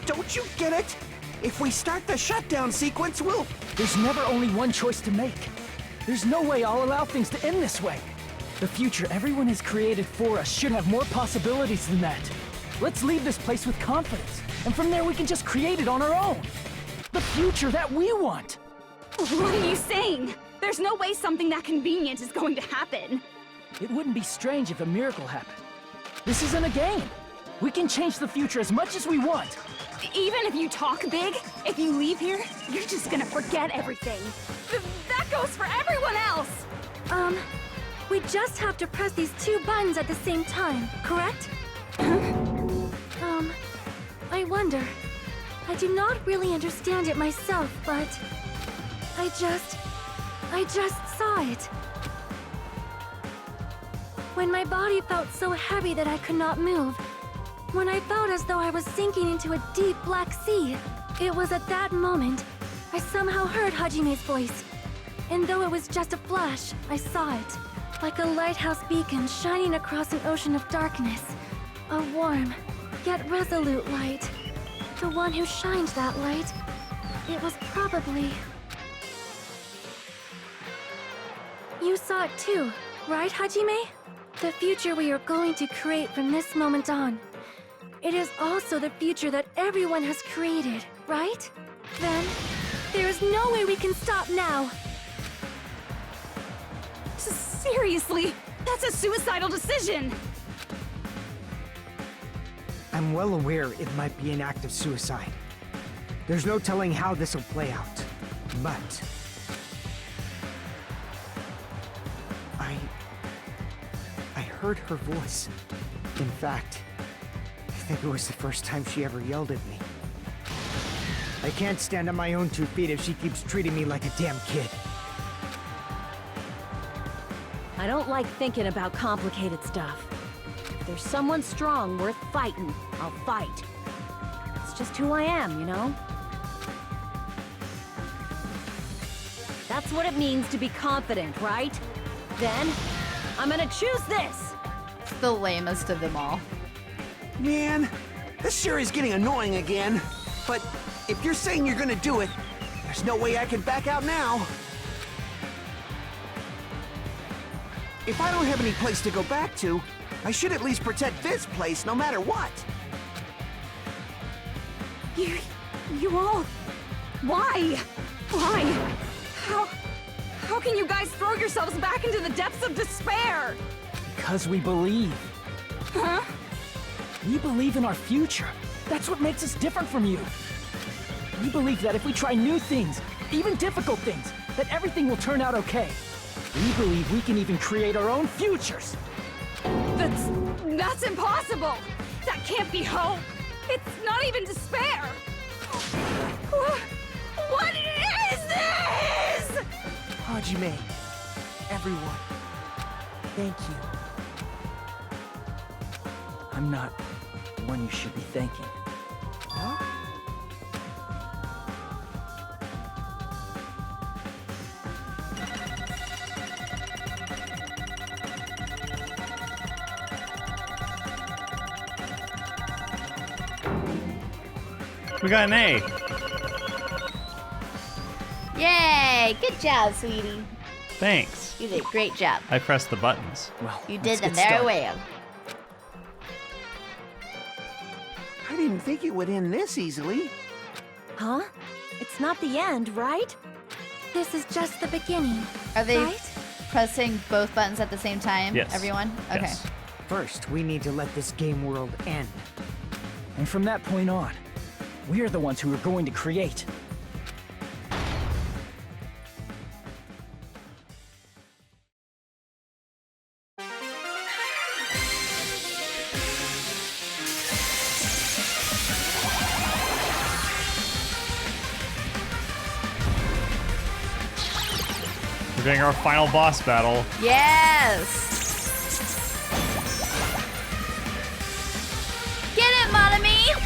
Speaker 8: Don't you get it? If we start the shutdown sequence, we'll...
Speaker 7: There's never only one choice to make. There's no way I'll allow things to end this way. The future everyone has created for us should have more possibilities than that. Let's leave this place with confidence, and from there we can just create it on our own. The future that we want!
Speaker 15: What are you saying? There's no way something that convenient is going to happen.
Speaker 7: It wouldn't be strange if a miracle happened. This isn't a game. We can change the future as much as we want.
Speaker 15: Even if you talk big, if you leave here, you're just gonna forget everything. That goes for everyone else!
Speaker 6: We just have to press these two buttons at the same time, correct? I wonder. I do not really understand it myself, but... I just saw it. When my body felt so heavy that I could not move, when I felt as though I was sinking into a deep black sea, it was at that moment I somehow heard Hajime's voice. And though it was just a flash, I saw it, like a lighthouse beacon shining across an ocean of darkness. A warm, yet resolute light. The one who shined that light, it was probably... You saw it too, right, Hajime? The future we are going to create from this moment on. It is also the future that everyone has created, right? Then, there is no way we can stop now.
Speaker 15: Seriously, that's a suicidal decision.
Speaker 5: I'm well aware it might be an act of suicide. There's no telling how this will play out, but... I heard her voice. In fact, I think it was the first time she ever yelled at me. I can't stand on my own 2 feet if she keeps treating me like a damn kid.
Speaker 18: I don't like thinking about complicated stuff. If there's someone strong worth fighting, I'll fight. It's just who I am, you know? That's what it means to be confident, right? Then, I'm gonna choose this!
Speaker 2: It's the lamest of them all.
Speaker 8: Man, this sure is getting annoying again. But if you're saying you're gonna do it,
Speaker 4: There's no way I can back out now. If I don't have any place to go back to, I should at least protect this place no matter what.
Speaker 11: You all... Why? Why? How can you guys throw yourselves back into the depths of despair?
Speaker 7: Because we believe.
Speaker 11: Huh?
Speaker 7: We believe in our future. That's what makes us different from you. We believe that if we try new things, even difficult things, that everything will turn out okay. We believe we can even create our own futures.
Speaker 11: That's impossible! That can't be hope! It's not even despair! What is this?!
Speaker 8: Hajime, everyone, thank you.
Speaker 7: I'm not the one you should be thanking.
Speaker 8: Huh?
Speaker 1: We got an A.
Speaker 2: Yay! Good job, sweetie.
Speaker 1: Thanks.
Speaker 2: You did a great job.
Speaker 1: I pressed the buttons.
Speaker 7: Well,
Speaker 2: You did them very well.
Speaker 4: I didn't think it would end this easily.
Speaker 18: Huh? It's not the end, right?
Speaker 17: This is just the beginning.
Speaker 2: Are they
Speaker 17: right?
Speaker 2: pressing both buttons at the same time?
Speaker 1: Yes.
Speaker 2: Everyone? Okay.
Speaker 1: Yes.
Speaker 5: First, we need to let this game world end.
Speaker 7: And from that point on, we're the ones who are going to create.
Speaker 1: We're doing our final boss battle.
Speaker 2: Yes! Get it, Monami!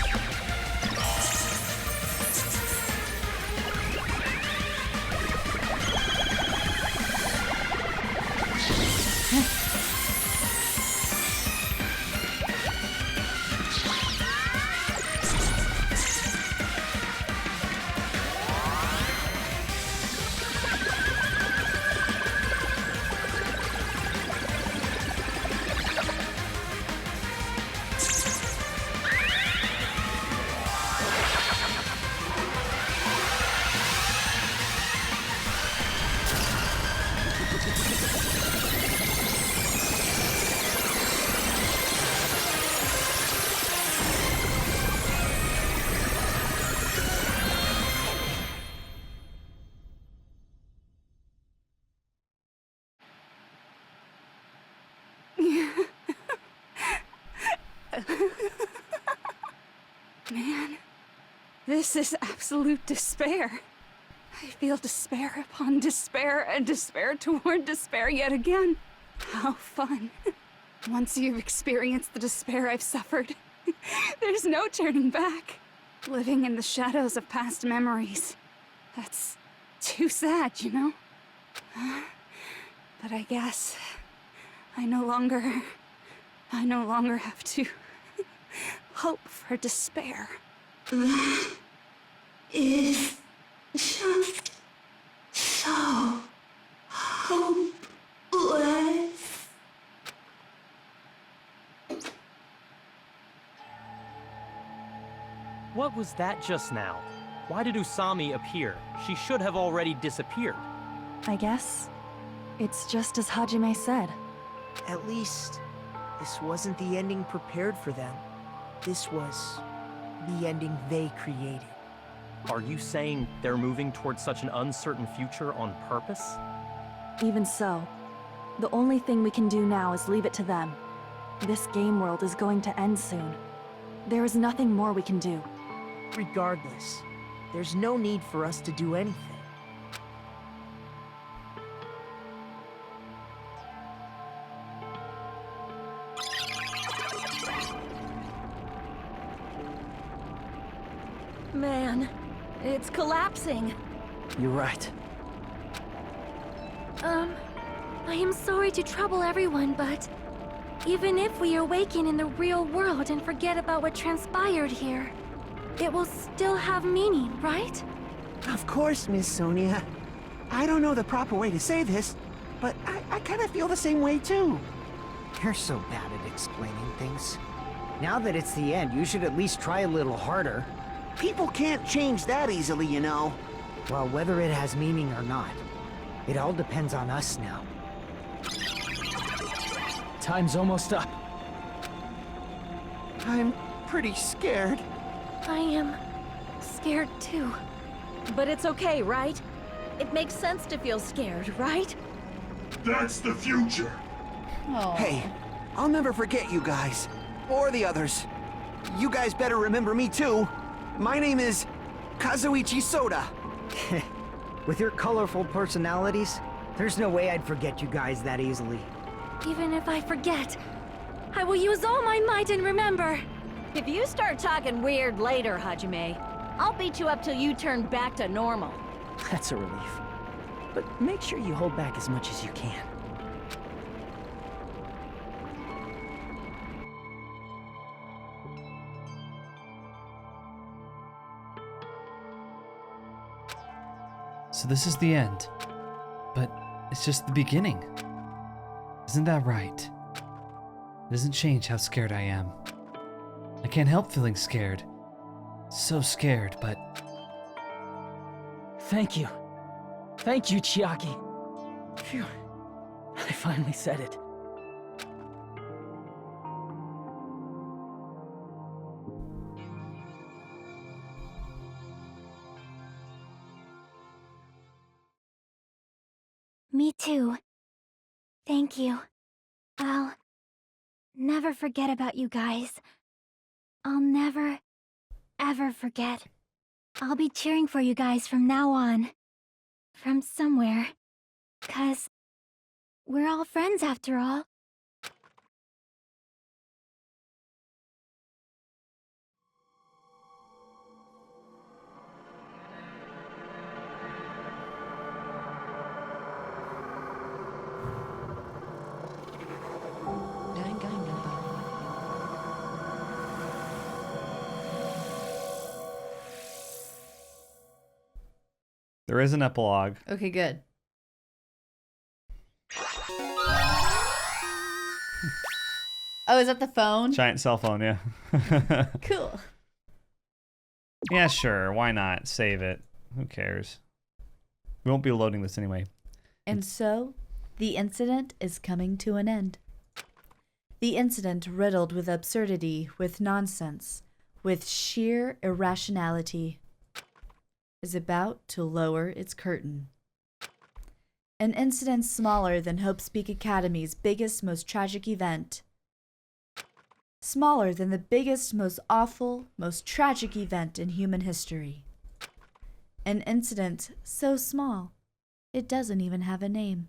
Speaker 11: Man, this is absolute despair. I feel despair upon despair and despair toward despair yet again. How fun. Once you've experienced the despair I've suffered, there's no turning back. Living in the shadows of past memories. That's too sad, you know? But I guess I no longer have to hope for despair.
Speaker 19: That is just so hopeless.
Speaker 14: What was that just now? Why did Usami appear? She should have already disappeared.
Speaker 13: I guess it's just as Hajime said.
Speaker 8: At least, this wasn't the ending prepared for them. This was the ending they created.
Speaker 14: Are you saying they're moving towards such an uncertain future on purpose?
Speaker 13: Even so, the only thing we can do now is leave it to them. This game world is going to end soon. There is nothing more we can do.
Speaker 8: Regardless, there's no need for us to do anything.
Speaker 18: Man, it's collapsing.
Speaker 7: You're right.
Speaker 17: I am sorry to trouble everyone, but even if we awaken in the real world and forget about what transpired here, it will still have meaning, right?
Speaker 4: Of course, Miss Sonia. I don't know the proper way to say this, but I kind of feel the same way too.
Speaker 5: You're so bad at explaining things. Now that it's the end, you should at least try a little harder.
Speaker 4: People can't change that easily, you know.
Speaker 5: Well, whether it has meaning or not, it all depends on us now.
Speaker 7: Time's almost up.
Speaker 4: I'm pretty scared.
Speaker 6: I am scared too.
Speaker 18: But it's okay, right? It makes sense to feel scared, right?
Speaker 16: That's the future.
Speaker 2: Oh.
Speaker 4: Hey, I'll never forget you guys. Or the others. You guys better remember me too. My name is Kazuichi Soda.
Speaker 5: With your colorful personalities, there's no way I'd forget you guys that easily.
Speaker 6: Even if I forget, I will use all my might and remember.
Speaker 18: If you start talking weird later, Hajime, I'll beat you up till you turn back to normal.
Speaker 8: That's a relief. But make sure you hold back as much as you can.
Speaker 9: So this is the end. But it's just the beginning. Isn't that right? It doesn't change how scared I am. I can't help feeling scared. So scared, but...
Speaker 7: Thank you. Thank you, Chiaki. Phew. I finally said it.
Speaker 17: Me too. Thank you. I'll never forget about you guys. I'll never, ever forget. I'll be cheering for you guys from now on. From somewhere. 'Cause we're all friends after all.
Speaker 1: There is an epilogue.
Speaker 2: Okay, good. Oh, is that the phone?
Speaker 1: Giant cell phone, yeah.
Speaker 2: Cool.
Speaker 1: Yeah, sure. Why not? Save it. Who cares? We won't be loading this anyway.
Speaker 2: And so, the incident is coming to an end. The incident riddled with absurdity, with nonsense, with sheer irrationality, is about to lower its curtain. An incident smaller than Hope's Peak Academy's biggest, most tragic event. Smaller than the biggest, most awful, most tragic event in human history. An incident so small, it doesn't even have a name.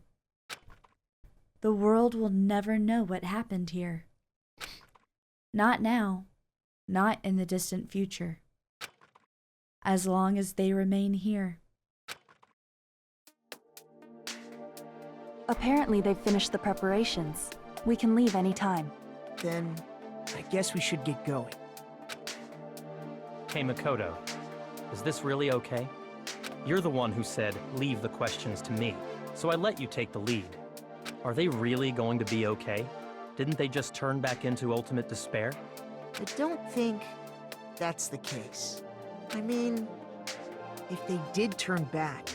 Speaker 2: The world will never know what happened here. Not now, not in the distant future. As long as they remain here.
Speaker 13: Apparently they've finished the preparations. We can leave any time.
Speaker 8: Then, I guess we should get going.
Speaker 14: Hey, Makoto, is this really okay? You're the one who said, leave the questions to me, so I let you take the lead. Are they really going to be okay? Didn't they just turn back into ultimate despair?
Speaker 8: I don't think that's the case. I mean, if they did turn back,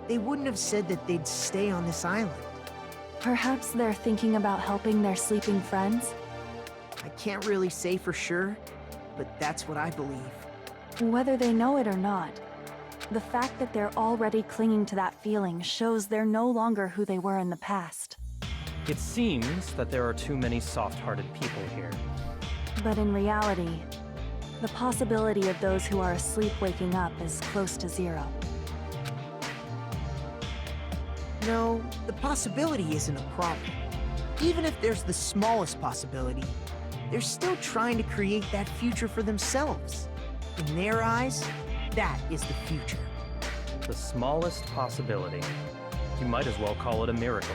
Speaker 8: they wouldn't have said that they'd stay on this island.
Speaker 13: Perhaps they're thinking about helping their sleeping friends?
Speaker 8: I can't really say for sure, but that's what I believe.
Speaker 13: Whether they know it or not, the fact that they're already clinging to that feeling shows they're no longer who they were in the past.
Speaker 14: It seems that there are too many soft-hearted people here.
Speaker 13: But in reality, the possibility of those who are asleep waking up is close to zero.
Speaker 8: No, the possibility isn't a problem. Even if there's the smallest possibility, they're still trying to create that future for themselves. In their eyes, that is the future.
Speaker 14: The smallest possibility. You might as well call it a miracle.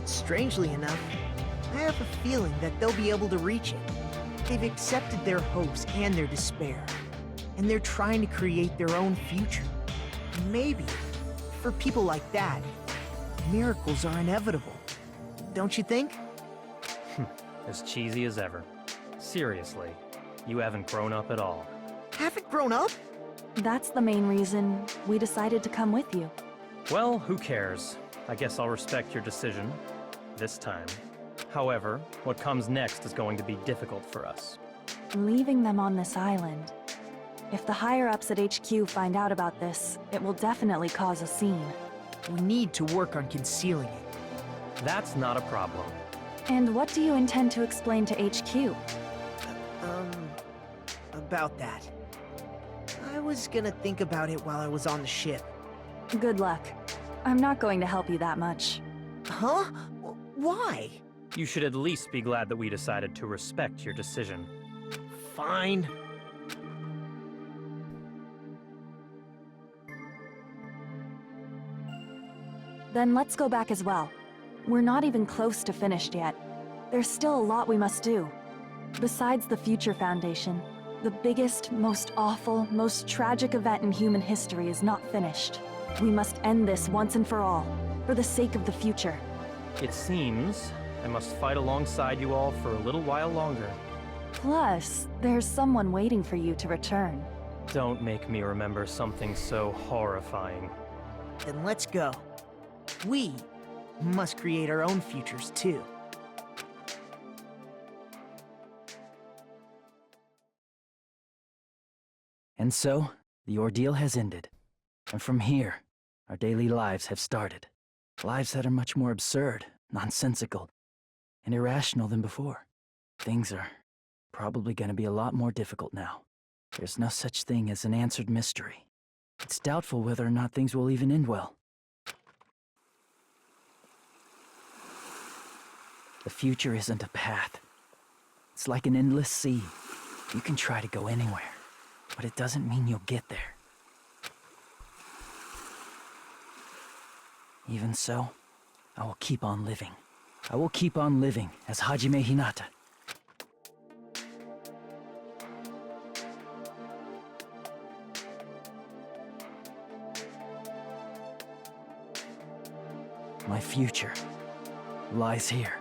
Speaker 8: Strangely enough, I have a feeling that they'll be able to reach it. They've accepted their hopes and their despair, and they're trying to create their own future. Maybe. For people like that, miracles are inevitable. Don't you think?
Speaker 14: As cheesy as ever. Seriously, you haven't grown up at all.
Speaker 8: Haven't grown up?
Speaker 13: That's the main reason we decided to come with you.
Speaker 14: Well, who cares? I guess I'll respect your decision. This time. However, what comes next is going to be difficult for us.
Speaker 13: Leaving them on this island. If the higher-ups at HQ find out about this, it will definitely cause a scene.
Speaker 8: We need to work on concealing it.
Speaker 14: That's not a problem.
Speaker 13: And what do you intend to explain to HQ?
Speaker 8: About that. I was gonna think about it while I was on the ship.
Speaker 13: Good luck. I'm not going to help you that much.
Speaker 8: Huh? Why?
Speaker 14: You should at least be glad that we decided to respect your decision.
Speaker 8: Fine.
Speaker 13: Then let's go back as well. We're not even close to finished yet. There's still a lot we must do. Besides the Future Foundation, the biggest, most awful, most tragic event in human history is not finished. We must end this once and for all, for the sake of the future.
Speaker 14: It seems I must fight alongside you all for a little while longer.
Speaker 13: Plus, there's someone waiting for you to return.
Speaker 14: Don't make me remember something so horrifying.
Speaker 8: Then let's go. We must create our own futures too.
Speaker 7: And so, the ordeal has ended. And from here, our daily lives have started. Lives that are much more absurd, nonsensical, and irrational than before. Things are probably going to be a lot more difficult now. There's no such thing as an answered mystery. It's doubtful whether or not things will even end well. The future isn't a path. It's like an endless sea. You can try to go anywhere, but it doesn't mean you'll get there. Even so, I will keep on living. I will keep on living as Hajime Hinata. My future lies here.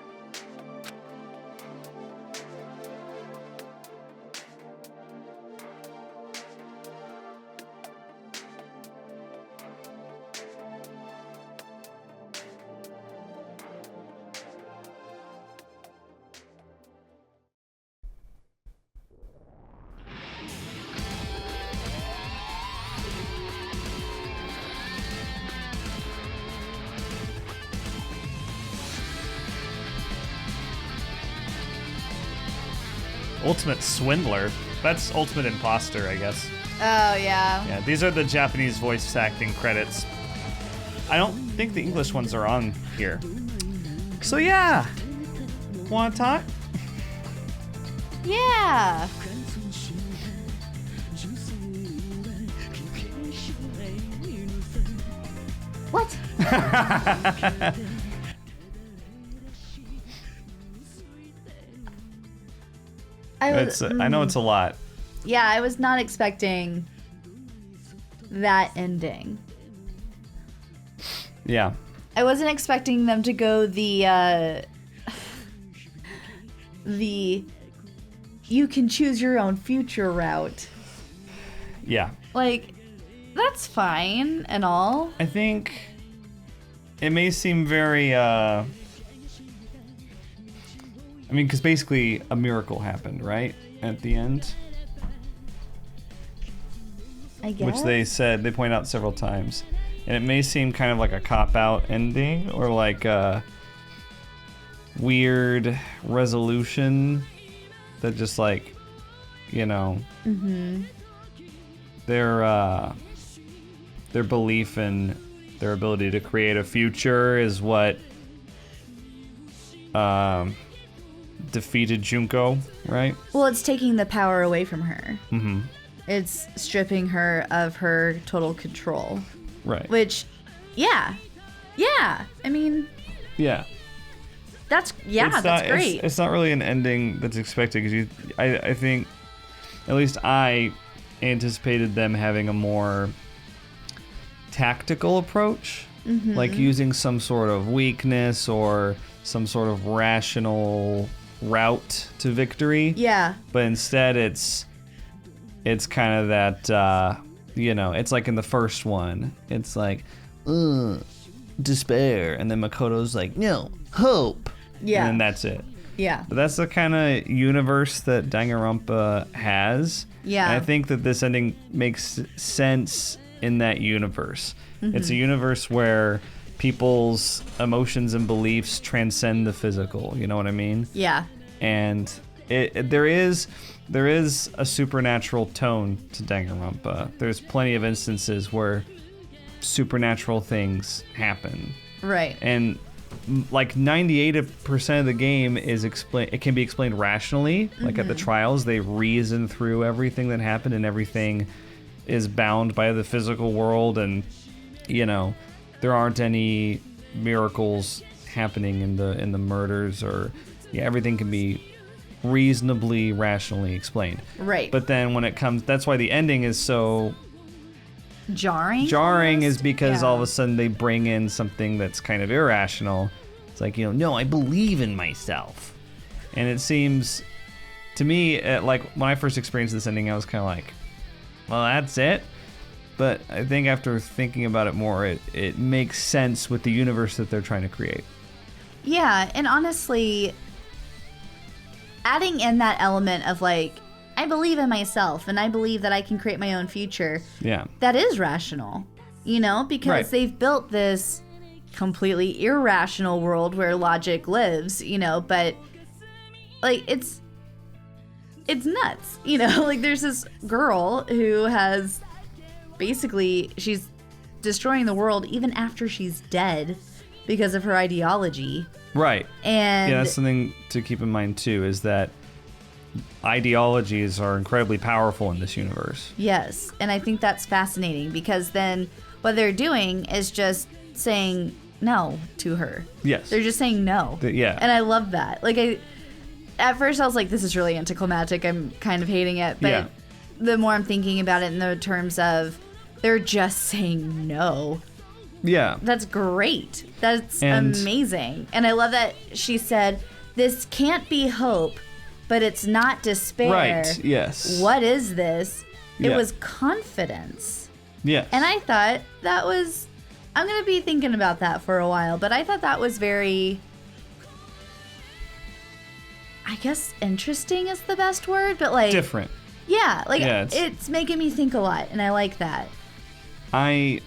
Speaker 1: Ultimate Swindler. That's Ultimate Imposter, I guess.
Speaker 2: Oh, yeah.
Speaker 1: Yeah, these are the Japanese voice acting credits. I don't think the English ones are on here. So yeah, wanna talk?
Speaker 2: Yeah. What?
Speaker 1: I know it's a lot.
Speaker 2: Yeah, I was not expecting that ending.
Speaker 1: Yeah.
Speaker 2: I wasn't expecting them to go the you can choose your own future route.
Speaker 1: Yeah.
Speaker 2: Like, that's fine and all.
Speaker 1: I think it may seem very, I mean, because basically a miracle happened, right? At the end.
Speaker 2: I guess.
Speaker 1: Which they point out several times. And it may seem kind of like a cop-out ending or like a weird resolution that just like, you know, their belief in their ability to create a future is what defeated Junko, right?
Speaker 2: Well, it's taking the power away from her.
Speaker 1: Mm-hmm.
Speaker 2: It's stripping her of her total control.
Speaker 1: Right.
Speaker 2: Which, yeah. I mean,
Speaker 1: yeah.
Speaker 2: That's
Speaker 1: not,
Speaker 2: great.
Speaker 1: It's not really an ending that's expected because I think, at least I anticipated them having a more tactical approach, like using some sort of weakness or some sort of rational route to victory.
Speaker 2: Yeah.
Speaker 1: But instead it's kind of that, it's like in the first one, it's like, despair. And then Makoto's like, no, hope.
Speaker 2: Yeah.
Speaker 1: And then that's it.
Speaker 2: Yeah.
Speaker 1: But that's the kind of universe that Danganronpa has.
Speaker 2: Yeah.
Speaker 1: And I think that this ending makes sense in that universe. It's a universe where people's emotions and beliefs transcend the physical. You know what I mean?
Speaker 2: Yeah.
Speaker 1: And there is a supernatural tone to Danganronpa. There's plenty of instances where supernatural things happen.
Speaker 2: Right.
Speaker 1: And like 98% of the game is it can be explained rationally. Like at the trials, they reason through everything that happened, and everything is bound by the physical world, and there aren't any miracles happening in the murders, or everything can be reasonably rationally explained.
Speaker 2: Right.
Speaker 1: But then when it comes, that's why the ending is so
Speaker 2: jarring
Speaker 1: almost? Is because all of a sudden they bring in something that's kind of irrational. It's like, no, I believe in myself. And it seems to me, like when I first experienced this ending, I was kind of like, well, that's it. But I think after thinking about it more, it makes sense with the universe that they're trying to create.
Speaker 2: Yeah, and honestly, adding in that element of like, I believe in myself and I believe that I can create my own future. Yeah. That is rational, because they've built this completely irrational world where logic lives, but like it's nuts, like there's this girl who has basically, she's destroying the world even after she's dead because of her ideology.
Speaker 1: Right.
Speaker 2: And
Speaker 1: that's something to keep in mind too, is that ideologies are incredibly powerful in this universe.
Speaker 2: Yes, and I think that's fascinating because then what they're doing is just saying no to her.
Speaker 1: Yes.
Speaker 2: They're just saying no.
Speaker 1: Yeah.
Speaker 2: And I love that. Like at first I was like, this is really anticlimactic. I'm kind of hating it. But the more I'm thinking about it in the terms of they're just saying no.
Speaker 1: Yeah.
Speaker 2: That's great. That's amazing. And I love that she said, this can't be hope, but it's not despair.
Speaker 1: Right, yes.
Speaker 2: What is this? It
Speaker 1: Yeah.
Speaker 2: was confidence.
Speaker 1: Yes.
Speaker 2: And I thought that was, I'm going to be thinking about that for a while, but I thought that was very, I guess interesting is the best word, but like.
Speaker 1: Different.
Speaker 2: Yeah, like
Speaker 1: Yeah,
Speaker 2: it's making me think a lot, and I like that. Because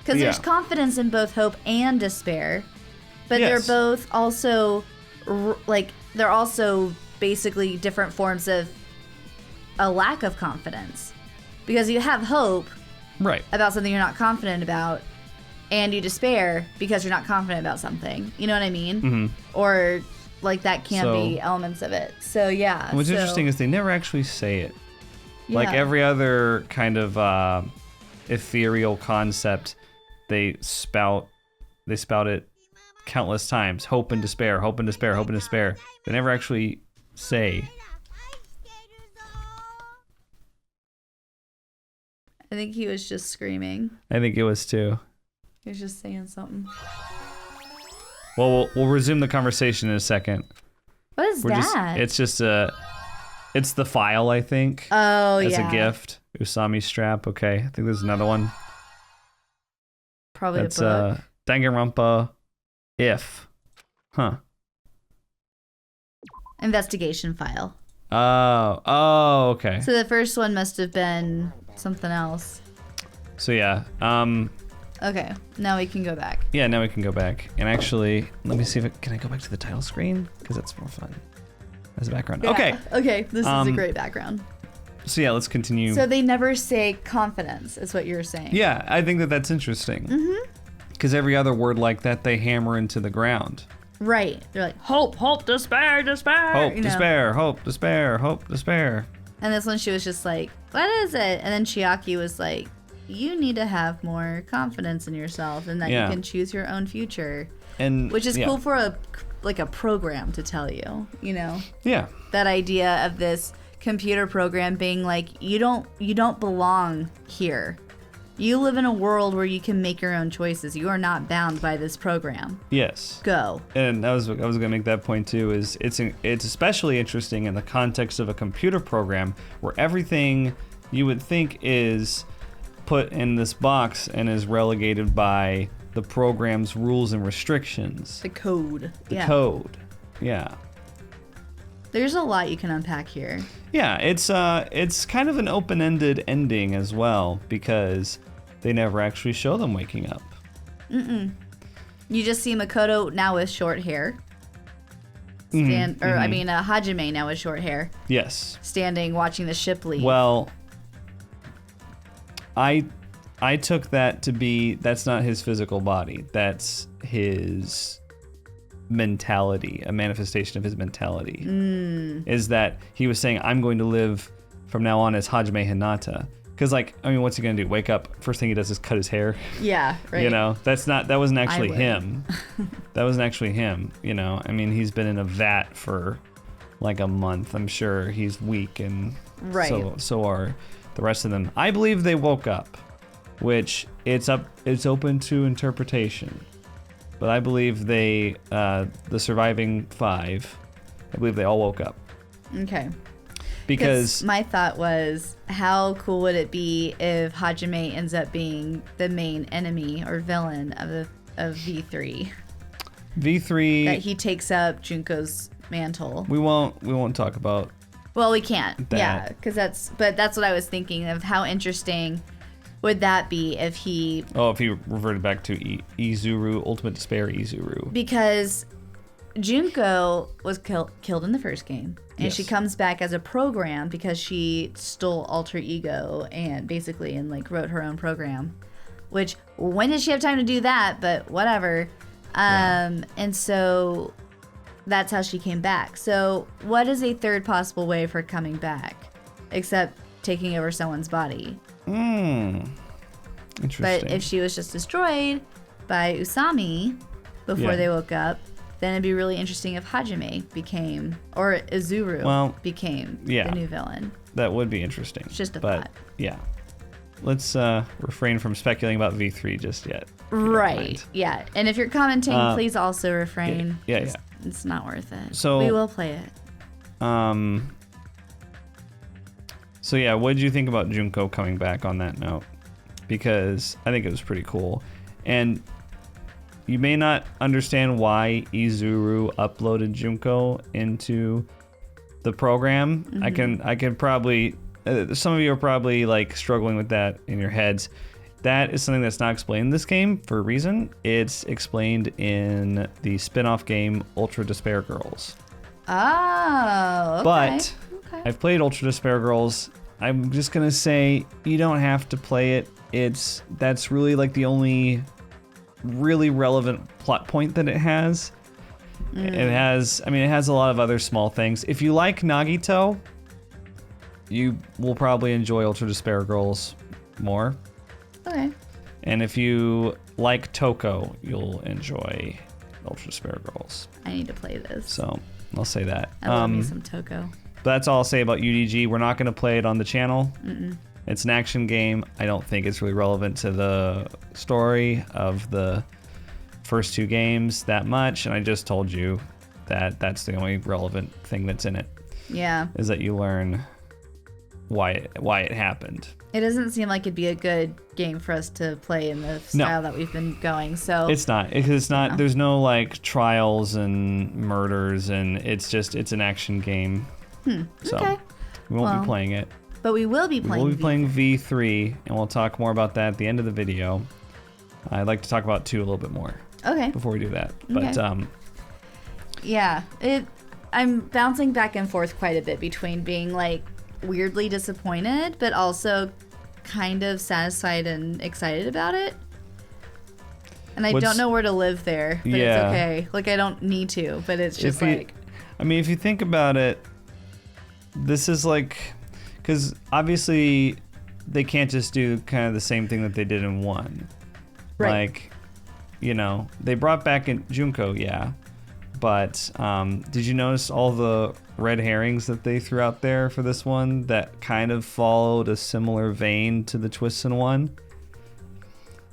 Speaker 2: there's
Speaker 1: Yeah.
Speaker 2: confidence in both hope and despair, but
Speaker 1: Yes.
Speaker 2: they're both also, they're also basically different forms of a lack of confidence. Because you have hope about something you're not confident about, and you despair because you're not confident about something. You know what I mean?
Speaker 1: Mm-hmm.
Speaker 2: Or like that can
Speaker 1: So-
Speaker 2: be elements of it. So yeah.
Speaker 1: What's
Speaker 2: so,
Speaker 1: interesting is they never actually say it. Like
Speaker 2: Yeah.
Speaker 1: every other kind of ethereal concept, they spout it countless times. Hope and despair, hope and despair, hope and despair. They never actually say.
Speaker 2: I think he was just screaming.
Speaker 1: I think it was too.
Speaker 2: He was just saying something.
Speaker 1: Well, we'll resume the conversation in a second.
Speaker 2: What is that?
Speaker 1: It's the file, I think.
Speaker 2: Oh,
Speaker 1: as
Speaker 2: yeah.
Speaker 1: a gift. Usami strap. Okay, I think there's another one.
Speaker 2: Probably
Speaker 1: That's
Speaker 2: a book.
Speaker 1: Danganronpa if. Huh.
Speaker 2: Investigation file.
Speaker 1: Oh, okay.
Speaker 2: So the first one must have been something else.
Speaker 1: So yeah,
Speaker 2: Okay, now we can go back.
Speaker 1: yeah, now we can go back. And actually, let me see if can I go back to the title screen? Because that's more fun as a background.
Speaker 2: Yeah.
Speaker 1: Okay.
Speaker 2: Okay, this is a great background.
Speaker 1: So yeah, let's continue.
Speaker 2: So they never say confidence, is what you're saying.
Speaker 1: Yeah, I think that that's interesting.
Speaker 2: Mm-hmm.
Speaker 1: Because every other word like that, they hammer into the ground.
Speaker 2: Right. They're like, hope, hope, despair, despair.
Speaker 1: Hope,
Speaker 2: you know?
Speaker 1: despair, hope, despair, hope, despair.
Speaker 2: And this one, she was just like, what is it? And then Chiaki was like, you need to have more confidence in yourself and that
Speaker 1: Yeah.
Speaker 2: you can choose your own future.
Speaker 1: And
Speaker 2: which is
Speaker 1: yeah.
Speaker 2: cool for a program to tell you, you know?
Speaker 1: Yeah.
Speaker 2: That idea of this computer program being like, you don't belong here. You live in a world where you can make your own choices. You are not bound by this program.
Speaker 1: Yes.
Speaker 2: Go.
Speaker 1: And I was going to make that point too. Is it's especially interesting in the context of a computer program where everything you would think is put in this box and is relegated by the program's rules and restrictions.
Speaker 2: The code.
Speaker 1: The code. Yeah.
Speaker 2: There's a lot you can unpack here.
Speaker 1: Yeah, it's kind of an open-ended ending as well because they never actually show them waking up.
Speaker 2: You just see Makoto now with short hair. Hajime now with short hair.
Speaker 1: Yes.
Speaker 2: Standing, watching the ship leave.
Speaker 1: Well, I took that to be that's not his physical body. That's his mentality, a manifestation of his mentality. Is that he was saying, I'm going to live from now on as Hajime Hinata. Because, what's he going to do? Wake up, first thing he does is cut his hair?
Speaker 2: Yeah, right.
Speaker 1: That wasn't actually him. That wasn't actually him, he's been in a vat for a month. I'm sure he's weak, and so are the rest of them. I believe they woke up, which it's open to interpretation. But I believe the surviving 5, I believe they all woke up.
Speaker 2: Okay.
Speaker 1: Because
Speaker 2: my thought was, how cool would it be if Hajime ends up being the main enemy or villain of V3?
Speaker 1: V3.
Speaker 2: That he takes up Junko's mantle.
Speaker 1: We won't talk about.
Speaker 2: Well, we can't.
Speaker 1: That.
Speaker 2: Yeah, because that's what I was thinking of. How interesting would that be if he...
Speaker 1: Oh, if he reverted back to Izuru, Ultimate Despair Izuru.
Speaker 2: Because Junko was killed in the first game. And she comes back as a program because she stole Alter Ego and wrote her own program. Which, when did she have time to do that? But whatever. And so that's how she came back. So what is a third possible way of her coming back? Except taking over someone's body.
Speaker 1: Interesting.
Speaker 2: But if she was just destroyed by Usami before they woke up, then it'd be really interesting if Hajime became, or Izuru became the new villain.
Speaker 1: That would be interesting.
Speaker 2: It's just a thought.
Speaker 1: Yeah. Let's refrain from speculating about V3 just yet.
Speaker 2: Right. Yeah. And if you're commenting, please also refrain.
Speaker 1: Yeah.
Speaker 2: It's not worth it.
Speaker 1: So
Speaker 2: we will play it.
Speaker 1: So yeah, what did you think about Junko coming back on that note? Because I think it was pretty cool. And you may not understand why Izuru uploaded Junko into the program.
Speaker 2: Mm-hmm.
Speaker 1: I can probably some of you are probably struggling with that in your heads. That is something that's not explained in this game for a reason. It's explained in the spin-off game Ultra Despair Girls.
Speaker 2: Oh, okay.
Speaker 1: But I've played Ultra Despair Girls. I'm just gonna say you don't have to play it. That's really the only really relevant plot point that it has. It has a lot of other small things. If you like Nagito, you will probably enjoy Ultra Despair Girls more.
Speaker 2: Okay.
Speaker 1: And if you like Toko, you'll enjoy Ultra Despair Girls.
Speaker 2: I need to play this.
Speaker 1: So I'll say that.
Speaker 2: I love me some Toko.
Speaker 1: But that's all I'll say about UDG. We're not going to play it on the channel.
Speaker 2: Mm-mm.
Speaker 1: It's an action game. I don't think it's really relevant to the story of the first 2 games that much. And I just told you that that's the only relevant thing that's in it.
Speaker 2: Yeah.
Speaker 1: Is that you learn why it happened.
Speaker 2: It doesn't seem like it'd be a good game for us to play in the style that we've been going. So
Speaker 1: it's not. It's not. There's no trials and murders, and it's an action game. So
Speaker 2: okay.
Speaker 1: we won't be playing it.
Speaker 2: But we will be playing.
Speaker 1: We'll be playing V3, and we'll talk more about that at the end of the video. I'd like to talk about 2 a little bit more.
Speaker 2: Okay.
Speaker 1: Before we do that, but
Speaker 2: yeah, I'm bouncing back and forth quite a bit between being weirdly disappointed, but also kind of satisfied and excited about it. And I don't know where to live there, but it's okay. I don't need to, but it's just
Speaker 1: if you think about it, this is because obviously they can't just do kind of the same thing that they did in 1.
Speaker 2: Right.
Speaker 1: They brought back in Junko, but did you notice all the red herrings that they threw out there for this one that kind of followed a similar vein to the twists in 1?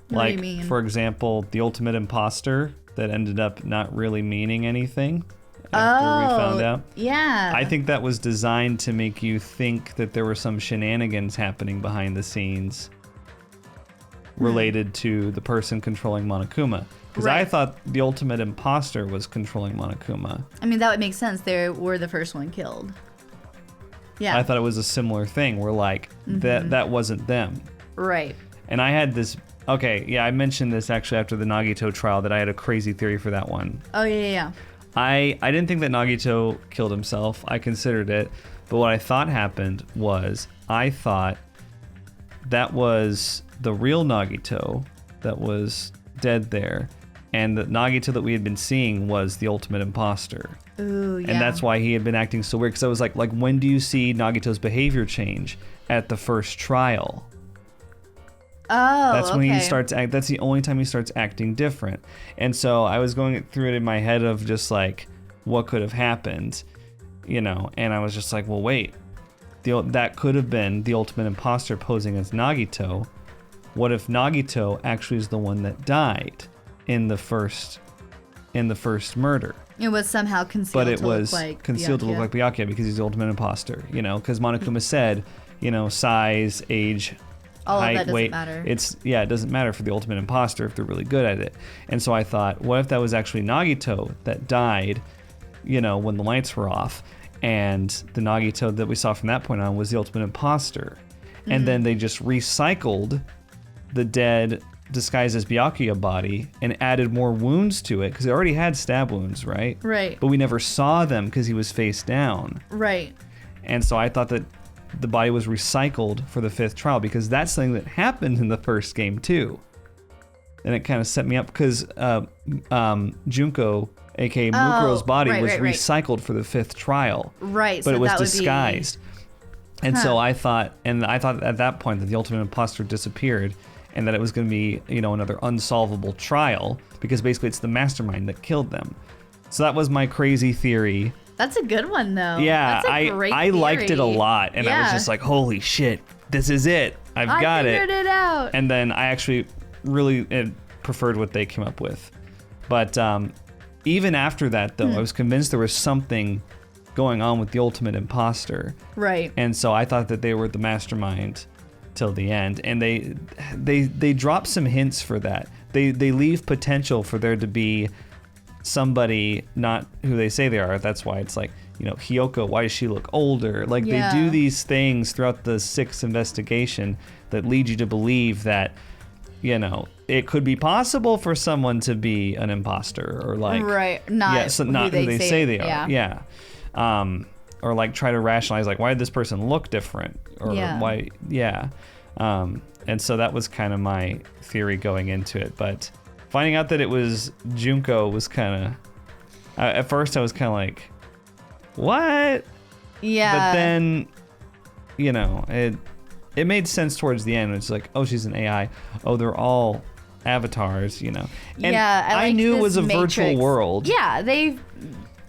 Speaker 2: What do you mean?
Speaker 1: For example, the ultimate imposter that ended up not really meaning anything after we found out.
Speaker 2: Yeah.
Speaker 1: I think that was designed to make you think that there were some shenanigans happening behind the scenes related to the person controlling Monokuma. Because I thought the ultimate imposter was controlling Monokuma.
Speaker 2: I mean, that would make sense. They were the first one killed. Yeah.
Speaker 1: I thought it was a similar thing where like that wasn't them.
Speaker 2: Right.
Speaker 1: And I had this, I mentioned this actually after the Nagito trial that I had a crazy theory for that one.
Speaker 2: Oh, yeah.
Speaker 1: I didn't think that Nagito killed himself. I considered it. But what I thought happened was I thought that was the real Nagito that was dead there. And the Nagito that we had been seeing was the ultimate imposter.
Speaker 2: Ooh, yeah.
Speaker 1: And that's why he had been acting so weird. Because I was like, when do you see Nagito's behavior change? At the first trial.
Speaker 2: Oh,
Speaker 1: that's when he starts that's the only time he starts acting different. And so I was going through it in my head of just like what could have happened, and I was just like, well, wait, that could have been the ultimate imposter posing as Nagito. What if Nagito actually is the one that died in the first murder?
Speaker 2: It was somehow concealed.
Speaker 1: But it
Speaker 2: to
Speaker 1: was
Speaker 2: look like
Speaker 1: concealed to look like Byakuya because he's the ultimate imposter. Because Monokuma said, size, age,
Speaker 2: all
Speaker 1: height,
Speaker 2: of that doesn't
Speaker 1: weight.
Speaker 2: matter.
Speaker 1: It doesn't matter for the ultimate imposter if they're really good at it. And so I thought, what if that was actually Nagito that died, when the lights were off, and the Nagito that we saw from that point on was the ultimate imposter. And then they just recycled the dead disguised as Byakuya body and added more wounds to it because it already had stab wounds, right?
Speaker 2: Right.
Speaker 1: But we never saw them because he was face down.
Speaker 2: Right.
Speaker 1: And so I thought that the body was recycled for the 5th trial because that's something that happened in the first game too. And it kind of set me up because Junko, aka Mukuro's body, was recycled for the 5th trial.
Speaker 2: Right.
Speaker 1: But it was disguised. And so I thought at that point that the ultimate imposter disappeared and that it was going to be, another unsolvable trial because basically it's the mastermind that killed them. So that was my crazy theory.
Speaker 2: That's a good one, though.
Speaker 1: Yeah,
Speaker 2: That's a great
Speaker 1: I liked it a lot, and I was
Speaker 2: Yeah.
Speaker 1: just like, holy shit, this is it. I've got it.
Speaker 2: I figured it out.
Speaker 1: And then I actually really preferred what they came up with. But even after that, though, I was convinced there was something going on with the ultimate imposter.
Speaker 2: Right.
Speaker 1: And so I thought that they were the mastermind till the end, and they drop some hints for that. They leave potential for there to be somebody not who they say they are. That's why it's like, Hiyoko, why does she look older? Like they do these things throughout the 6th investigation that lead you to believe that, it could be possible for someone to be an imposter or like
Speaker 2: not
Speaker 1: who they say they are. Yeah. Or like try to rationalize like why did this person look different or why and so that was kind of my theory going into it, but finding out that it was Junko was kind of at first I was kind of like what?
Speaker 2: Yeah.
Speaker 1: But then it made sense towards the end. It's like, oh, she's an AI. Oh, they're all avatars, And I knew it was a virtual world.
Speaker 2: Yeah, they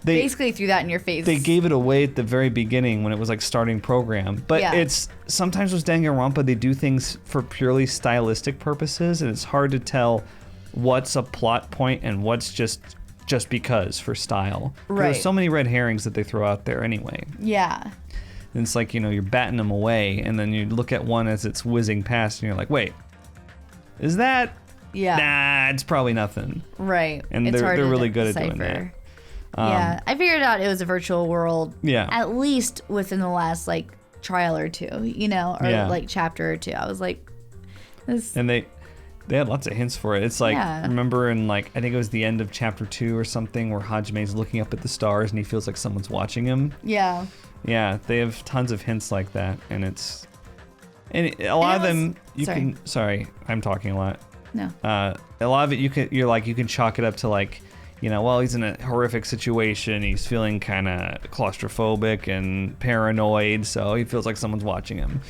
Speaker 2: basically threw that in your face.
Speaker 1: They gave it away at the very beginning when it was like starting program. But it's sometimes with Danganronpa, they do things for purely stylistic purposes, and it's hard to tell what's a plot point and what's just because for style.
Speaker 2: Right.
Speaker 1: There's so many red herrings that they throw out there anyway.
Speaker 2: Yeah.
Speaker 1: And it's like, you're batting them away, and then you look at one as it's whizzing past, and you're like, wait, is that?
Speaker 2: Yeah.
Speaker 1: Nah, it's probably nothing.
Speaker 2: Right.
Speaker 1: And
Speaker 2: it's
Speaker 1: they're
Speaker 2: hard to
Speaker 1: really good at doing
Speaker 2: decipher.
Speaker 1: that.
Speaker 2: Yeah, I figured out it was a virtual world.
Speaker 1: Yeah.
Speaker 2: At least within the last trial or two, or chapter or two. I was like, this.
Speaker 1: And they had lots of hints for it. It's like, remember in I think it was the end of chapter 2 or something where Hajime's looking up at the stars and he feels like someone's watching him.
Speaker 2: Yeah.
Speaker 1: Yeah, they have tons of hints like that, and a lot of them you can. Sorry, I'm talking a lot.
Speaker 2: No.
Speaker 1: A lot of it you can chalk it up to well, he's in a horrific situation. He's feeling kind of claustrophobic and paranoid, so he feels like someone's watching him.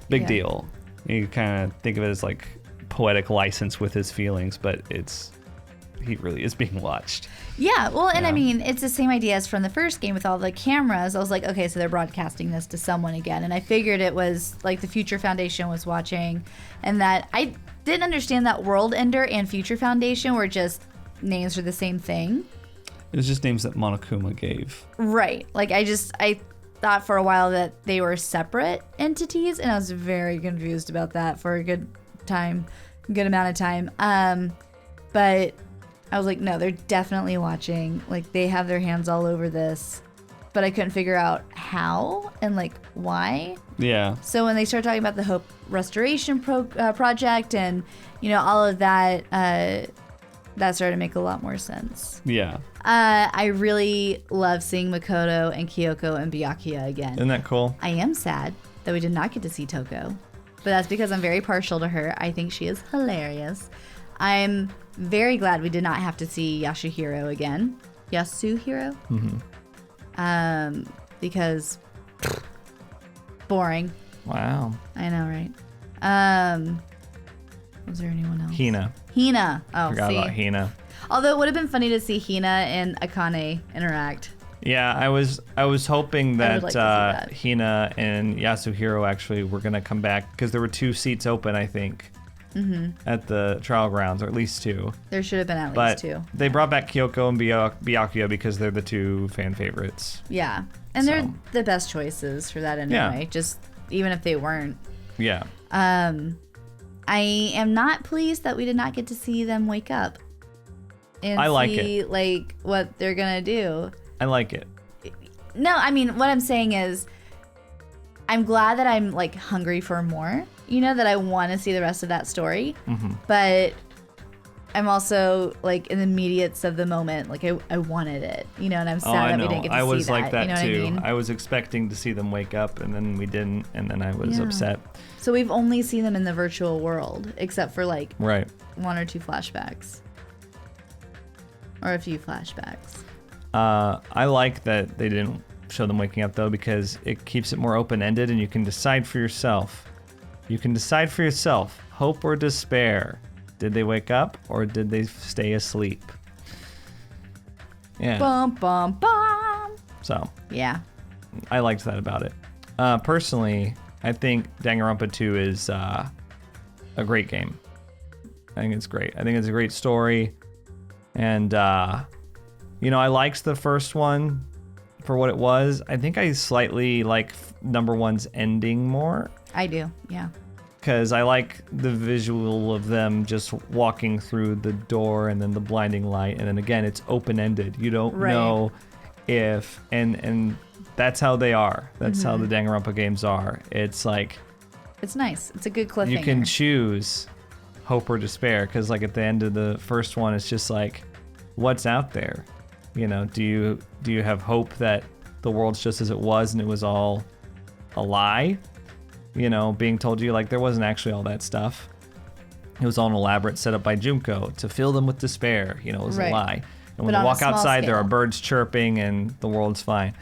Speaker 1: Big deal. You kind of think of it as poetic license with his feelings, but he really is being watched.
Speaker 2: Yeah, well, and I mean, it's the same idea as from the first game with all the cameras. I was like, okay, so they're broadcasting this to someone again, and I figured it was the Future Foundation was watching, and that I didn't understand that World Ender and Future Foundation were just names for the same thing.
Speaker 1: It was just names that Monokuma gave.
Speaker 2: Right. Like, I thought for a while that they were separate entities, and I was very confused about that for a good amount of time. But I was like, no, they're definitely watching. Like, they have their hands all over this, but I couldn't figure out how and like why.
Speaker 1: Yeah.
Speaker 2: So when they started talking about the Hope Restoration project and, you know, all of that, that started to make a lot more sense.
Speaker 1: Yeah.
Speaker 2: I really love seeing Makoto and Kyoko and Byakuya again.
Speaker 1: Isn't that cool?
Speaker 2: I am sad that we did not get to see Toko, but that's because I'm very partial to her. I think she is hilarious. I'm very glad we did not have to see Yasuhiro again. Yasuhiro?
Speaker 1: Mm-hmm.
Speaker 2: Because boring.
Speaker 1: Wow.
Speaker 2: I know, right? Was there anyone else?
Speaker 1: Hina.
Speaker 2: Oh,
Speaker 1: Forgot
Speaker 2: see.
Speaker 1: about Hina.
Speaker 2: Although it would have been funny to see Hina and Akane interact.
Speaker 1: Yeah, I was hoping
Speaker 2: I
Speaker 1: that,
Speaker 2: would like to see that.
Speaker 1: Hina and Yasuhiro actually were gonna come back because there were 2 seats open, I think, at the trial grounds, or at least 2.
Speaker 2: There should have been at
Speaker 1: But
Speaker 2: least 2.
Speaker 1: they brought back Kyoko and Byakuya because they're the 2 fan favorites.
Speaker 2: Yeah, and they're the best choices for that anyway.
Speaker 1: Yeah.
Speaker 2: Just even if they weren't.
Speaker 1: Yeah.
Speaker 2: I am not pleased that we did not get to see them wake up and
Speaker 1: I like
Speaker 2: see
Speaker 1: it.
Speaker 2: like what they're gonna do.
Speaker 1: I like it.
Speaker 2: No, I mean what I'm saying is, I'm glad that I'm like hungry for more. You know, that I want to see the rest of that story.
Speaker 1: Mm-hmm.
Speaker 2: But I'm also like in the immediates of the moment, like I wanted it. You know, and I'm sad that we didn't get to see that.
Speaker 1: I was like that
Speaker 2: you know
Speaker 1: too.
Speaker 2: What I mean?
Speaker 1: I was expecting to see them wake up, and then we didn't, and then I was upset.
Speaker 2: So we've only seen them in the virtual world, except for like
Speaker 1: Right.
Speaker 2: 1 or 2 flashbacks. Or a few flashbacks.
Speaker 1: I like that they didn't show them waking up though, because it keeps it more open-ended, and you can decide for yourself. You can decide for yourself, hope or despair. Did they wake up or did they stay asleep? Yeah.
Speaker 2: Bum bum bum.
Speaker 1: So.
Speaker 2: Yeah.
Speaker 1: I liked that about it. Personally, I think Danganronpa 2 is a great game. I think it's great. I think it's a great story. And, you know, I liked the first one for what it was. I think I slightly like number 1's ending more.
Speaker 2: I do, yeah.
Speaker 1: Because I like the visual of them just walking through the door and then the blinding light. And then again, it's open-ended. You don't know if... And that's how they are. That's how the Danganronpa games are. It's like...
Speaker 2: It's nice. It's a good cliffhanger.
Speaker 1: You can choose hope or despair. Because like at the end of the first one, it's just like, what's out there? You know, do you have hope that the world's just as it was and it was all a lie? You know, being told you like there wasn't actually all that stuff. It was all an elaborate setup by Junko to fill them with despair. You know, it was a lie. And when
Speaker 2: But
Speaker 1: you
Speaker 2: on a
Speaker 1: walk
Speaker 2: small
Speaker 1: outside, there are
Speaker 2: scale.
Speaker 1: birds chirping and the world's fine.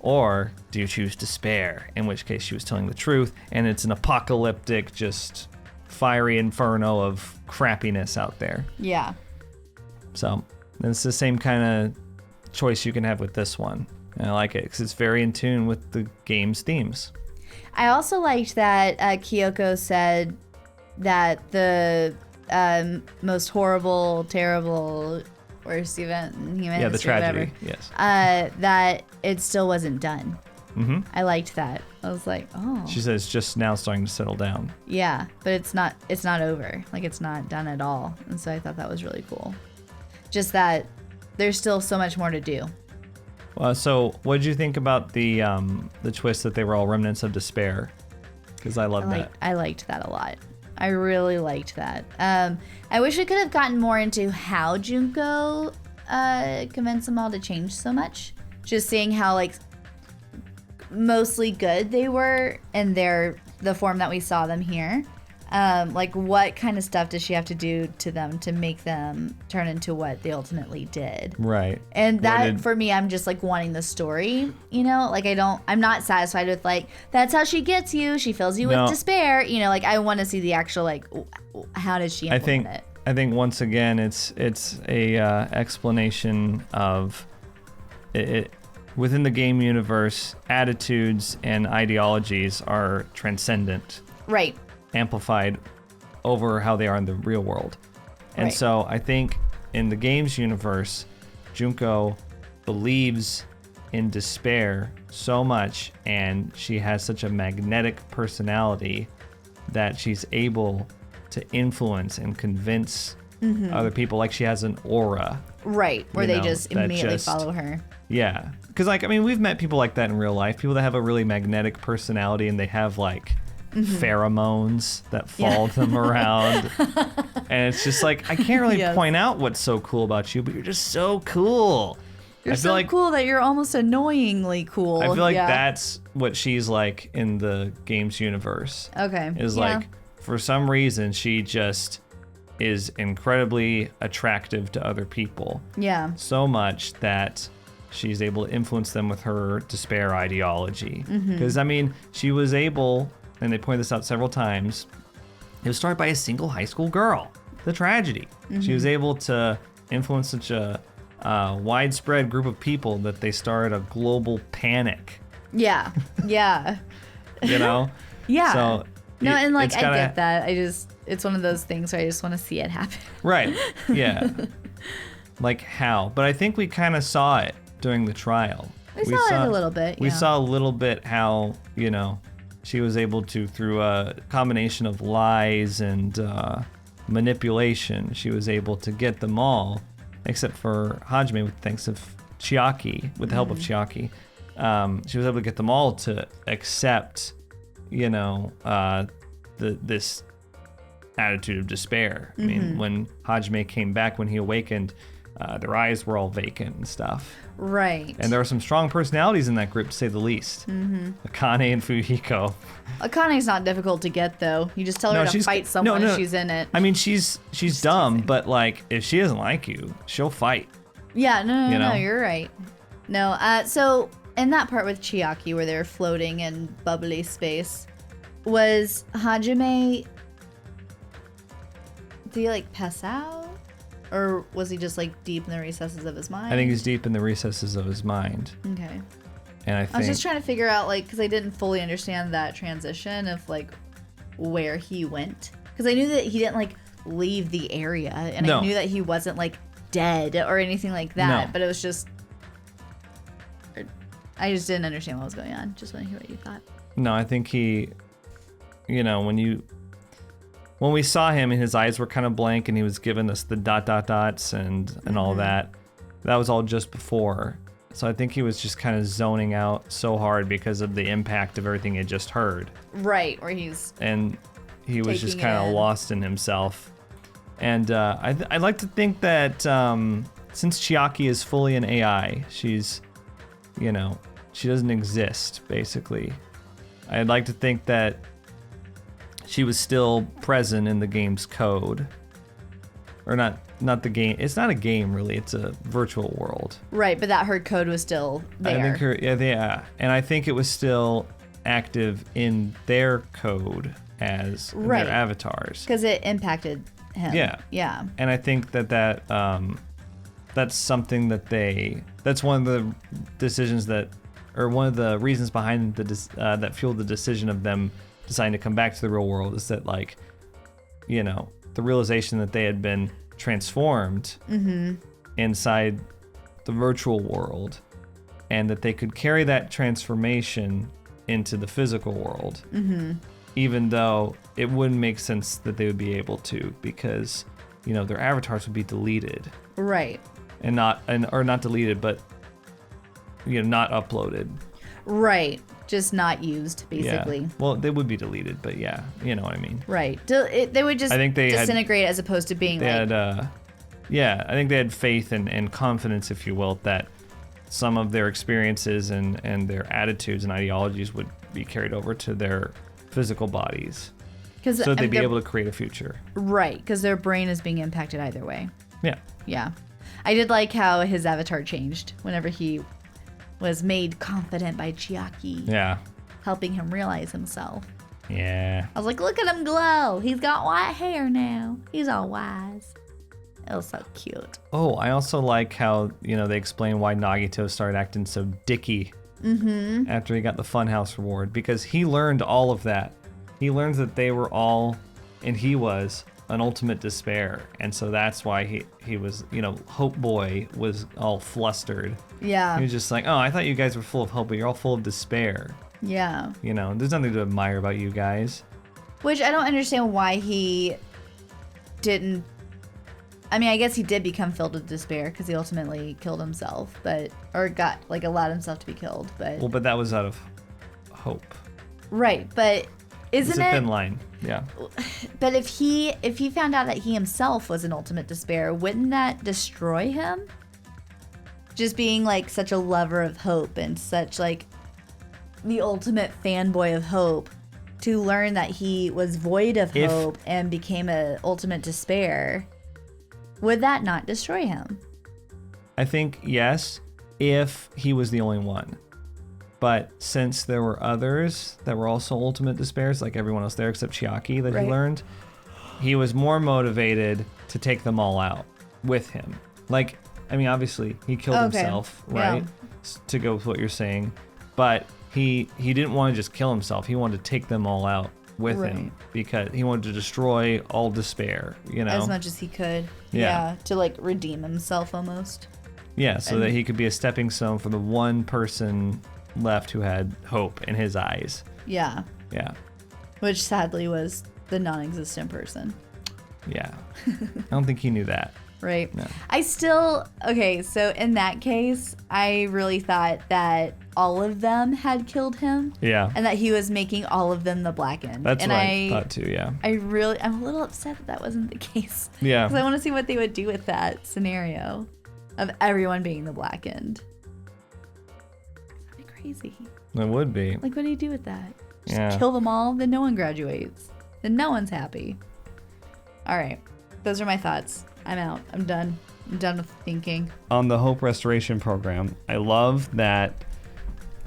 Speaker 1: Or do you choose despair? In which case she was telling the truth, and it's an apocalyptic, just fiery inferno of crappiness out there.
Speaker 2: Yeah.
Speaker 1: So it's the same kind of choice you can have with this one. And I like it because it's very in tune with the game's themes.
Speaker 2: I also liked that Kyoko said that the most horrible, terrible, worst event in human
Speaker 1: Yeah, the
Speaker 2: history,
Speaker 1: tragedy,
Speaker 2: whatever, that it still wasn't done.
Speaker 1: Mm-hmm.
Speaker 2: I liked that. I was like, oh.
Speaker 1: She says just now starting to settle down.
Speaker 2: Yeah, but it's not over. Like, it's not done at all. And so I thought that was really cool. Just that there's still so much more to do.
Speaker 1: So what did you think about the twist that they were all remnants of despair? Because I love that.
Speaker 2: I liked that a lot. I really liked that. I wish we could have gotten more into how Junko convinced them all to change so much. Just seeing how like mostly good they were in the form that we saw them here. Like what kind of stuff does she have to do to them to make them turn into what they ultimately did?
Speaker 1: Right.
Speaker 2: And that for me, I'm just like wanting the story, you know, like I'm not satisfied with like, that's how she gets you. She fills you with despair. You know, like I want to see the actual, like, how did she implement it?
Speaker 1: I think once again, it's a explanation of it within the game universe. Attitudes and ideologies are transcendent.
Speaker 2: Right.
Speaker 1: Amplified over how they are in the real world. And
Speaker 2: Right.
Speaker 1: so I think in the games universe, Junko believes in despair so much, and she has such a magnetic personality that she's able to influence and convince other people. Like she has an aura.
Speaker 2: Right, where
Speaker 1: you
Speaker 2: they
Speaker 1: know,
Speaker 2: just
Speaker 1: that
Speaker 2: immediately
Speaker 1: just-
Speaker 2: follow her.
Speaker 1: Yeah. Because, like, I mean, we've met people like that in real life. People that have a really magnetic personality and they have, like, pheromones that follow them around. And it's just like, I can't really
Speaker 2: Yes.
Speaker 1: point out what's so cool about you, but you're just so cool.
Speaker 2: You're
Speaker 1: I feel
Speaker 2: so
Speaker 1: like,
Speaker 2: cool that you're almost annoyingly cool.
Speaker 1: I feel like
Speaker 2: yeah.
Speaker 1: that's what she's like in the games universe.
Speaker 2: Okay.
Speaker 1: Is
Speaker 2: yeah.
Speaker 1: like, for some reason, she just is incredibly attractive to other people.
Speaker 2: Yeah.
Speaker 1: So much that she's able to influence them with her despair ideology. Because, I mean, she was able, and they point this out several times, it was started by a single high school girl. The tragedy. She was able to influence such a widespread group of people that they started a global panic,
Speaker 2: Yeah. Yeah.
Speaker 1: you know?
Speaker 2: Yeah.
Speaker 1: So,
Speaker 2: No, and like
Speaker 1: it's
Speaker 2: I
Speaker 1: gotta-
Speaker 2: get that. It's one of those things where I just want to see it happen.
Speaker 1: Right. Yeah. Like how? But I think we kind of saw it during the trial.
Speaker 2: We saw it a little bit,
Speaker 1: We
Speaker 2: yeah.
Speaker 1: saw a little bit how, you know, she was able to, through a combination of lies and manipulation, she was able to get them all, except for Hajime, with thanks of Chiaki, with the help of Chiaki. She was able to get them all to accept, you know, this attitude of despair. I mean, when Hajime came back, when he awakened, their eyes were all vacant and stuff.
Speaker 2: Right.
Speaker 1: And there are some strong personalities in that group, to say the least. Akane and Fujiko.
Speaker 2: Akane's not difficult to get though. You just tell her to fight someone and she's in it.
Speaker 1: I mean, she's dumb, but like, if she doesn't like you, she'll fight.
Speaker 2: Yeah, no,
Speaker 1: You know?
Speaker 2: you're right. No, so in that part with Chiaki where they were floating in bubbly space, was Hajime, did he like pass out? Or was he just like deep in the recesses of his mind?
Speaker 1: I think he's deep in the recesses of his mind.
Speaker 2: Okay.
Speaker 1: And I
Speaker 2: I
Speaker 1: think
Speaker 2: was just trying to figure out, like, because I didn't fully understand that transition of, like, where he went. Because I knew that he didn't, like, leave the area. And
Speaker 1: No.
Speaker 2: I knew that he wasn't, like, dead or anything like that.
Speaker 1: No.
Speaker 2: But it was just... I just didn't understand what was going on. Just want to hear what you thought.
Speaker 1: No, I think he, you know, when we saw him and his eyes were kind of blank and he was giving us the dots and all that, that was all just before. So I think he was just kind of zoning out so hard because of the impact of everything he had just heard.
Speaker 2: Right, where he's...
Speaker 1: And he was just
Speaker 2: taking
Speaker 1: kind
Speaker 2: it
Speaker 1: of
Speaker 2: in.
Speaker 1: lost in himself. And I'd like to think that since Chiaki is fully an AI, she's, you know, she doesn't exist, basically. I'd like to think that she was still present in the game's code. Or not the game. It's not a game, really. It's a virtual world.
Speaker 2: Right, but that her code was still there.
Speaker 1: I think yeah. And I think it was still active in their code as
Speaker 2: Right.
Speaker 1: their avatars.
Speaker 2: Because it impacted him.
Speaker 1: Yeah.
Speaker 2: Yeah.
Speaker 1: And I think that that's something that that's one of the decisions or one of the reasons behind that fueled the decision of them deciding to come back to the real world, is that, like, you know, the realization that they had been transformed inside the virtual world, and that they could carry that transformation into the physical world, even though it wouldn't make sense that they would be able to, because, you know, their avatars would be deleted.
Speaker 2: Right.
Speaker 1: And not deleted, but, you know, not uploaded.
Speaker 2: Right. Just not used, basically.
Speaker 1: Yeah. Well, they would be deleted, but yeah, you know what I mean.
Speaker 2: Right. They would just
Speaker 1: I think they
Speaker 2: disintegrate as opposed to being
Speaker 1: They
Speaker 2: like...
Speaker 1: had, yeah, I think they had faith and confidence, if you will, that some of their experiences and their attitudes and ideologies would be carried over to their physical bodies, so that they'd be able to create a future.
Speaker 2: Right, because their brain is being impacted either way.
Speaker 1: Yeah.
Speaker 2: Yeah. I did like how his avatar changed whenever he was made confident by Chiaki.
Speaker 1: Yeah.
Speaker 2: Helping him realize himself.
Speaker 1: Yeah.
Speaker 2: I was like, look at him glow. He's got white hair now. He's all wise. It was so cute.
Speaker 1: Oh, I also like how, you know, they explain why Nagito started acting so dicky after he got the Funhouse reward, because he learned all of that. He learned that they were all and he was an ultimate despair, and so that's why he was, you know, Hope Boy was all flustered.
Speaker 2: Yeah.
Speaker 1: He was just like, oh, I thought you guys were full of hope, but you're all full of despair.
Speaker 2: Yeah.
Speaker 1: You know, there's nothing to admire about you guys.
Speaker 2: Which I don't understand why he didn't. I mean, I guess he did become filled with despair because he ultimately killed himself, or got, like, allowed himself to be killed, but.
Speaker 1: Well, but that was out of hope.
Speaker 2: Right, but isn't
Speaker 1: it's a thin line, yeah.
Speaker 2: But if he found out that he himself was an ultimate despair, wouldn't that destroy him? Just being, like, such a lover of hope and such, like, the ultimate fanboy of hope, to learn that he was void of hope and became an ultimate despair, would that not destroy him?
Speaker 1: I think yes, if he was the only one. But since there were others that were also ultimate despairs, like everyone else there except Chiaki that he learned, he was more motivated to take them all out with him. Like, I mean, obviously he killed himself, right? Yeah. To go with what you're saying. But he didn't want to just kill himself. He wanted to take them all out with him because he wanted to destroy all despair, you know?
Speaker 2: As much as he could. Yeah. To, like, redeem himself almost.
Speaker 1: Yeah, so that he could be a stepping stone for the one person left who had hope in his eyes.
Speaker 2: Yeah.
Speaker 1: Yeah.
Speaker 2: Which sadly was the non-existent person.
Speaker 1: Yeah. I don't think he knew that.
Speaker 2: Right.
Speaker 1: No.
Speaker 2: Okay, so in that case, I really thought that all of them had killed him.
Speaker 1: Yeah.
Speaker 2: And that he was making all of them the Blackened.
Speaker 1: That's
Speaker 2: and
Speaker 1: what I thought too, yeah.
Speaker 2: I'm a little upset that wasn't the case.
Speaker 1: Yeah.
Speaker 2: Because I want to see what they would do with that scenario of everyone being the Blackened. That'd be crazy.
Speaker 1: It would be.
Speaker 2: Like, what do you do with that? Just kill them all, then no one graduates. Then no one's happy. All right. Those are my thoughts. I'm out. I'm done. I'm done with thinking.
Speaker 1: On the Hope Restoration Program, I love that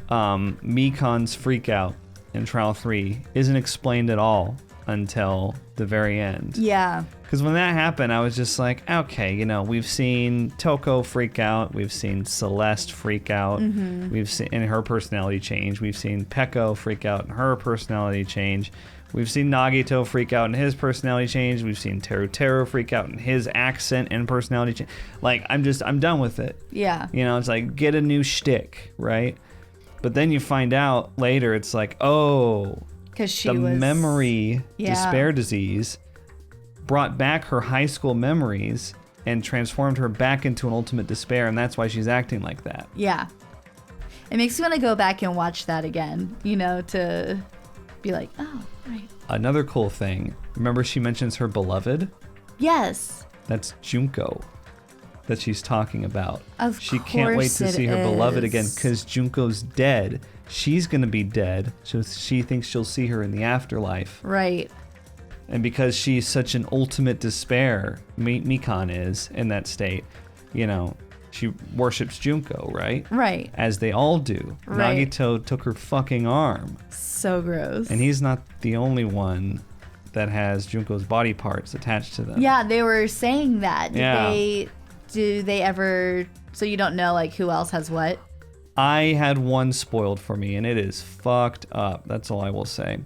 Speaker 1: Mikan's freak out in Trial 3 isn't explained at all until the very end.
Speaker 2: Yeah.
Speaker 1: Because when that happened, I was just like, okay, you know, we've seen Toko freak out. We've seen Celeste freak out.
Speaker 2: Mm-hmm.
Speaker 1: We've seen in her personality change. We've seen Peko freak out in her personality change. We've seen Nagito freak out in his personality change. We've seen Teru freak out in his accent and personality change. Like, I'm done with it.
Speaker 2: Yeah.
Speaker 1: You know, it's like, get a new shtick, right? But then you find out later, it's like, oh,
Speaker 2: because she
Speaker 1: the
Speaker 2: was
Speaker 1: memory despair disease brought back her high school memories and transformed her back into an ultimate despair, and that's why she's acting like that.
Speaker 2: Yeah. It makes me want to go back and watch that again, you know, to be like, oh, right.
Speaker 1: Another cool thing, remember she mentions her beloved?
Speaker 2: Yes.
Speaker 1: That's Junko that she's talking about. She
Speaker 2: course
Speaker 1: can't wait to see her beloved
Speaker 2: is.
Speaker 1: again because Junko's dead. She's going to be dead, so she thinks she'll see her in the afterlife.
Speaker 2: Right.
Speaker 1: And because she's such an ultimate despair, Mikan is in that state, you know, she worships Junko, right?
Speaker 2: Right.
Speaker 1: As they all do.
Speaker 2: Right.
Speaker 1: Nagito took her fucking arm.
Speaker 2: So gross.
Speaker 1: And he's not the only one that has Junko's body parts attached to them.
Speaker 2: Yeah, they were saying that.
Speaker 1: Yeah.
Speaker 2: Do they ever, so you don't know, like, who else has what?
Speaker 1: I had one spoiled for me, and it is fucked up. That's all I will say.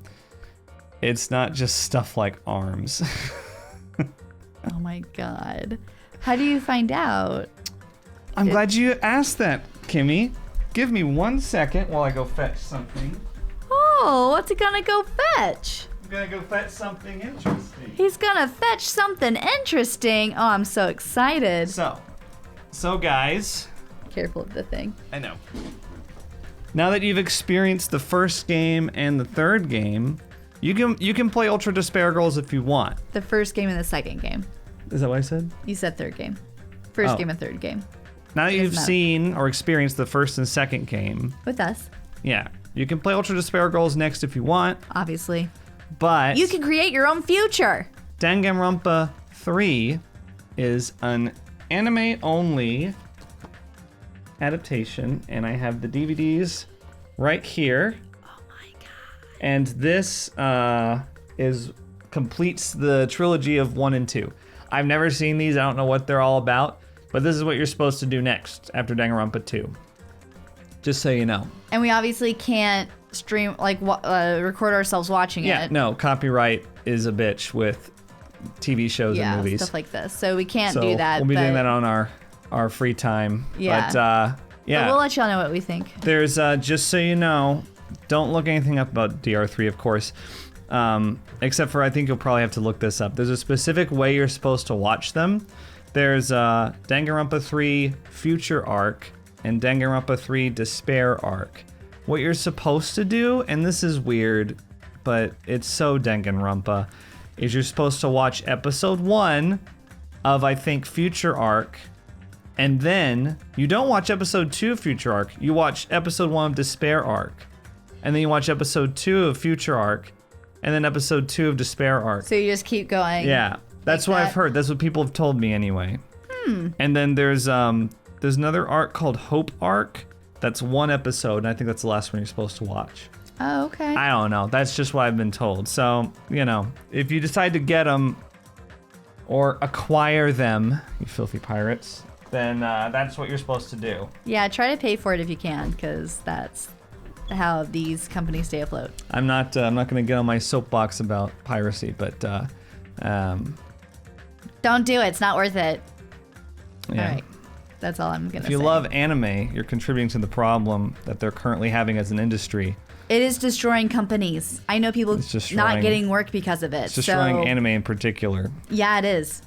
Speaker 1: It's not just stuff like arms.
Speaker 2: Oh my god. How do you find out?
Speaker 1: I'm glad you asked that, Kimmy. Give me 1 second while I go fetch something.
Speaker 2: Oh, what's he gonna go fetch?
Speaker 1: I'm gonna go fetch something interesting.
Speaker 2: He's gonna fetch something interesting. Oh, I'm so excited.
Speaker 1: So guys.
Speaker 2: Careful of the thing.
Speaker 1: I know. Now that you've experienced the first game and the third game, you can play Ultra Despair Girls if you want.
Speaker 2: The first game and the second game.
Speaker 1: Is that what I said?
Speaker 2: You said third game. First game and third game.
Speaker 1: Now that you've seen or experienced the first and second game.
Speaker 2: With us.
Speaker 1: Yeah. You can play Ultra Despair Girls next if you want.
Speaker 2: Obviously.
Speaker 1: But
Speaker 2: you can create your own future.
Speaker 1: Danganronpa 3 is an anime-only adaptation, and I have the DVDs right here.
Speaker 2: Oh my god.
Speaker 1: And this completes the trilogy of 1 and 2. I've never seen these. I don't know what they're all about, but this is what you're supposed to do next after Danganronpa 2. Just so you know.
Speaker 2: And we obviously can't stream, like, record ourselves watching it.
Speaker 1: Yeah, no, copyright is a bitch with TV shows and movies.
Speaker 2: Stuff like this. So we can't
Speaker 1: So
Speaker 2: do that.
Speaker 1: we'll be doing that on our free time.
Speaker 2: Yeah.
Speaker 1: But yeah.
Speaker 2: But we'll let y'all know what we think.
Speaker 1: There's, just so you know, don't look anything up about DR3, of course. Except for I think you'll probably have to look this up. There's a specific way you're supposed to watch them. There's Danganronpa 3 Future Arc and Danganronpa 3 Despair Arc. What you're supposed to do, and this is weird, but it's so Danganronpa, is you're supposed to watch episode 1 of, I think, Future Arc, and then you don't watch episode 2 of Future Arc, you watch episode 1 of Despair Arc, and then you watch episode 2 of Future Arc, and then episode 2 of Despair Arc.
Speaker 2: So you just keep going.
Speaker 1: Yeah, that's what I've heard. That's what people have told me anyway. And then there's another arc called Hope Arc. That's 1 episode, and I think that's the last one you're supposed to watch.
Speaker 2: Oh, okay.
Speaker 1: I don't know. That's just what I've been told. So, you know, if you decide to get them or acquire them, you filthy pirates, then that's what you're supposed to do.
Speaker 2: Yeah, try to pay for it if you can, because that's how these companies stay afloat.
Speaker 1: I'm not going to get on my soapbox about piracy, but
Speaker 2: don't do it. It's not worth it.
Speaker 1: Yeah.
Speaker 2: All right. That's all I'm going to say.
Speaker 1: If you love anime, you're contributing to the problem that they're currently having as an industry.
Speaker 2: It is destroying companies. I know people not getting work because of it.
Speaker 1: It's destroying anime in particular.
Speaker 2: Yeah, it is.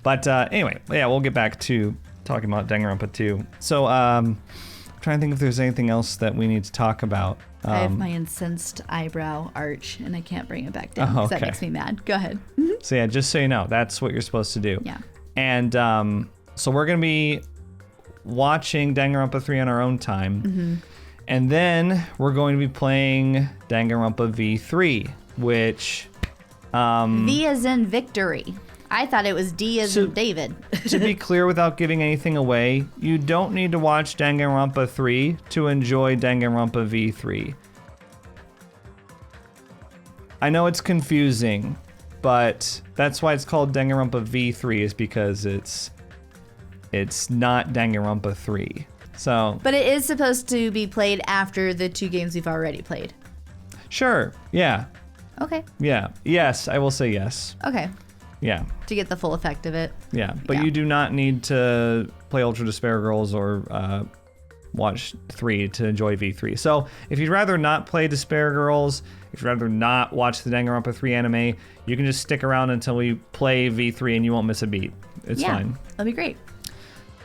Speaker 1: But anyway, yeah, we'll get back to talking about Danganronpa 2. So I'm trying to think if there's anything else that we need to talk about.
Speaker 2: I have my incensed eyebrow arch, and I can't bring it back down because that makes me mad. Go ahead.
Speaker 1: So yeah, just so you know, that's what you're supposed to do.
Speaker 2: Yeah.
Speaker 1: And so we're going to be watching Danganronpa 3 on our own time.
Speaker 2: Mm-hmm.
Speaker 1: And then we're going to be playing Danganronpa V3, which...
Speaker 2: V as in victory. I thought it was D as in David.
Speaker 1: To be clear, without giving anything away, you don't need to watch Danganronpa 3 to enjoy Danganronpa V3. I know it's confusing, but that's why it's called Danganronpa V3, is because it's not Danganronpa 3. So,
Speaker 2: but it is supposed to be played after the 2 games we've already played.
Speaker 1: Sure. Yeah.
Speaker 2: Okay.
Speaker 1: Yeah. Yes, I will say yes.
Speaker 2: Okay.
Speaker 1: Yeah.
Speaker 2: To get the full effect of it.
Speaker 1: Yeah, but you do not need to play Ultra Despair Girls or watch 3 to enjoy V3. So if you'd rather not play Despair Girls, if you'd rather not watch the Danganronpa 3 anime, you can just stick around until we play V3 and you won't miss a beat. It's fine.
Speaker 2: That'll be great.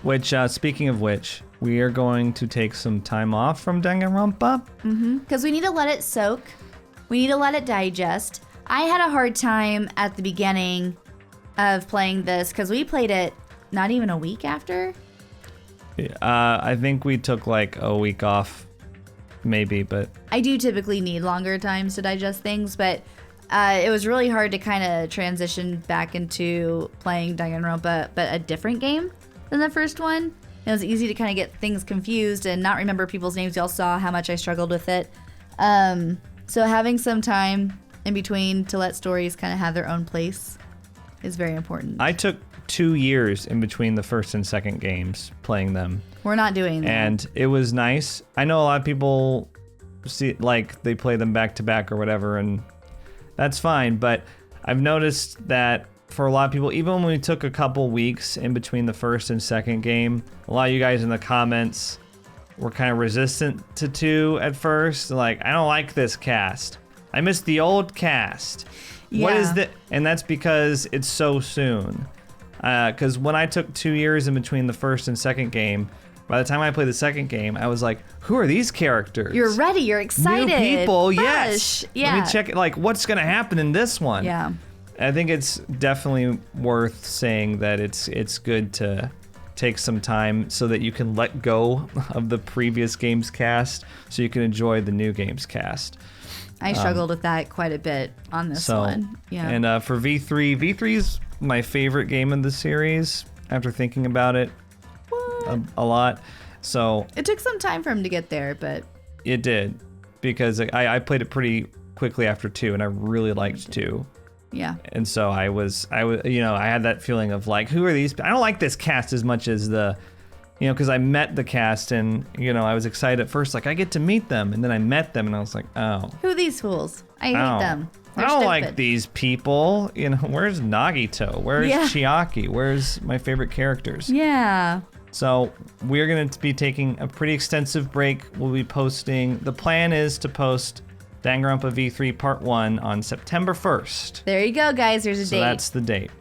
Speaker 1: Which, speaking of which, we are going to take some time off from Danganronpa.
Speaker 2: Mm-hmm. Because we need to let it soak. We need to let it digest. I had a hard time at the beginning of playing this because we played it not even a week after.
Speaker 1: I think we took like a week off, maybe, but...
Speaker 2: I do typically need longer times to digest things, but it was really hard to kind of transition back into playing Danganronpa, but a different game than the first one. It was easy to kind of get things confused and not remember people's names. Y'all saw how much I struggled with it. So having some time in between to let stories kind of have their own place is very important.
Speaker 1: I took 2 years in between the first and second games playing them.
Speaker 2: We're not doing that.
Speaker 1: And it was nice. I know a lot of people see like they play them back to back or whatever, and that's fine. But I've noticed that for a lot of people, even when we took a couple weeks in between the first and second game, a lot of you guys in the comments were kind of resistant to 2 at first. Like, I don't like this cast. I miss the old cast.
Speaker 2: Yeah.
Speaker 1: What is that? And that's because it's so soon. Because when I took 2 years in between the first and second game, by the time I played the second game, I was like, who are these characters?
Speaker 2: You're ready. You're excited.
Speaker 1: New people,
Speaker 2: Fresh.
Speaker 1: yes.
Speaker 2: Yeah.
Speaker 1: Let me check, like, what's going to happen in this one?
Speaker 2: Yeah.
Speaker 1: I think it's definitely worth saying that it's good to take some time so that you can let go of the previous game's cast so you can enjoy the new game's cast.
Speaker 2: I struggled with that quite a bit on this one. Yeah.
Speaker 1: And for V3 is my favorite game in the series after thinking about it a lot. So
Speaker 2: it took some time for him to get there, but
Speaker 1: it did, because I played it pretty quickly after 2, and I really liked 2.
Speaker 2: Yeah.
Speaker 1: And so I was, I had that feeling of like, who are these? I don't like this cast as much as the you know, because I met the cast and, you know, I was excited at first, like, I get to meet them. And then I met them and I was like, oh.
Speaker 2: Who are these fools? I hate them. They're
Speaker 1: I don't
Speaker 2: stupid.
Speaker 1: like these people. You know, where's Nagito? Where's Chiaki? Where's my favorite characters?
Speaker 2: Yeah.
Speaker 1: So we're going to be taking a pretty extensive break. We'll be posting, the plan is to post Danganronpa V3 Part 1 on September 1st.
Speaker 2: There you go, guys. There's a date.
Speaker 1: So that's the date.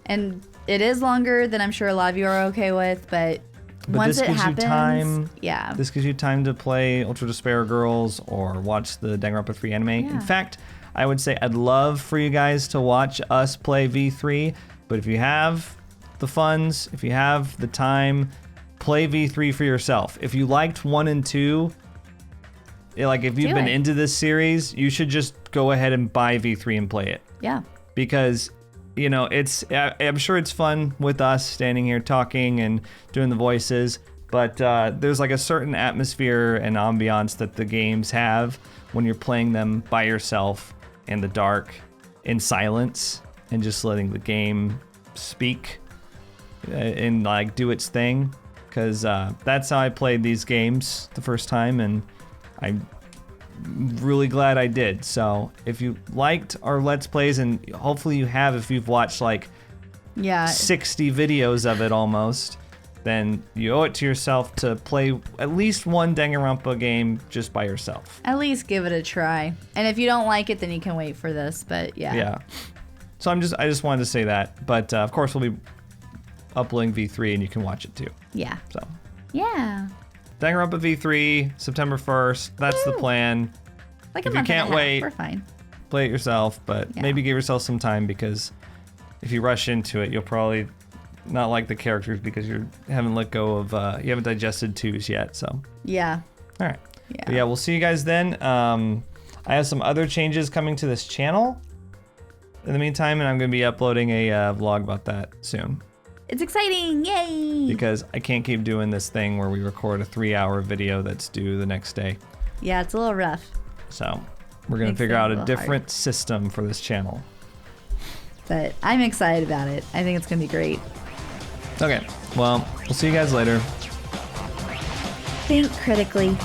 Speaker 2: And it is longer than I'm sure a lot of you are okay with, but once it happens, yeah.
Speaker 1: This gives you time to play Ultra Despair Girls or watch the Danganronpa 3 anime.
Speaker 2: Yeah.
Speaker 1: In fact, I would say I'd love for you guys to watch us play V3, but if you have the funds, if you have the time, play V3 for yourself. If you liked 1 and 2, like if you've been into this series, you should just go ahead and buy V3 and play it.
Speaker 2: Yeah.
Speaker 1: Because, you know, I'm sure it's fun with us standing here talking and doing the voices, but there's like a certain atmosphere and ambiance that the games have when you're playing them by yourself in the dark, in silence, and just letting the game speak and like do its thing. Because that's how I played these games the first time, and I'm really glad I did. So if you liked our Let's Plays, and hopefully you have if you've watched like 60 videos of it almost, then you owe it to yourself to play at least one Danganronpa game just by yourself.
Speaker 2: At least give it a try. And if you don't like it, then you can wait for this, but yeah.
Speaker 1: Yeah. So I just wanted to say that. But of course we'll be uploading V3 and you can watch it too.
Speaker 2: Yeah.
Speaker 1: So.
Speaker 2: Yeah.
Speaker 1: Danganronpa V3, September 1st. That's the plan.
Speaker 2: Like
Speaker 1: if
Speaker 2: a
Speaker 1: you
Speaker 2: month
Speaker 1: can't
Speaker 2: and a half,
Speaker 1: wait,
Speaker 2: we're fine.
Speaker 1: play it yourself, but maybe give yourself some time, because if you rush into it, you'll probably not like the characters because you haven't let go of, you haven't digested 2s yet, so.
Speaker 2: Yeah.
Speaker 1: All right. Yeah. But yeah, we'll see you guys then. I have some other changes coming to this channel in the meantime, and I'm going to be uploading a vlog about that soon.
Speaker 2: It's exciting, yay!
Speaker 1: Because I can't keep doing this thing where we record a 3-hour video that's due the next day.
Speaker 2: Yeah, it's a little rough.
Speaker 1: So we're going to figure out a different system for this channel.
Speaker 2: But I'm excited about it. I think it's going to be great.
Speaker 1: Okay, well, we'll see you guys later.
Speaker 2: Think critically.